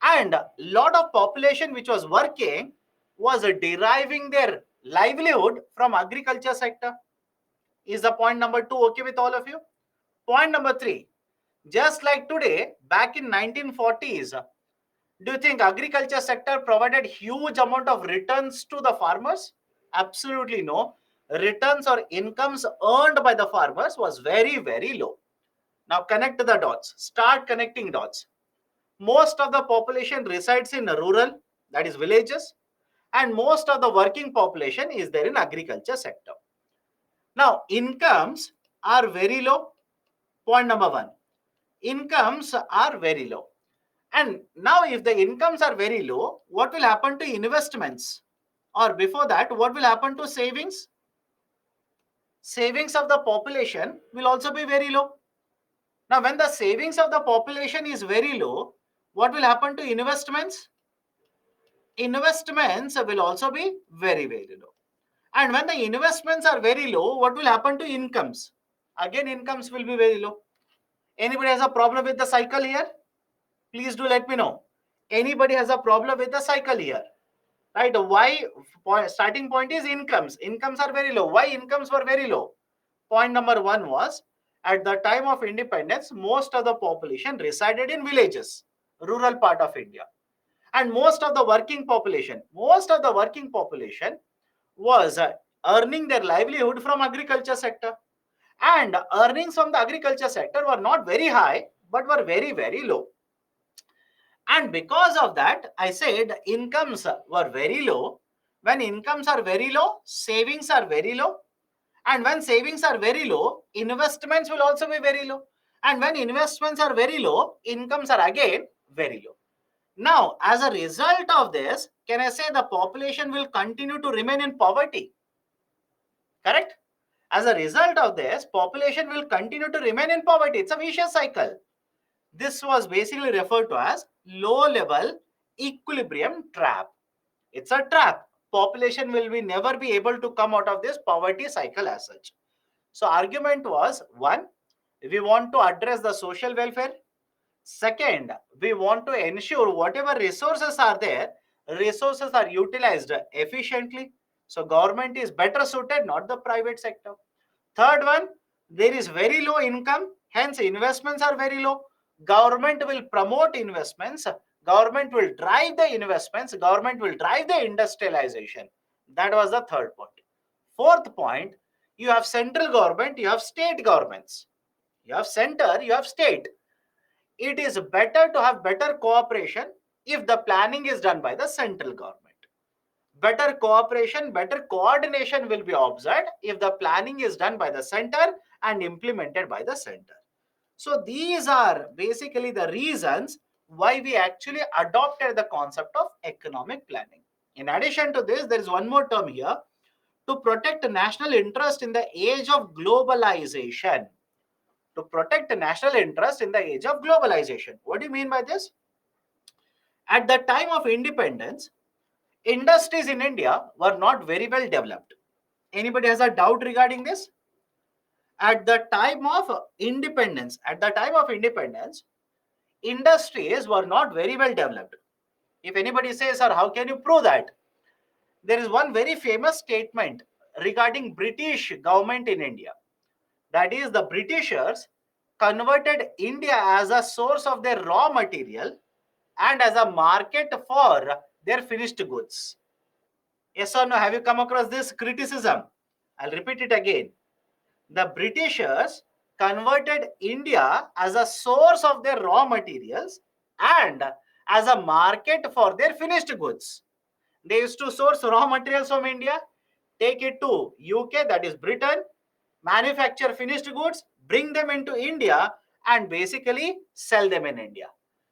and lot of population which was working was deriving their livelihood from agriculture sector. Is the point number two okay with all of you? Point number three, just like today, back in 1940s, do you think agriculture sector provided huge amount of returns to the farmers? Absolutely no. Returns or incomes earned by the farmers was very, very low. Now connect the dots. Start connecting dots. Most of the population resides in rural, that is villages, and most of the working population is there in agriculture sector. Now incomes are very low. Point number one. Incomes are very low. And now if the incomes are very low, what will happen to investments? or before that, what will happen to savings? Savings of the population will also be very low. Now, when the savings of the population is very low, what will happen to investments? Investments will also be very, very low. And when the investments are very low, what will happen to incomes? Again, incomes will be very low. Anybody has a problem with the cycle here? Please do let me know. Anybody has a problem with the cycle here? Right? Why? Starting point is incomes. Incomes are very low. Why incomes were very low? Point number one was, at the time of independence, most of the population resided in villages, rural part of India. And most of the working population was earning their livelihood from agriculture sector. And earnings from the agriculture sector were not very high, but were very, very low. And because of that, I said incomes were very low. When incomes are very low, savings are very low. And when savings are very low, investments will also be very low. And when investments are very low, incomes are again very low. Now, as a result of this, can I say the population will continue to remain in poverty? Correct? As a result of this, population will continue to remain in poverty. It's a vicious cycle. This was basically referred to as low level equilibrium trap. It's a trap. Population will be never be able to come out of this poverty cycle as such. So argument was, one, we want to address the social welfare. Second, we want to ensure whatever resources are there, resources are utilized efficiently. So government is better suited, not the private sector. Third one, there is very low income, hence investments are very low. Government will promote investments, government will drive the investments, government will drive the industrialization. That was the third point. Fourth point, you have central government, you have state governments. You have center, you have state. It is better to have better cooperation if the planning is done by the central government. Better cooperation, better coordination will be observed if the planning is done by the center and implemented by the center. So these are basically the reasons why we actually adopted the concept of economic planning. In addition to this, there is one more term here: to protect national interest in the age of globalization. To protect national interest in the age of globalization. What do you mean by this? At the time of independence, industries in India were not very well developed. Anybody has a doubt regarding this? At the time of independence, industries were not very well developed. If anybody says, sir, how can you prove that? There is one very famous statement regarding British government in India. That is, the Britishers converted India as a source of their raw material and as a market for their finished goods. Yes or no? Have you come across this criticism? I'll repeat it again. The Britishers converted India as a source of their raw materials and as a market for their finished goods. They used to source raw materials from India, take it to UK, that is Britain, manufacture finished goods, bring them into India, and basically sell them in India.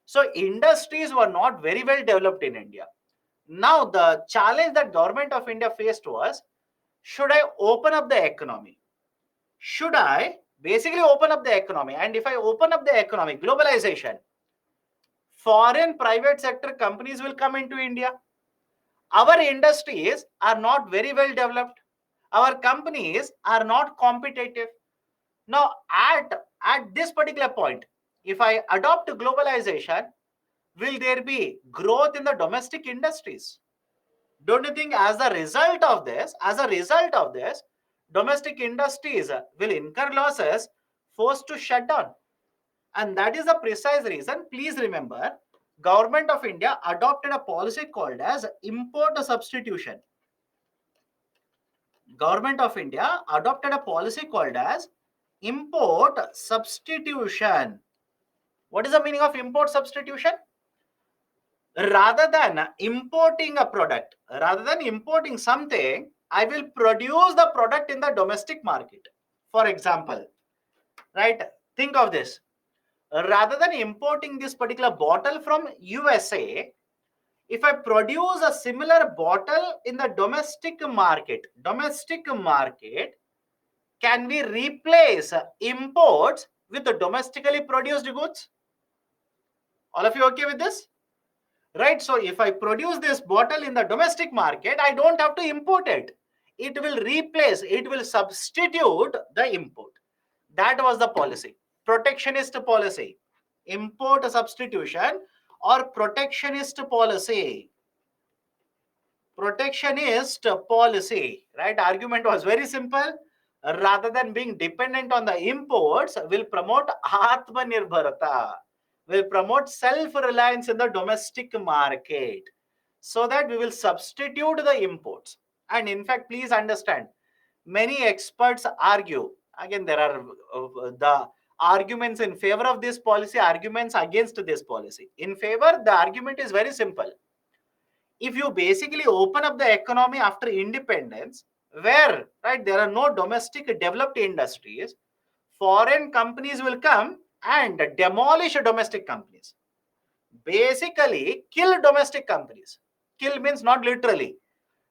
So industries were not very well developed in India. Now the challenge that government of India faced was, should I open up the economy? Should I basically open up the economy? And if I open up the economy, globalization, foreign private sector companies will come into India. Our industries are not very well developed. Our companies are not competitive. Now, at this particular point, if I adopt globalization, will there be growth in the domestic industries? Don't you think as a result of this, domestic industries will incur losses, forced to shut down? And that is the precise reason. Please remember, Government of India adopted a policy called as import substitution. Government of India adopted a policy called as import substitution. What is the meaning of import substitution? Rather than importing a product, rather than importing something, I will produce the product in the domestic market. For example, right? Think of this. Rather than importing this particular bottle from USA, If I produce a similar bottle in the domestic market, can we replace imports with the domestically produced goods? All of you okay with this? Right? So if I produce this bottle in the domestic market, I don't have to import it. It will replace, it will substitute the import. That was the policy. Protectionist policy. Import substitution or protectionist policy. Protectionist policy, right? Argument was very simple. Rather than being dependent on the imports, will promote Atmanirbharata, will promote self-reliance in the domestic market, so that we will substitute the imports. And in fact, please understand, many experts argue, again, there are the arguments in favor of this policy, arguments against this policy. In favor, the argument is very simple. If you basically open up the economy after independence, where, right, there are no domestic developed industries, foreign companies will come and demolish domestic companies, basically kill domestic companies. Kill means not literally,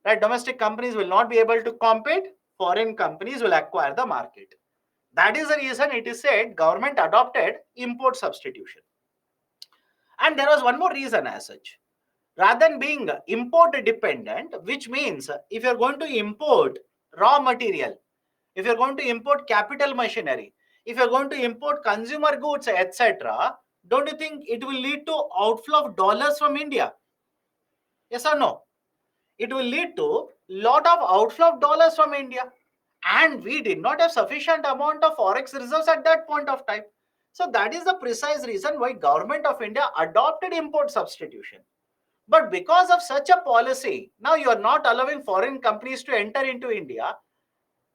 right? Domestic companies will not be able to compete, foreign companies will acquire the market. That is the reason it is said government adopted import substitution. And there was one more reason as such. Rather than being import dependent, which means if you're going to import raw material, if you're going to import capital machinery, if you're going to import consumer goods, etc., don't you think it will lead to outflow of dollars from India? Yes or no? It will lead to lot of outflow of dollars from India. And we did not have sufficient amount of forex reserves at that point of time. So that is the precise reason why government of India adopted import substitution. But because of such a policy, now you are not allowing foreign companies to enter into India.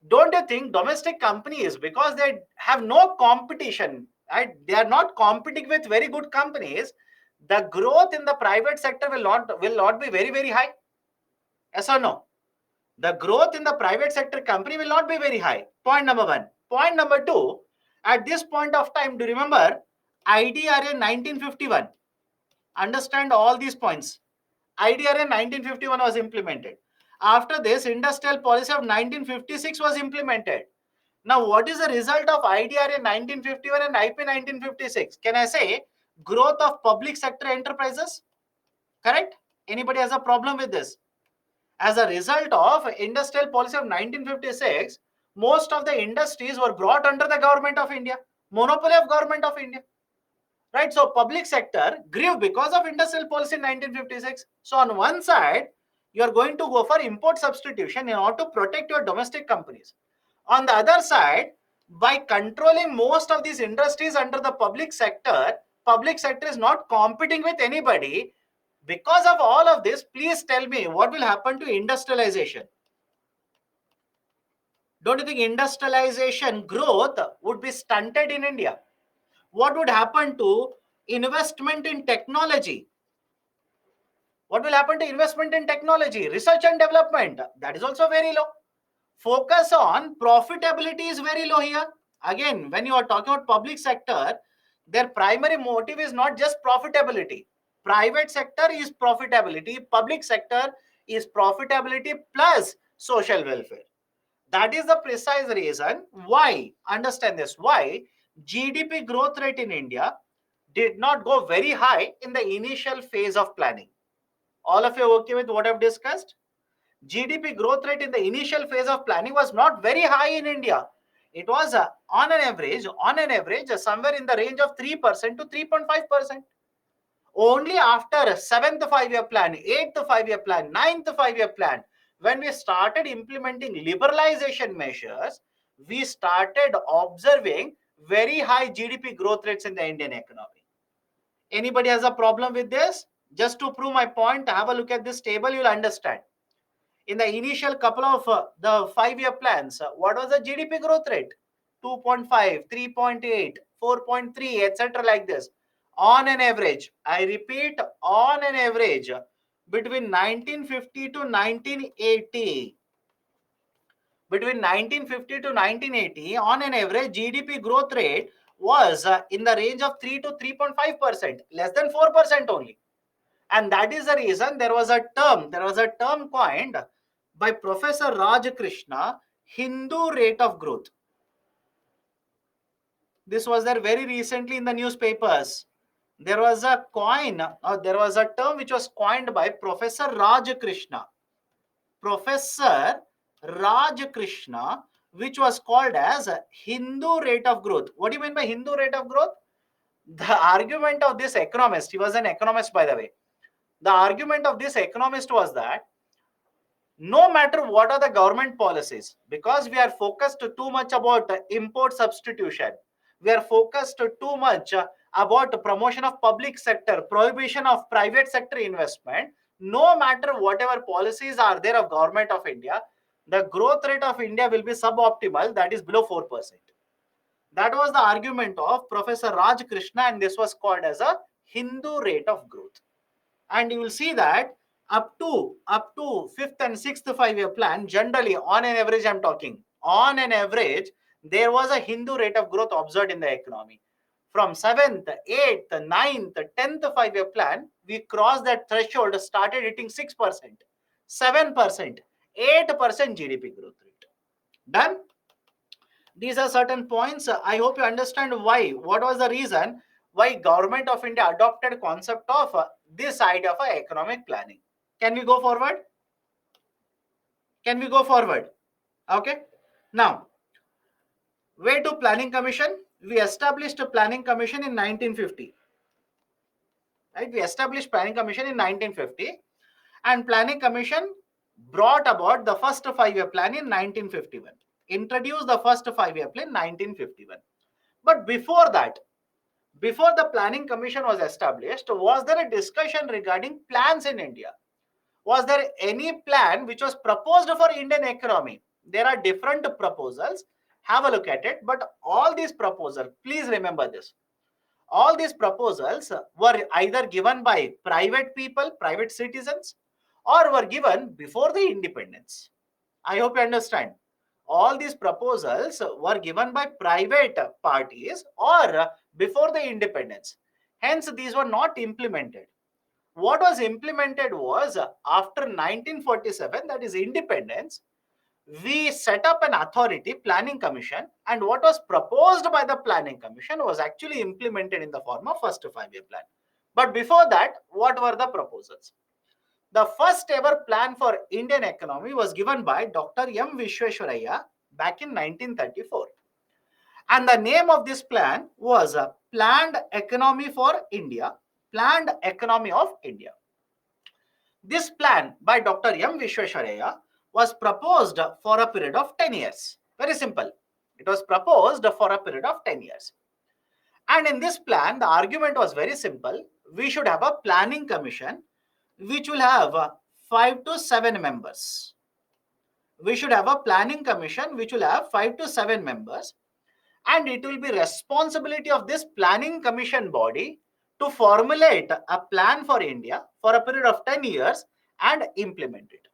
Don't you think domestic companies, because they have no competition, right? They are not competing with very good companies. The growth in the private sector will not be very, very high. Yes or no? The growth in the private sector company will not be very high. Point number one. Point number two, at this point of time, do you remember IDRA 1951? Understand all these points. IDRA 1951 was implemented. After this, industrial policy of 1956 was implemented. Now, what is the result of IDRA 1951 and IP 1956? Can I say growth of public sector enterprises? Correct? Anybody has a problem with this? As a result of industrial policy of 1956, most of the industries were brought under the government of India, monopoly of government of India. Right? So public sector grew because of industrial policy in 1956. So on one side, you are going to go for import substitution in order to protect your domestic companies. On the other side, by controlling most of these industries under the public sector is not competing with anybody. Because of all of this, please tell me what will happen to industrialization? Don't you think industrialization growth would be stunted in India? What would happen to investment in technology? What will happen to investment in technology? Research and development, that is also very low. Focus on profitability is very low here. Again, when you are talking about public sector, their primary motive is not just profitability. Private sector is profitability, public sector is profitability plus social welfare. That is the precise reason why, understand this, why GDP growth rate in India did not go very high in the initial phase of planning. All of you are okay with what I've discussed? GDP growth rate in the initial phase of planning was not very high in India. It was on an average, somewhere in the range of 3% to 3.5%. Only after 7th 5-year plan, 8th 5-year plan, 9th 5-year plan, when we started implementing liberalization measures, we started observing very high GDP growth rates in the Indian economy. Anybody has a problem with this? Just to prove my point, have a look at this table, you'll understand. In the initial couple of the 5-year plans, what was the GDP growth rate? 2.5, 3.8, 4.3, etc. like this. On an average, I repeat, on an average, between 1950 to 1980, on an average, GDP growth rate was in the range of 3 to 3.5%, less than 4% only. And that is the reason there was a term coined by Professor Raj Krishna, Hindu rate of growth. This was there very recently in the newspapers. There was a there was a term which was coined by Professor Raj Krishna. Professor Raj Krishna, which was called as Hindu rate of growth. What do you mean by Hindu rate of growth? The argument of this economist, he was an economist by the way. The argument of this economist was that no matter what are the government policies, because we are focused too much about import substitution, we are focused too much about promotion of public sector, prohibition of private sector investment, no matter whatever policies are there of government of India, the growth rate of India will be suboptimal, that is below 4%. That was the argument of Professor Raj Krishna, and this was called as a Hindu rate of growth. And you will see that up to fifth and sixth 5-year plan, generally on an average, I'm talking on an average, there was a Hindu rate of growth observed in the economy. From 7th, 8th, 9th, 10th 5-year plan, we crossed that threshold, started hitting 6%, 7%, 8% GDP growth rate. Done? These are certain points. I hope you understand why. What was the reason why government of India adopted concept of this idea of economic planning? Can we go forward? Can we go forward? Okay. Now, way to planning commission. We established a planning commission in 1950. Right? We established planning commission in 1950, and planning commission brought about the first 5-year plan in 1951. Introduced the first 5-year plan in 1951. But before that, before the planning commission was established, was there a discussion regarding plans in India? Was there any plan which was proposed for Indian economy? There are different proposals. Have a look at it. But all these proposals, please remember this. All these proposals were either given by private people, private citizens, or were given before the independence. I hope you understand. All these proposals were given by private parties or before the independence. Hence, these were not implemented. What was implemented was after 1947, that is independence, we set up an authority, planning commission, and what was proposed by the planning commission was actually implemented in the form of first 5-year plan. But before that, what were the proposals? The first ever plan for Indian economy was given by Dr. M. Vishweswaraya back in 1934. And the name of this plan was Planned Economy for India, Planned Economy of India. This plan by Dr. M. Vishweswaraya was proposed for a period of 10 years. Very simple. It was proposed for a period of 10 years. And in this plan, the argument was very simple. We should have a planning commission which will have 5 to 7 members. We should have a planning commission which will have 5 to 7 members, and it will be responsibility of this planning commission body to formulate a plan for India for a period of 10 years and implement it.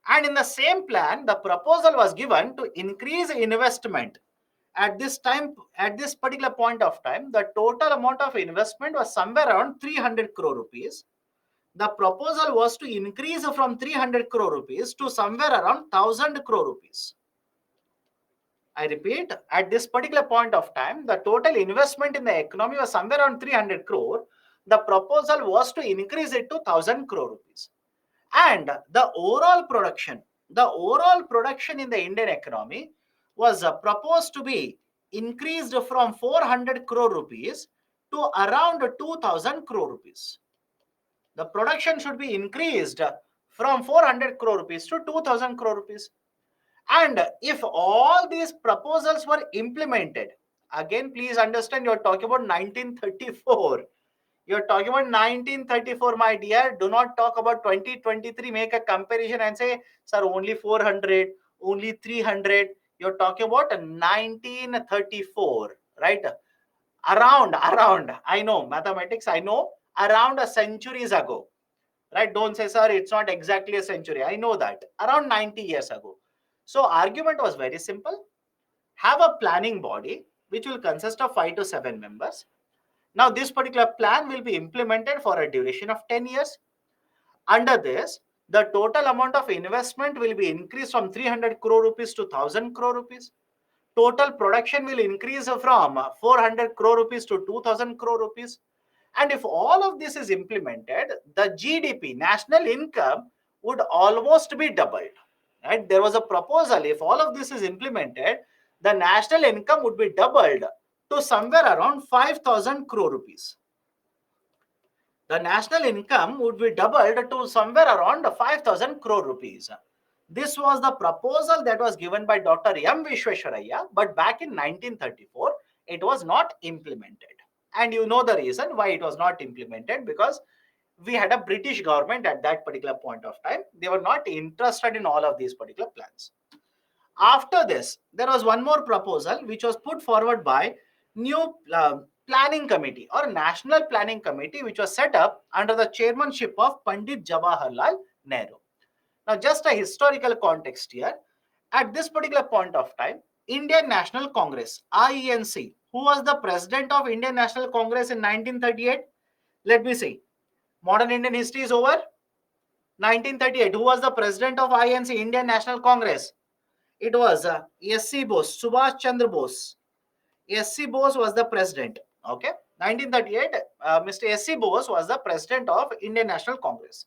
And in the same plan, the proposal was given to increase investment. At this time, at this particular point of time, the total amount of investment was somewhere around 300 crore rupees. The proposal was to increase from 300 crore rupees to somewhere around 1000 crore rupees. I repeat, at this particular point of time, the total investment in the economy was somewhere around 300 crore. The proposal was to increase it to 1000 crore rupees. And the overall production in the Indian economy was proposed to be increased from 400 crore rupees to around 2000 crore rupees. The production should be increased from 400 crore rupees to 2000 crore rupees. And if all these proposals were implemented, again, please understand, you're talking about 1934. You're talking about 1934, my dear. Do not talk about 2023. Make a comparison and say, sir, only 400, only 300. You're talking about 1934, right? Around, I know, mathematics, I know, around a centuries ago, right? Don't say, sir, it's not exactly a century. I know that. Around 90 years ago. So argument was very simple. Have a planning body which will consist of 5 to 7 members. Now this particular plan will be implemented for a duration of 10 years. Under this, the total amount of investment will be increased from 300 crore rupees to 1000 crore rupees. Total production will increase from 400 crore rupees to 2000 crore rupees. And if all of this is implemented, the GDP, national income, would almost be doubled. Right? There was a proposal, if all of this is implemented, the national income would be doubled to somewhere around 5000 crore rupees. The national income would be doubled to somewhere around 5000 crore rupees. This was the proposal that was given by Dr. M. Vishweswaraya, but back in 1934, it was not implemented. And you know the reason why it was not implemented, because we had a British government at that particular point of time. They were not interested in all of these particular plans. After this, there was one more proposal which was put forward by new planning committee or national planning committee, which was set up under the chairmanship of Pandit Jawaharlal Nehru. Now, just a historical context here. At this particular point of time, Indian National Congress, INC, who was the president of Indian National Congress in 1938? Let me see. Modern Indian history is over. 1938, who was the president of INC, Indian National Congress? It was S.C. Bose, Subhash Chandra Bose. S.C. Bose was the president. Okay, 1938, Mr. S.C. Bose was the president of Indian National Congress.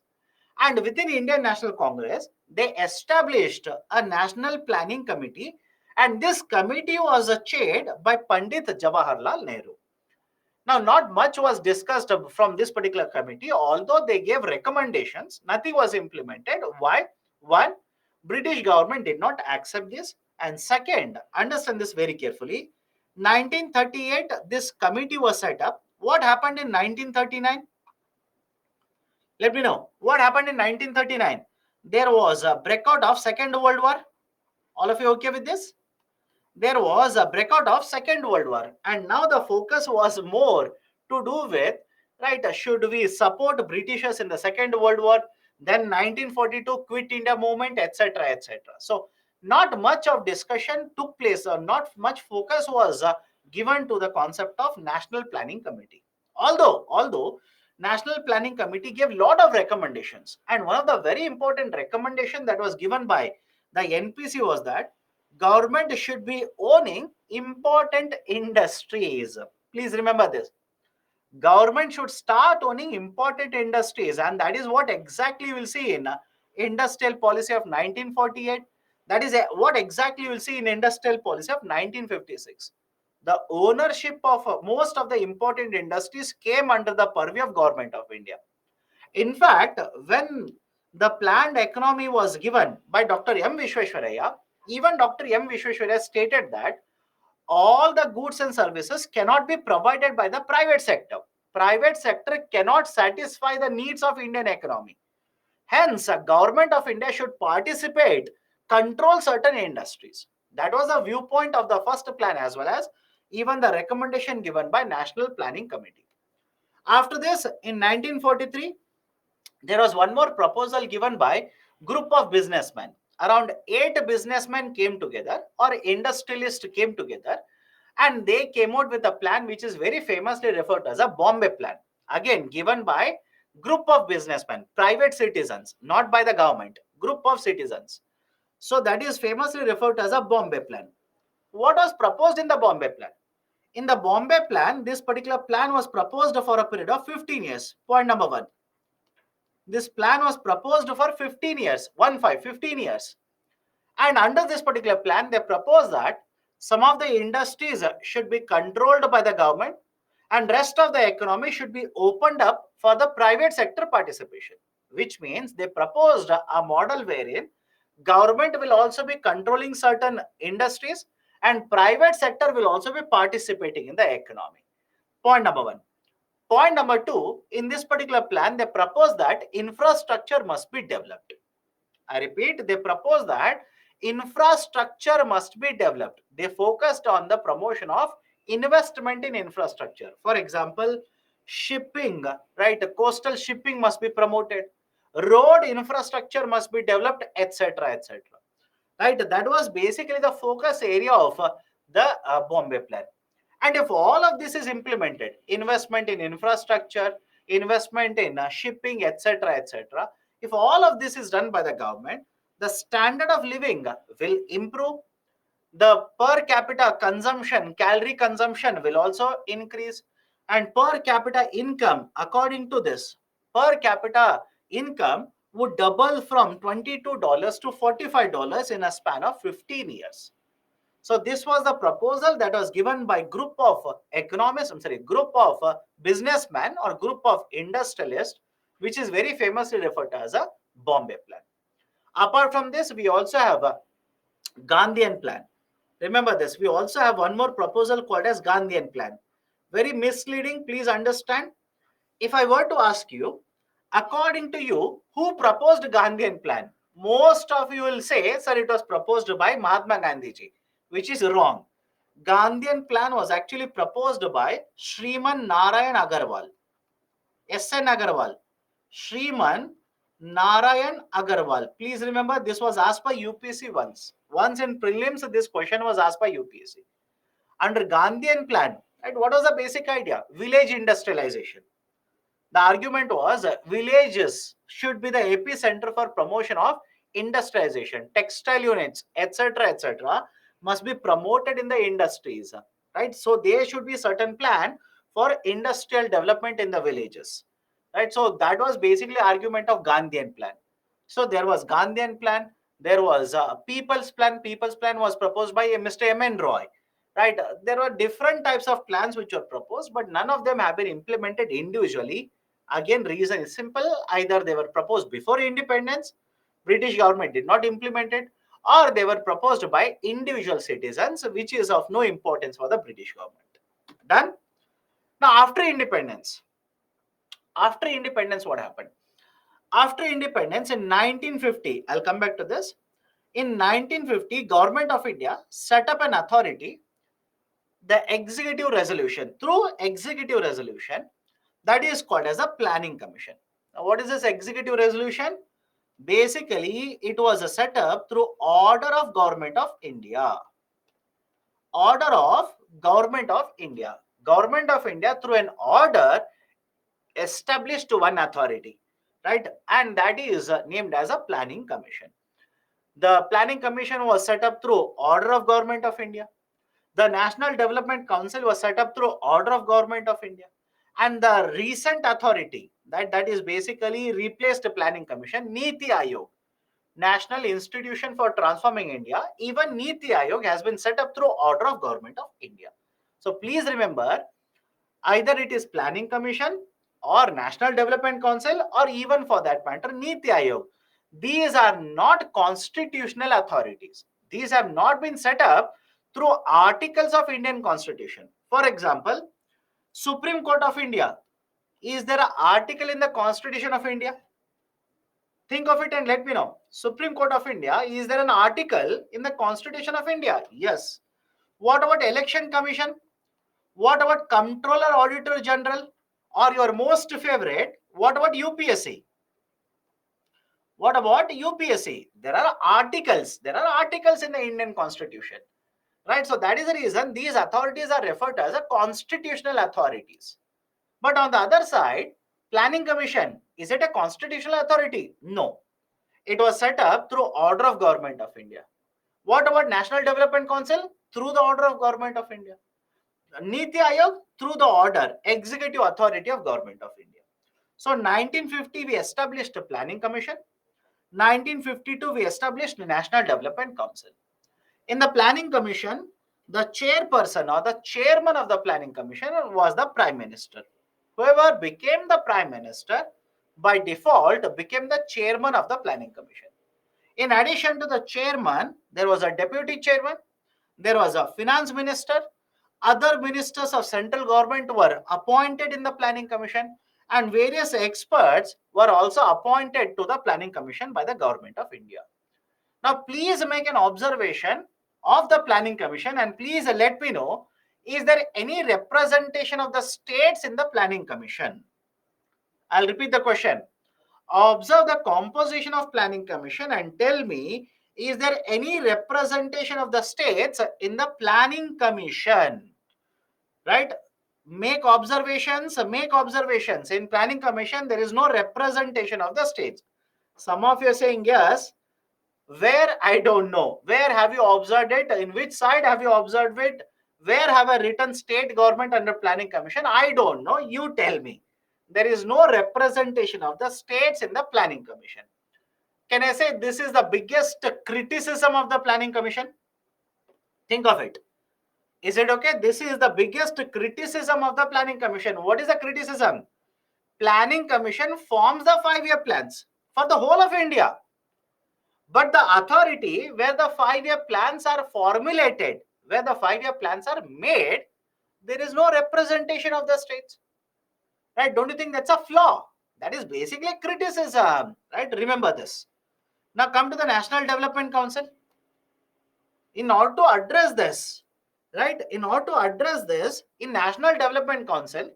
And within Indian National Congress, they established a national planning committee, and this committee was chaired by Pandit Jawaharlal Nehru. Now, not much was discussed from this particular committee, although they gave recommendations, nothing was implemented. Why? One, British government did not accept this. And second, understand this very carefully, 1938, this committee was set up. What happened in 1939? Let me know. What happened in 1939? There was a breakout of Second World War. All of you okay with this? There was a breakout of Second World War, and now the focus was more to do with, right, should we support Britishers in the Second World War, then 1942 Quit India movement, etc., etc. So not much of discussion took place, or not much focus was given to the concept of National Planning Committee. Although National Planning Committee gave lot of recommendations, and one of the very important recommendation that was given by the NPC was that government should be owning important industries. Please remember this. Government should start owning important industries, and that is what exactly you will see in industrial policy of 1948. That is what exactly you will see in industrial policy of 1956. The ownership of most of the important industries came under the purview of Government of India. In fact, when the planned economy was given by Dr. M. Vishweswaraya, even Dr. M. Vishweswaraya stated that all the goods and services cannot be provided by the private sector. Private sector cannot satisfy the needs of Indian economy. Hence, a government of India should participate, control certain industries. That was the viewpoint of the first plan, as well as even the recommendation given by National Planning Committee. After this, in 1943, there was one more proposal given by group of businessmen. Around 8 businessmen came together, or industrialists came together, and they came out with a plan which is very famously referred to as a Bombay Plan. Again, given by group of businessmen, private citizens, not by the government, group of citizens. So that is famously referred to as a Bombay Plan. What was proposed in the Bombay Plan? In the Bombay Plan, this particular plan was proposed for a period of 15 years. Point number one. This plan was proposed for 15 years, 15 years. And under this particular plan, they proposed that some of the industries should be controlled by the government, and rest of the economy should be opened up for the private sector participation, which means they proposed a model wherein government will also be controlling certain industries, and private sector will also be participating in the economy. Point number one. Point number two, in this particular plan, they propose that infrastructure must be developed. I repeat, they propose that infrastructure must be developed. They focused on the promotion of investment in infrastructure. For example, shipping, right? Coastal shipping must be promoted. Road infrastructure must be developed, etc., etc. Right? That was basically the focus area of the Bombay Plan. And if all of this is implemented, investment in infrastructure, investment in shipping, etc., etc., If all of this is done by the government, the standard of living will improve. The per capita consumption, calorie consumption will also increase, and per capita income, according to this, per capita income would double from $22 to $45 in a span of 15 years. So this was the proposal that was given by group of economists, group of businessmen or group of industrialists, which is very famously referred to as a Bombay Plan. Apart from this, we also have a Gandhian Plan. Remember this, we also have one more proposal called as Gandhian Plan. Very misleading, please understand. If I were to ask you, according to you, who proposed Gandhian Plan? Most of you will say, sir, it was proposed by Mahatma Gandhi ji, which is wrong. Gandhian Plan was actually proposed by Shriman Narayan Agarwal. S.N. Agarwal. Shriman Narayan Agarwal. Please remember, this was asked by UPSC once. Once in prelims, this question was asked by UPSC. Under Gandhian Plan, right, what was the basic idea? Village industrialization. The argument was villages should be the epicenter for promotion of industrialization. Textile units, etc., must be promoted in the industries, right? So there should be certain plan for industrial development in the villages, right? So that was basically argument of Gandhian Plan. So there was Gandhian Plan, there was People's Plan. People's Plan was proposed by Mr. M.N. Roy, right? There were different types of plans which were proposed, but none of them have been implemented individually. Again, reason is simple. Either they were proposed before independence, British government did not implement it, or they were proposed by individual citizens, which is of no importance for the British government. Done? Now, after independence, what happened? After independence in 1950, I'll come back to this. In 1950, Government of India set up an authority, the executive resolution, through executive resolution, that is called as a planning commission. Now, what is this executive resolution? Basically, it was a setup through order of Government of India. Order of Government of India. Government of India through an order established one authority, right? And that is named as a planning commission. The planning commission was set up through order of Government of India. The National Development Council was set up through order of Government of India. And the recent authority that is basically replaced the planning commission, Niti Aayog, National Institution for Transforming India. Even Niti Aayog has been set up through order of Government of India. So please remember, either it is planning commission or National Development Council, or even for that matter Niti Aayog. These are not constitutional authorities. These have not been set up through articles of Indian Constitution. For example, Supreme Court of India. Is there an article in the Constitution of India? Think of it and let me know. Supreme Court of India, is there an article in the Constitution of India? Yes. What about Election Commission? What about Comptroller Auditor General? Or your most favorite, what about UPSC? What about UPSC? There are articles. There are articles in the Indian Constitution. Right? So that is the reason these authorities are referred to as a constitutional authorities. But on the other side, Planning Commission, is it a constitutional authority? No. It was set up through order of Government of India. What about National Development Council? Through the order of Government of India. Niti Aayog, through the order, executive authority of Government of India. So 1950 we established a Planning Commission. 1952 we established the National Development Council. In the Planning Commission, the chairperson or the chairman of the Planning Commission was the Prime Minister. Whoever became the Prime Minister by default became the chairman of the Planning Commission. In addition to the chairman, there was a deputy chairman, there was a finance minister, other ministers of central government were appointed in the Planning Commission, and various experts were also appointed to the Planning Commission by the Government of India. Now, please make an observation of the Planning Commission and please let me know, is there any representation of the states in the Planning Commission? I'll repeat the question. Observe the composition of Planning Commission and tell me, is there any representation of the states in the Planning Commission? Right? Make observations. In Planning Commission, there is no representation of the states. Some of you are saying yes. Where? I don't know. Where have you observed it? In which side have you observed it? Where have I written state government under planning commission? I don't know. You tell me. There is no representation of the states in the planning commission. Can I say this is the biggest criticism of the planning commission? Think of it. Is it okay? This is the biggest criticism of the planning commission. What is the criticism? Planning commission forms the 5-year plans for the whole of India. But the authority where the 5-year plans are formulated, where the 5-year plans are made, there is no representation of the states. Right? Don't you think that's a flaw? That is basically a criticism. Right? Remember this. Now come to the National Development Council. In order to address this, right? In order to address this, in National Development Council,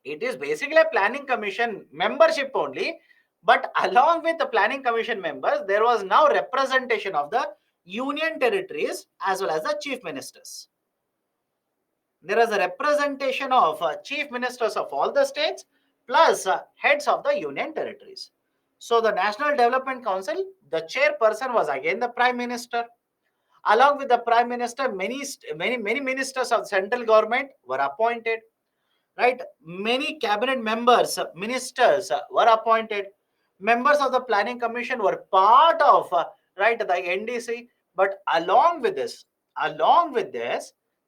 it is basically a planning commission membership only, but along with the planning commission members, there was now representation of the union territories as well as the chief ministers. There is a representation of chief ministers of all the states plus heads of the union territories. So the National Development Council, the chairperson was again the prime minister. Along with the prime minister, many ministers of central government were appointed. Right? Many cabinet members, ministers were appointed. Members of the planning commission were part of right the NDC. But along with this,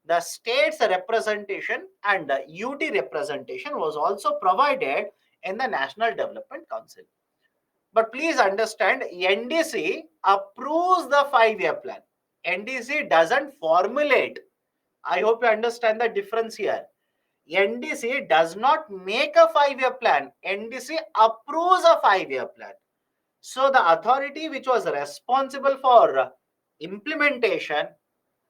the state's representation and the UT representation was also provided in the National Development Council. But please understand, NDC approves the 5-year plan. NDC doesn't formulate. I hope you understand the difference here. NDC does not make a 5-year plan. NDC approves a 5-year plan. So the authority which was responsible for implementation,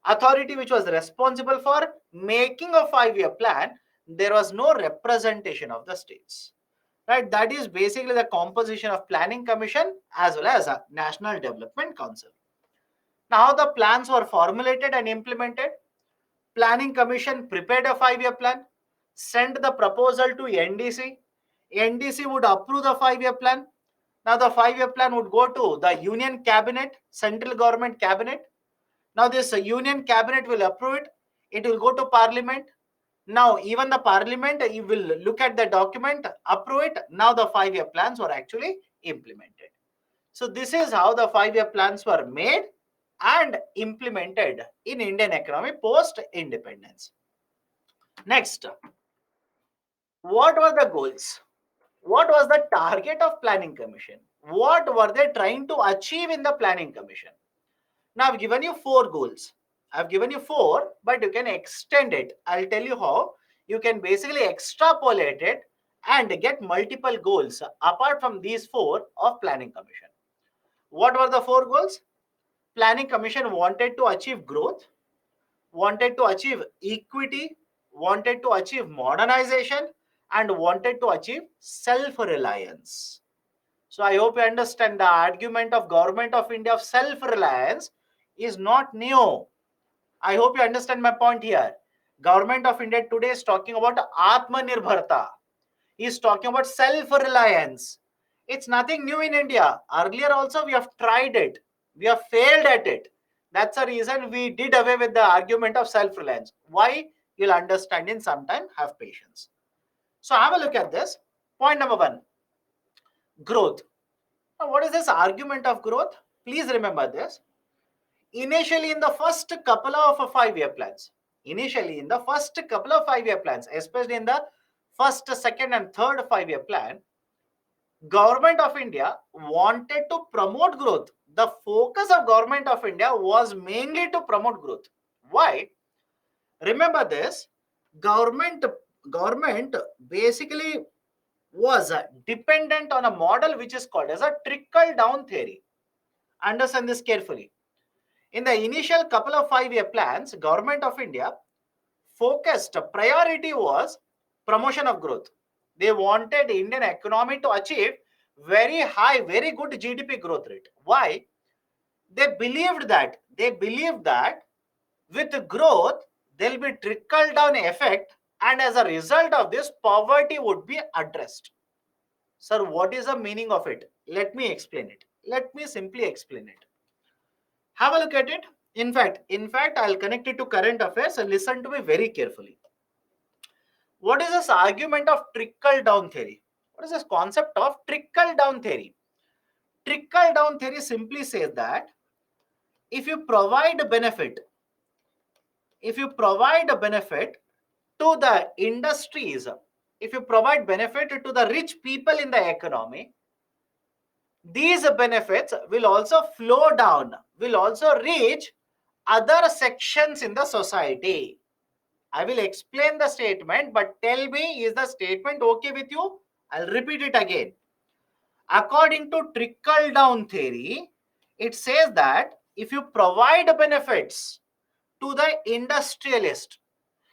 authority which was responsible for making a 5-year plan, there was no representation of the states. Right? That is basically the composition of Planning Commission as well as a National Development Council. Now the plans were formulated and implemented. Planning Commission prepared a 5-year plan, sent the proposal to NDC. NDC would approve the 5-year plan. Now the 5-year plan would go to the Union Cabinet, Central Government Cabinet. Now this Union Cabinet will approve it. It will go to Parliament. Now even the Parliament will look at the document, approve it. Now the 5-year plans were actually implemented. So this is how the 5-year plans were made and implemented in Indian economy post-independence. Next, what were the goals? What was the target of Planning Commission? What were they trying to achieve in the Planning Commission? Now I've given you 4 goals. I've given you 4, but you can extend it. I'll tell you how. You can basically extrapolate it and get multiple goals apart from these 4 of Planning Commission. What were the 4 goals? Planning Commission wanted to achieve growth, wanted to achieve equity, wanted to achieve modernization, and wanted to achieve self-reliance. So I hope you understand the argument of Government of India of self-reliance is not new. I hope you understand my point here. Government of India today is talking about Atmanirbharta. He is talking about self-reliance. It's nothing new in India. Earlier also we have tried it. We have failed at it. That's the reason we did away with the argument of self-reliance. Why? You'll understand in some time. Have patience. So have a look at this. Point number 1. Growth. Now what is this argument of growth? Please remember this. Initially in the first couple of 5-year plans, especially in the first, second and third 5-year plan, Government of India wanted to promote growth. The focus of Government of India was mainly to promote growth. Why? Remember this, government basically was dependent on a model which is called as a trickle down theory. Understand this carefully. In the initial couple of 5-year plans, Government of India focused, priority was promotion of growth. They wanted Indian economy to achieve very high, very good GDP growth rate. Why? They believed that with growth, there will be trickle down effect, and as a result of this, poverty would be addressed. Sir, what is the meaning of it? Let me explain it. Let me simply explain it. Have a look at it. In fact, I'll connect it to current affairs and listen to me very carefully. What is this argument of trickle down theory? What is this concept of trickle down theory? Trickle down theory simply says that if you provide a benefit, if you provide a benefit to the industries, if you provide benefit to the rich people in the economy, these benefits will also flow down, will also reach other sections in the society. I will explain the statement, but tell me, is the statement okay with you? I'll repeat it again. According to trickle down theory, it says that if you provide benefits to the industrialist,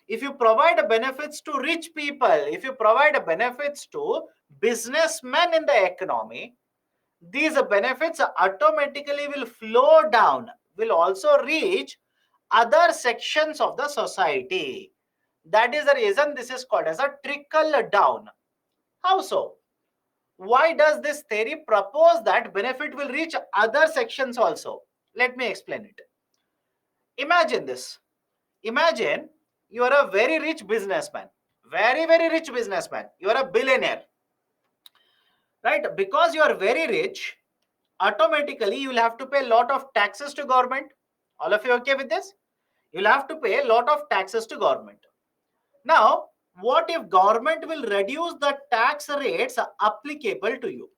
if you provide benefits to rich people, if you provide benefits to businessmen in the economy, these benefits automatically will flow down, will also reach other sections of the society. That is the reason this is called as a trickle down. How so? Why does this theory propose that benefit will reach other sections also? Let me explain it. Imagine this. Imagine you are a very rich businessman. Very, very rich businessman. You are a billionaire. Right? Because you are very rich, automatically you will have to pay a lot of taxes to government. All of you okay with this? You will have to pay a lot of taxes to government. Now, what if government will reduce the tax rates applicable to you?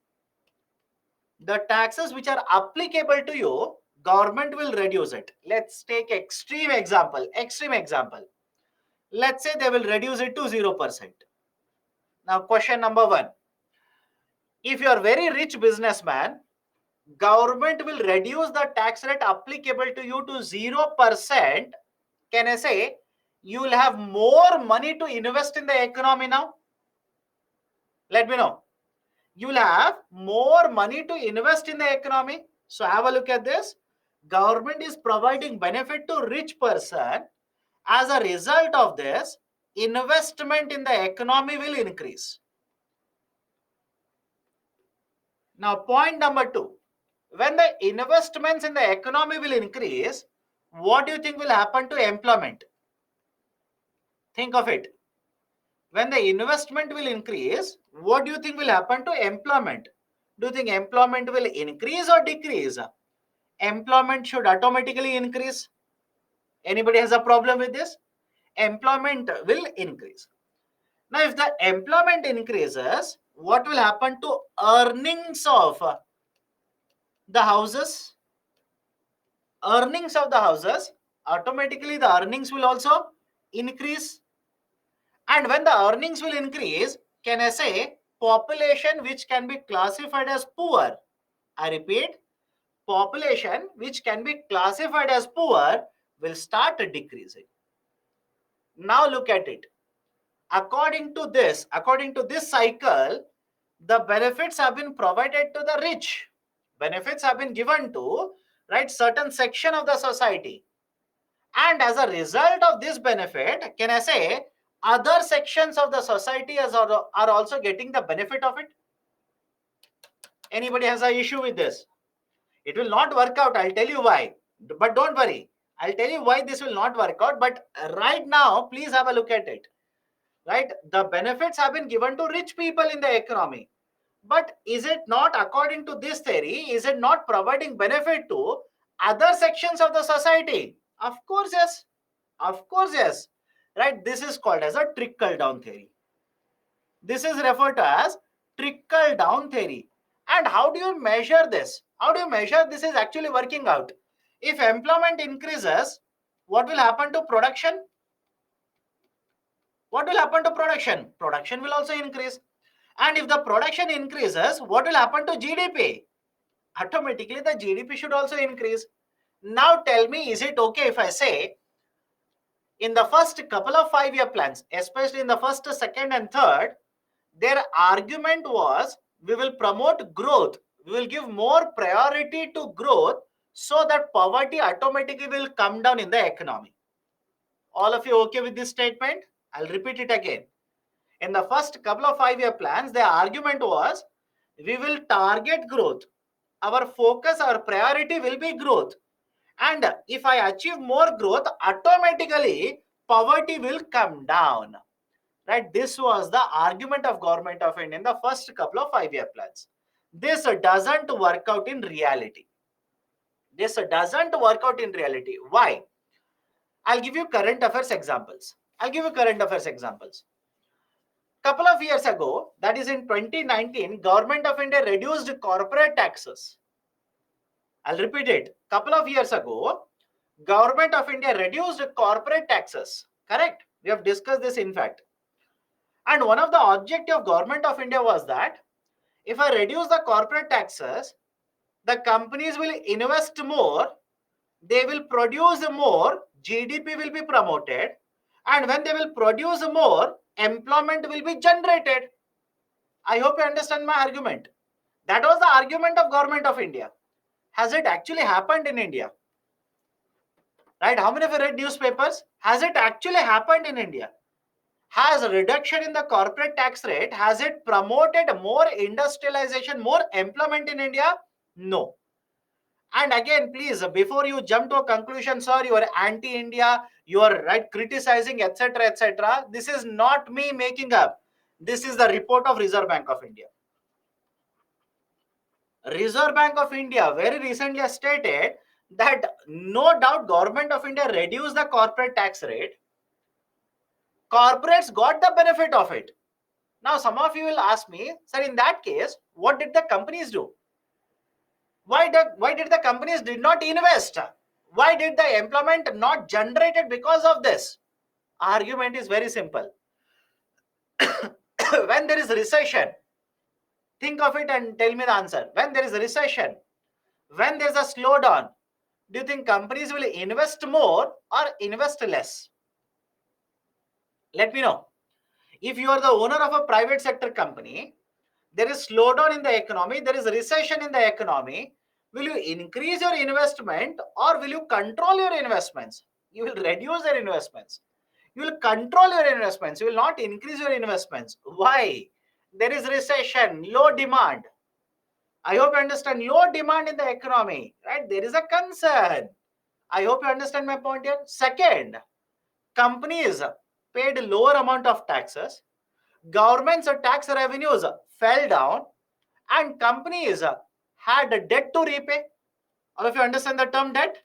The taxes which are applicable to you, government will reduce it. Let's take extreme example. Extreme example. Let's say they will reduce it to 0%. Now, question number one. If you are very rich businessman, government will reduce the tax rate applicable to you to 0%. Can I say you will have more money to invest in the economy now? Let me know. You will have more money to invest in the economy. So have a look at this. Government is providing benefit to rich person. As a result of this, investment in the economy will increase. Now, point number two. When the investments in the economy will increase, what do you think will happen to employment? Think of it. When the investment will increase, what do you think will happen to employment? Do you think employment will increase or decrease? Employment should automatically increase. Anybody has a problem with this? Employment will increase. Now, if the employment increases, what will happen to earnings of the houses? Earnings of the houses, automatically the earnings will also increase. And when the earnings will increase, can I say population which can be classified as poor? I repeat, population which can be classified as poor will start decreasing. Now look at it. According to this cycle, the benefits have been provided to the rich. Benefits have been given to, right, certain section of the society. And as a result of this benefit, can I say other sections of the society are also getting the benefit of it? Anybody has an issue with this? It will not work out. I'll tell you why. But don't worry. I'll tell you why this will not work out. But right now, please have a look at it. Right? The benefits have been given to rich people in the economy. But is it not, according to this theory, is it not providing benefit to other sections of the society? Of course, yes. Of course, yes. Right? This is called as a trickle down theory. This is referred to as trickle down theory. And how do you measure this? How do you measure this is actually working out? If employment increases, what will happen to production? What will happen to production? Production will also increase. And if the production increases, what will happen to GDP? Automatically, the GDP should also increase. Now tell me, is it okay if I say in the first couple of 5-year plans, especially in the first, second, and third, their argument was we will promote growth. We will give more priority to growth so that poverty automatically will come down in the economy. All of you okay with this statement? I'll repeat it again. In the first couple of 5-year plans, the argument was We will target growth. Our focus, our priority will be growth. And if I achieve more growth, automatically poverty will come down. Right? This was the argument of Government of India in the first couple of 5-year plans. This doesn't work out in reality. This doesn't work out in reality. Why? I'll give you current affairs examples. Couple of years ago, that is in 2019, Government of India reduced corporate taxes. I'll repeat it. Couple of years ago, Government of India reduced corporate taxes. Correct? We have discussed this in fact. And one of the objective of Government of India was that if I reduce the corporate taxes, the companies will invest more, they will produce more, GDP will be promoted, and when they will produce more, employment will be generated. I hope you understand my argument. That was the argument of Government of India. Has it actually happened in India? Right? How many of you read newspapers? Has it actually happened in India? Has a reduction in the corporate tax rate, has it promoted more industrialization, more employment in India? No. And again, please, before you jump to a conclusion, sir, you are anti-India, you are right criticizing, etc., etc. This is not me making up. This is the report of Reserve Bank of India. Reserve Bank of India very recently has stated that no doubt Government of India reduced the corporate tax rate. Corporates got the benefit of it. Now, some of you will ask me, sir, in that case, what did the companies do? Why did the companies did not invest? Why did the employment not generated because of this? Argument is very simple. When there is recession, think of it and tell me the answer. When there is a recession, when there is a slowdown, do you think companies will invest more or invest less? Let me know. If you are the owner of a private sector company, there is slowdown in the economy, there is recession in the economy, will you increase your investment or will you control your investments? You will reduce your investments. You will control your investments. You will not increase your investments. Why? There is recession, low demand. I hope you understand, low demand in the economy, right? There is a concern. I hope you understand my point here. Second, companies paid lower amount of taxes, government's tax revenues fell down, and companies had a debt to repay. All of you understand the term debt?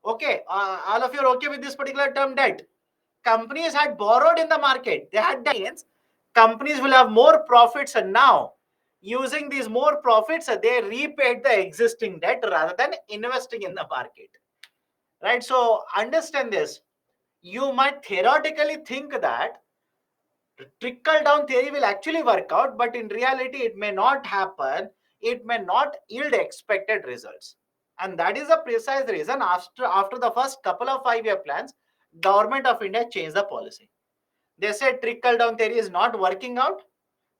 Okay, all of you are okay with this particular term debt? Companies had borrowed in the market. They had debts. Companies will have more profits, and now using these more profits, they repaid the existing debt rather than investing in the market. Right? So understand this. You might theoretically think that trickle down theory will actually work out, but in reality it may not happen. It may not yield expected results, and that is the precise reason after the first couple of 5-year plans, Government of India changed the policy. They said trickle down theory is not working out,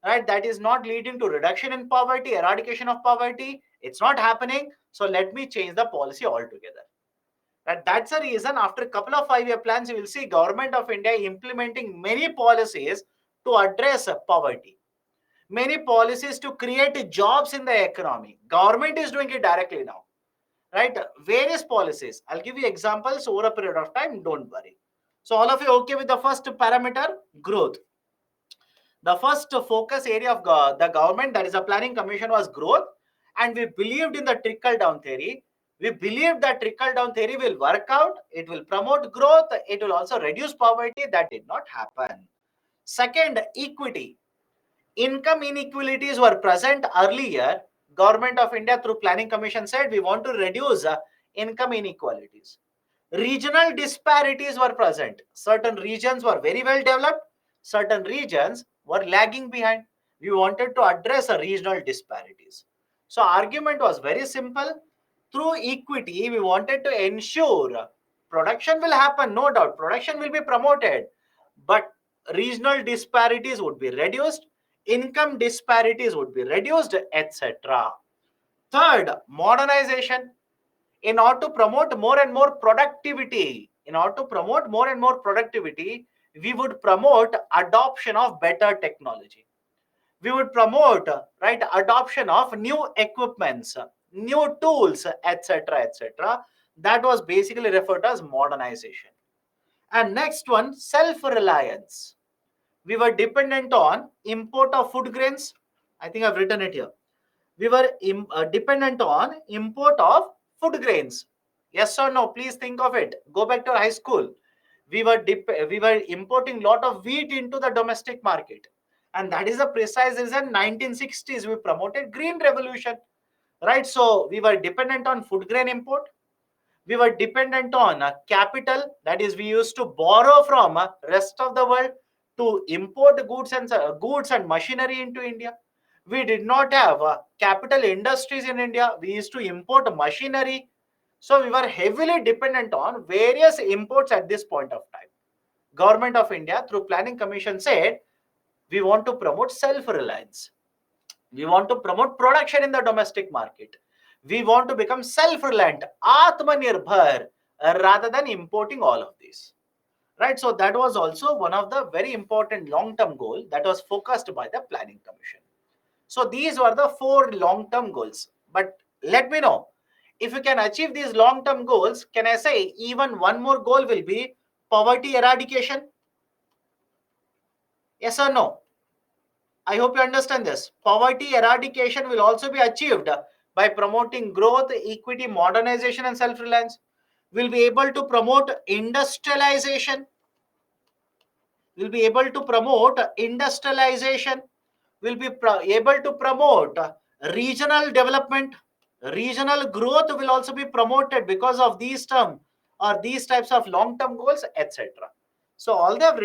right? That is not leading to reduction in poverty, eradication of poverty. It's not happening, so let me change the policy altogether. And that's the reason after a couple of 5-year plans, you will see Government of India implementing many policies to address poverty. Many policies to create jobs in the economy. Government is doing it directly now, right? Various policies. I'll give you examples over a period of time. Don't worry. So all of you okay with the first parameter, growth? The first focus area of the government, that is a planning commission, was growth, and we believed in the trickle down theory. We believed that trickle down theory will work out. It will promote growth. It will also reduce poverty. That did not happen. Second, equity. Income inequalities were present earlier. Government of India through Planning Commission said we want to reduce income inequalities. Regional disparities were present. Certain regions were very well developed. Certain regions were lagging behind. We wanted to address regional disparities. So argument was very simple. Through equity, we wanted to ensure production will happen, no doubt. Production will be promoted, but regional disparities would be reduced, income disparities would be reduced, etc. Third, modernization. In order to promote more and more productivity, we would promote adoption of better technology. We would promote right adoption of new equipments, new tools, etc., etc. That was basically referred to as modernization. And next one, self-reliance. We were dependent on import of food grains. I think I've written it here. We were dependent on import of food grains. Yes or no? Please think of it. Go back to high school. We were importing lot of wheat into the domestic market, and that is the precise reason 1960s we promoted green revolution, right? So we were dependent on food grain import. We were dependent on capital, that is we used to borrow from rest of the world to import goods and machinery into India. We did not have capital industries in India. We used to import machinery. So we were heavily dependent on various imports at this point of time. Government of India through planning commission said we want to promote self reliance. We want to promote production in the domestic market. We want to become self-reliant, Atmanirbhar, rather than importing all of these. Right? So that was also one of the very important long-term goal that was focused by the Planning Commission. So these were the four long-term goals. But let me know, if you can achieve these long-term goals, can I say even one more goal will be poverty eradication? Yes or no? I hope you understand this. Poverty eradication will also be achieved by promoting growth, equity, modernization, and self reliance. We'll be able to promote industrialization. We'll be able to promote industrialization. We'll be able to promote regional development. Regional growth will also be promoted because of these terms or these types of long term goals, etc. So, although I've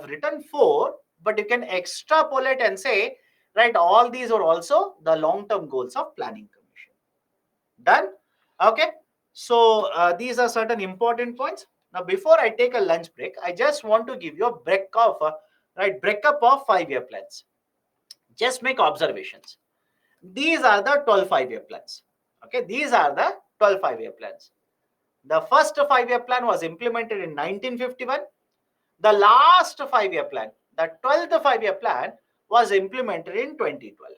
written four, but you can extrapolate and say, right, all these are also the long term goals of Planning Commission. Done? Okay. So, these are certain important points. Now, before I take a lunch break, I just want to give you a breakup of 5-year plans. Just make observations. These are the 12 5-year plans. Okay, these are the 12 5-year plans. The first 5-year plan was implemented in 1951. The last 5-year plan, the 12th 5-year plan, was implemented in 2012.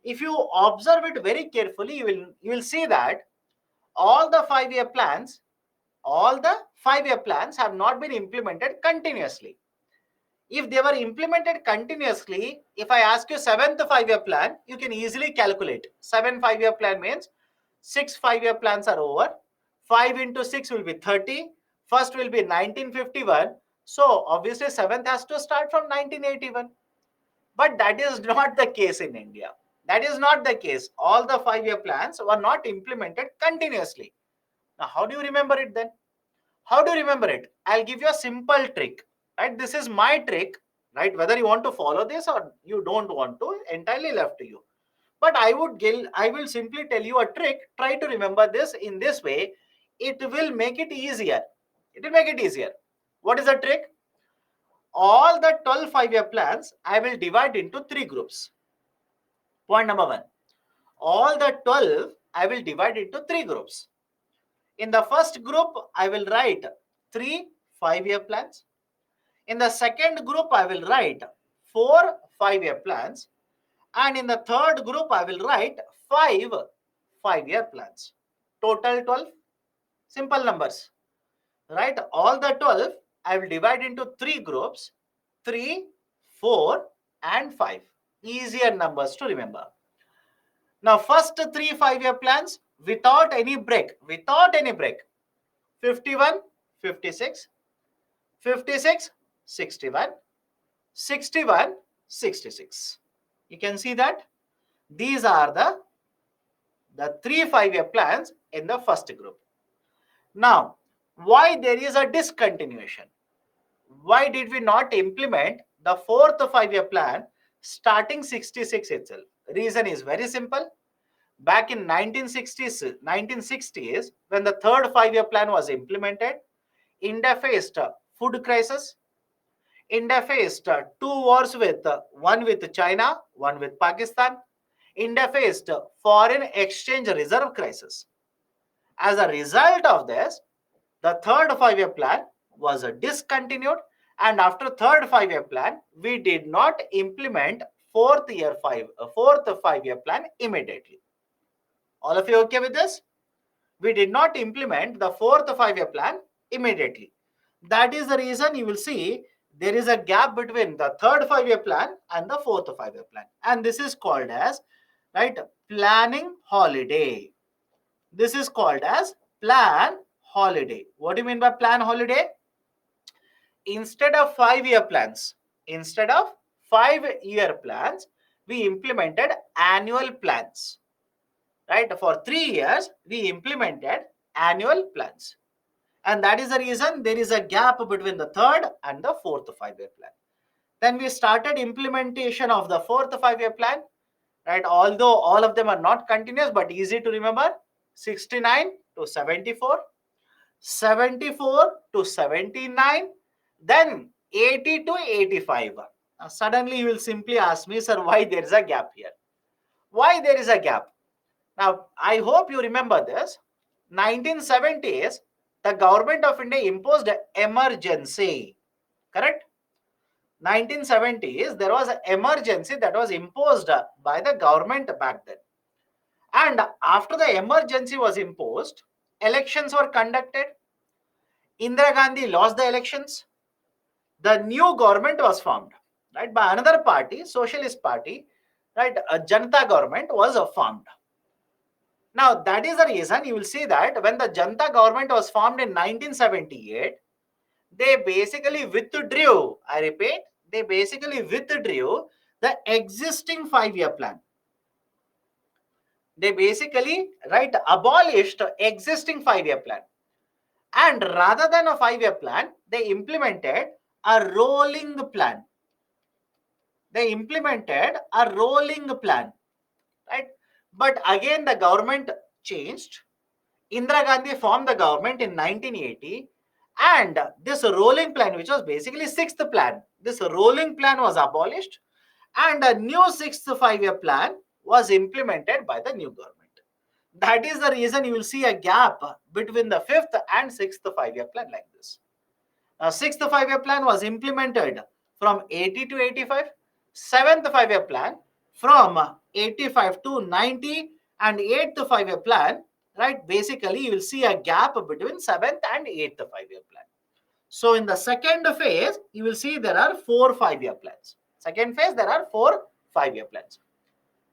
If you observe it very carefully, you will see that all the 5-year plans, have not been implemented continuously. If they were implemented continuously, if I ask you 7th 5-year plan, you can easily calculate. 7 5-year plan means 6 5-year plans are over. 5 into 6 will be 30. First will be 1951. So obviously 7th has to start from 1981. But that is not the case in India. That is not the case. All the 5-year plans were not implemented continuously. Now, how do you remember it then? How do you remember it? I'll give you a simple trick. Right? This is my trick. Right? Whether you want to follow this or you don't want to, entirely left to you. But I will simply tell you a trick. Try to remember this in this way. It will make it easier. It will make it easier. What is the trick? All the 12 5-year plans, I will divide into 3 groups. Point number 1. All the 12, I will divide into 3 groups. In the first group, I will write 3 5-year plans. In the second group, I will write 4 5-year plans. And in the third group, I will write 5 5-year plans. Total 12. Simple numbers. Right? All the 12, I will divide into 3 groups. 3, 4, and 5. Easier numbers to remember. Now, first 3 5-year plans without any break. 51, 56, 56, 61, 61, 66. You can see that these are the 3 5-year plans in the first group. Now, why there is a discontinuation? Why did we not implement the fourth 5-year plan starting 66 itself? Reason is very simple. Back in 1960s, when the third 5-year plan was implemented, India faced a food crisis. India faced 2 wars one with China, one with Pakistan. India faced foreign exchange reserve crisis. As a result of this, the third 5-year plan was discontinued And after third 5-year plan, we did not implement fourth 5-year plan immediately. All of you okay with this? We did not implement the fourth 5-year plan immediately. That is the reason you will see there is a gap between the third 5-year plan and the fourth 5-year plan. And this is called as, right, planning holiday. This is called as plan holiday. What do you mean by plan holiday? Instead of 5-year plans, we implemented annual plans. Right? For 3 years, we implemented annual plans. And that is the reason there is a gap between the third and the fourth 5-year plan. Then we started implementation of the fourth 5-year plan, right? Although all of them are not continuous, but easy to remember. 69 to 74, 74 to 79, then 80 to 85. Now, suddenly you will simply ask me, sir, why there is a gap here? Why there is a gap? Now, I hope you remember this. 1970s, the government of India imposed emergency. Correct? 1970s, there was an emergency that was imposed by the government back then. And after the emergency was imposed, elections were conducted. Indira Gandhi lost the elections. The new government was formed, right, by another party, Socialist Party, right? A Janata government was formed. Now, that is the reason you will see that when the Janata government was formed in 1978, they basically withdrew, I repeat, they basically withdrew the existing 5-year plan. They basically, right, abolished existing 5-year plan. And rather than a 5-year plan, they implemented a rolling plan. They implemented a rolling plan, right? But again, the government changed. Indira Gandhi formed the government in 1980, and this rolling plan, which was basically sixth plan, this rolling plan was abolished, and a new sixth 5-year plan was implemented by the new government. That is the reason you will see a gap between the fifth and sixth 5-year plan like this. Sixth 5-year plan was implemented from 80 to 85, seventh 5-year plan from 85 to 90, and eighth 5-year plan, right? Basically, you will see a gap between seventh and eighth 5-year plan. So in the second phase, you will see there are 4 5-year plans. Second phase, there are 4 5-year plans.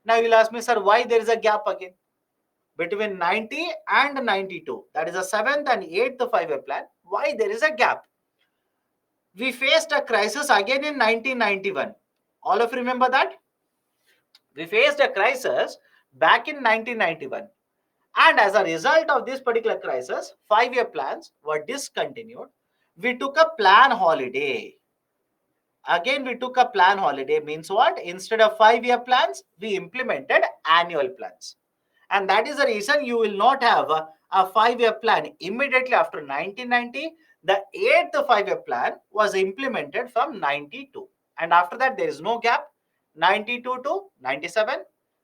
Now you will ask me, sir, why there is a gap again between 90 and 92? That is the seventh and eighth 5-year plan. Why there is a gap? We faced a crisis again in 1991. All of you remember that? We faced a crisis back in 1991. And as a result of this particular crisis, 5-year plans were discontinued. We took a plan holiday. Again, we took a plan holiday. Means what? Instead of 5-year plans, we implemented annual plans. And that is the reason you will not have a 5-year plan immediately after 1990. The eighth 5-year plan was implemented from 92. And after that, there is no gap. 92 to 97,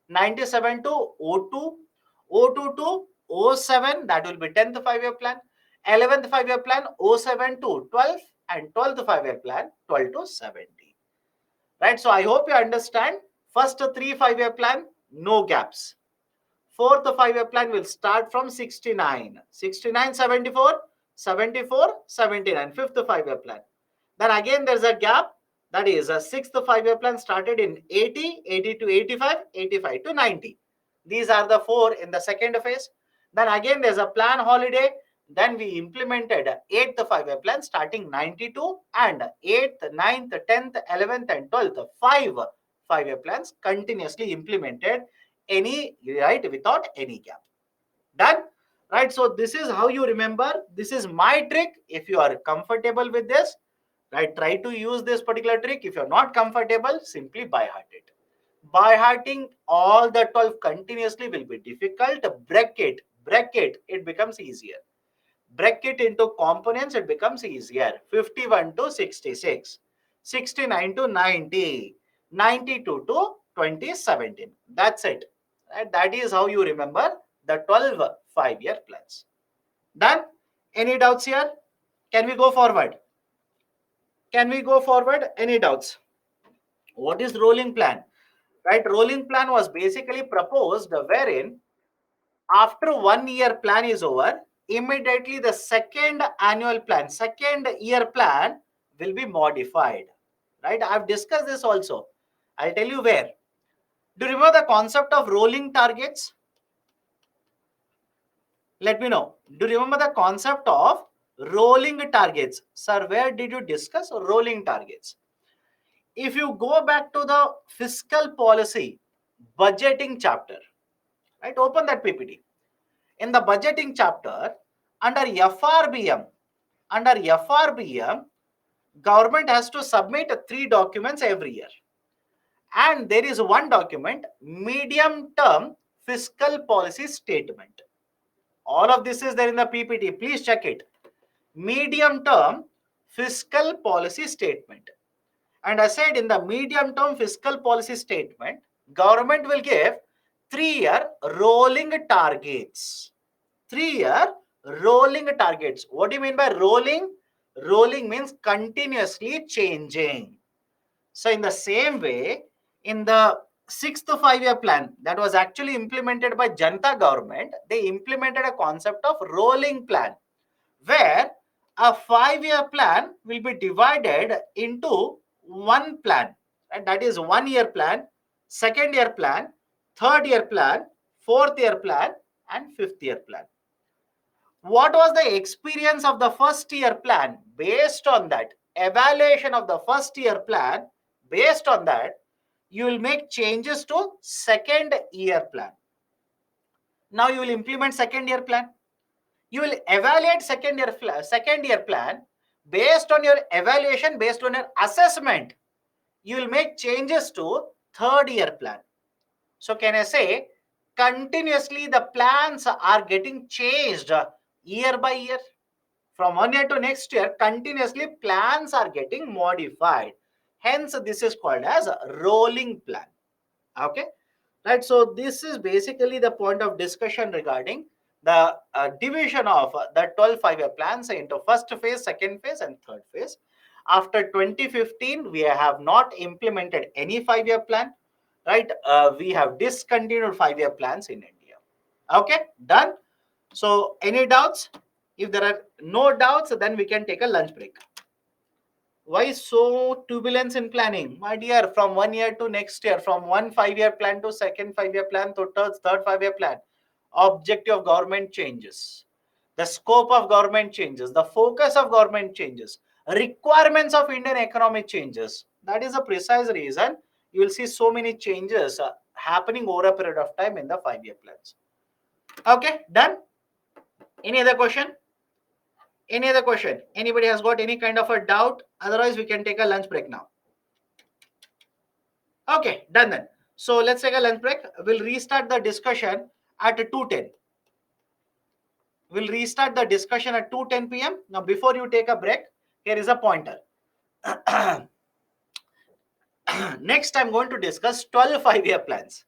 97 to 02, 02 to 07, that will be 10th 5-year plan. 11th 5-year plan, 07 to 12, and 12th 5-year plan, 12 to 70. Right? So I hope you understand. First 3 5-year plan, no gaps. Fourth 5-year plan will start from 69, 69, 74, 74, 79, fifth 5-year plan. Then again there's a gap, that is a sixth 5-year plan started in 80, 80 to 85, 85 to 90. These are the 4 in the second phase. Then again there's a plan holiday. Then we implemented 8th 5-year plan starting 92, and 8th, 9th, 10th, 11th and 12th, 5 5-year plans continuously implemented, any, right, without any gap. Done? Right? So this is how you remember. This is my trick. If you are comfortable with this, right, try to use this particular trick. If you're not comfortable, simply by heart it. By hearting all the 12 continuously will be difficult. Break it, it becomes easier. Break it into components, it becomes easier. 51 to 66, 69 to 90, 92 to 2017. That's it. Right? That is how you remember the 12 5-year plans. Done? Any doubts here? Can we go forward? Can we go forward? Any doubts? What is rolling plan? Right, rolling plan was basically proposed wherein after 1 year plan is over, immediately the second year plan will be modified. Right, I've discussed this also. I'll tell you where. Do you remember the concept of rolling targets? Let me know. Do you remember the concept of rolling targets? Sir, where did you discuss rolling targets? If you go back to the fiscal policy budgeting chapter, right, open that PPT. In the budgeting chapter, under FRBM, government has to submit 3 documents every year. And there is one document, medium term fiscal policy statement. All of this is there in the PPT. Please check it. Medium term fiscal policy statement. And I said in the medium term fiscal policy statement, government will give 3-year rolling targets. 3-year rolling targets. What do you mean by rolling? Rolling means continuously changing. So in the same way, in the 6th 5-year plan that was actually implemented by Janata government, they implemented a concept of rolling plan, where a 5-year plan will be divided into one plan, and that is 1 year plan, 2nd year plan, 3rd year plan, 4th year plan, and 5th year plan. What was the experience of the 1st year plan? Based on that evaluation of the 1st year plan, based on that, you will make changes to 2nd year plan. Now you will implement 2nd year plan. You will evaluate 2nd year plan. Based on your evaluation, based on your assessment, you will make changes to 3rd year plan. So can I say continuously the plans are getting changed year by year? From 1 year to next year, continuously plans are getting modified. Hence, this is called as a rolling plan. Okay, right? So this is basically the point of discussion regarding the division of the 12 5-year plans into first phase, second phase, and third phase. After 2015, we have not implemented any 5-year plan, right? We have discontinued 5-year plans in India. Okay, done. So any doubts? If there are no doubts, then we can take a lunch break. Why so turbulence in planning? My dear, from 1 year to next year, from one 5-year plan to second 5-year plan to third 5-year plan, objective of government changes. The scope of government changes. The focus of government changes. Requirements of Indian economy changes. That is a precise reason you will see so many changes happening over a period of time in the 5-year plans. Okay, done. Any other question? Any other question? Anybody has got any kind of a doubt? Otherwise, we can take a lunch break now. Okay, done then. So let's take a lunch break. We'll restart the discussion at 2:10. We'll restart the discussion at 2:10 p.m. Now, before you take a break, here is a pointer. Next, I'm going to discuss 12 5-year plans.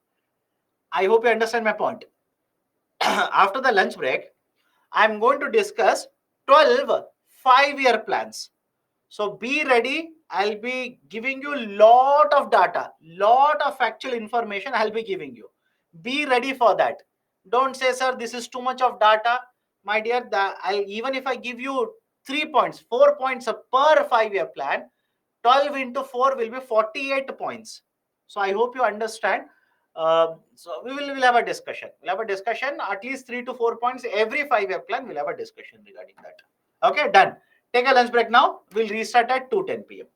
I hope you understand my point. After the lunch break, I'm going to discuss 12 5-year plans. So be ready. I'll be giving you lot of data, lot of factual information I'll be giving you. Be ready for that. Don't say, sir, this is too much of data. My dear, even if I give you 3 points, 4 points per 5-year plan, 12 into 4 will be 48 points. So I hope you understand. So we'll have a discussion. We'll have a discussion, at least 3 to 4 points. Every 5-year plan, we'll have a discussion regarding that. Okay, done. Take a lunch break now. We'll restart at 2:10 p.m.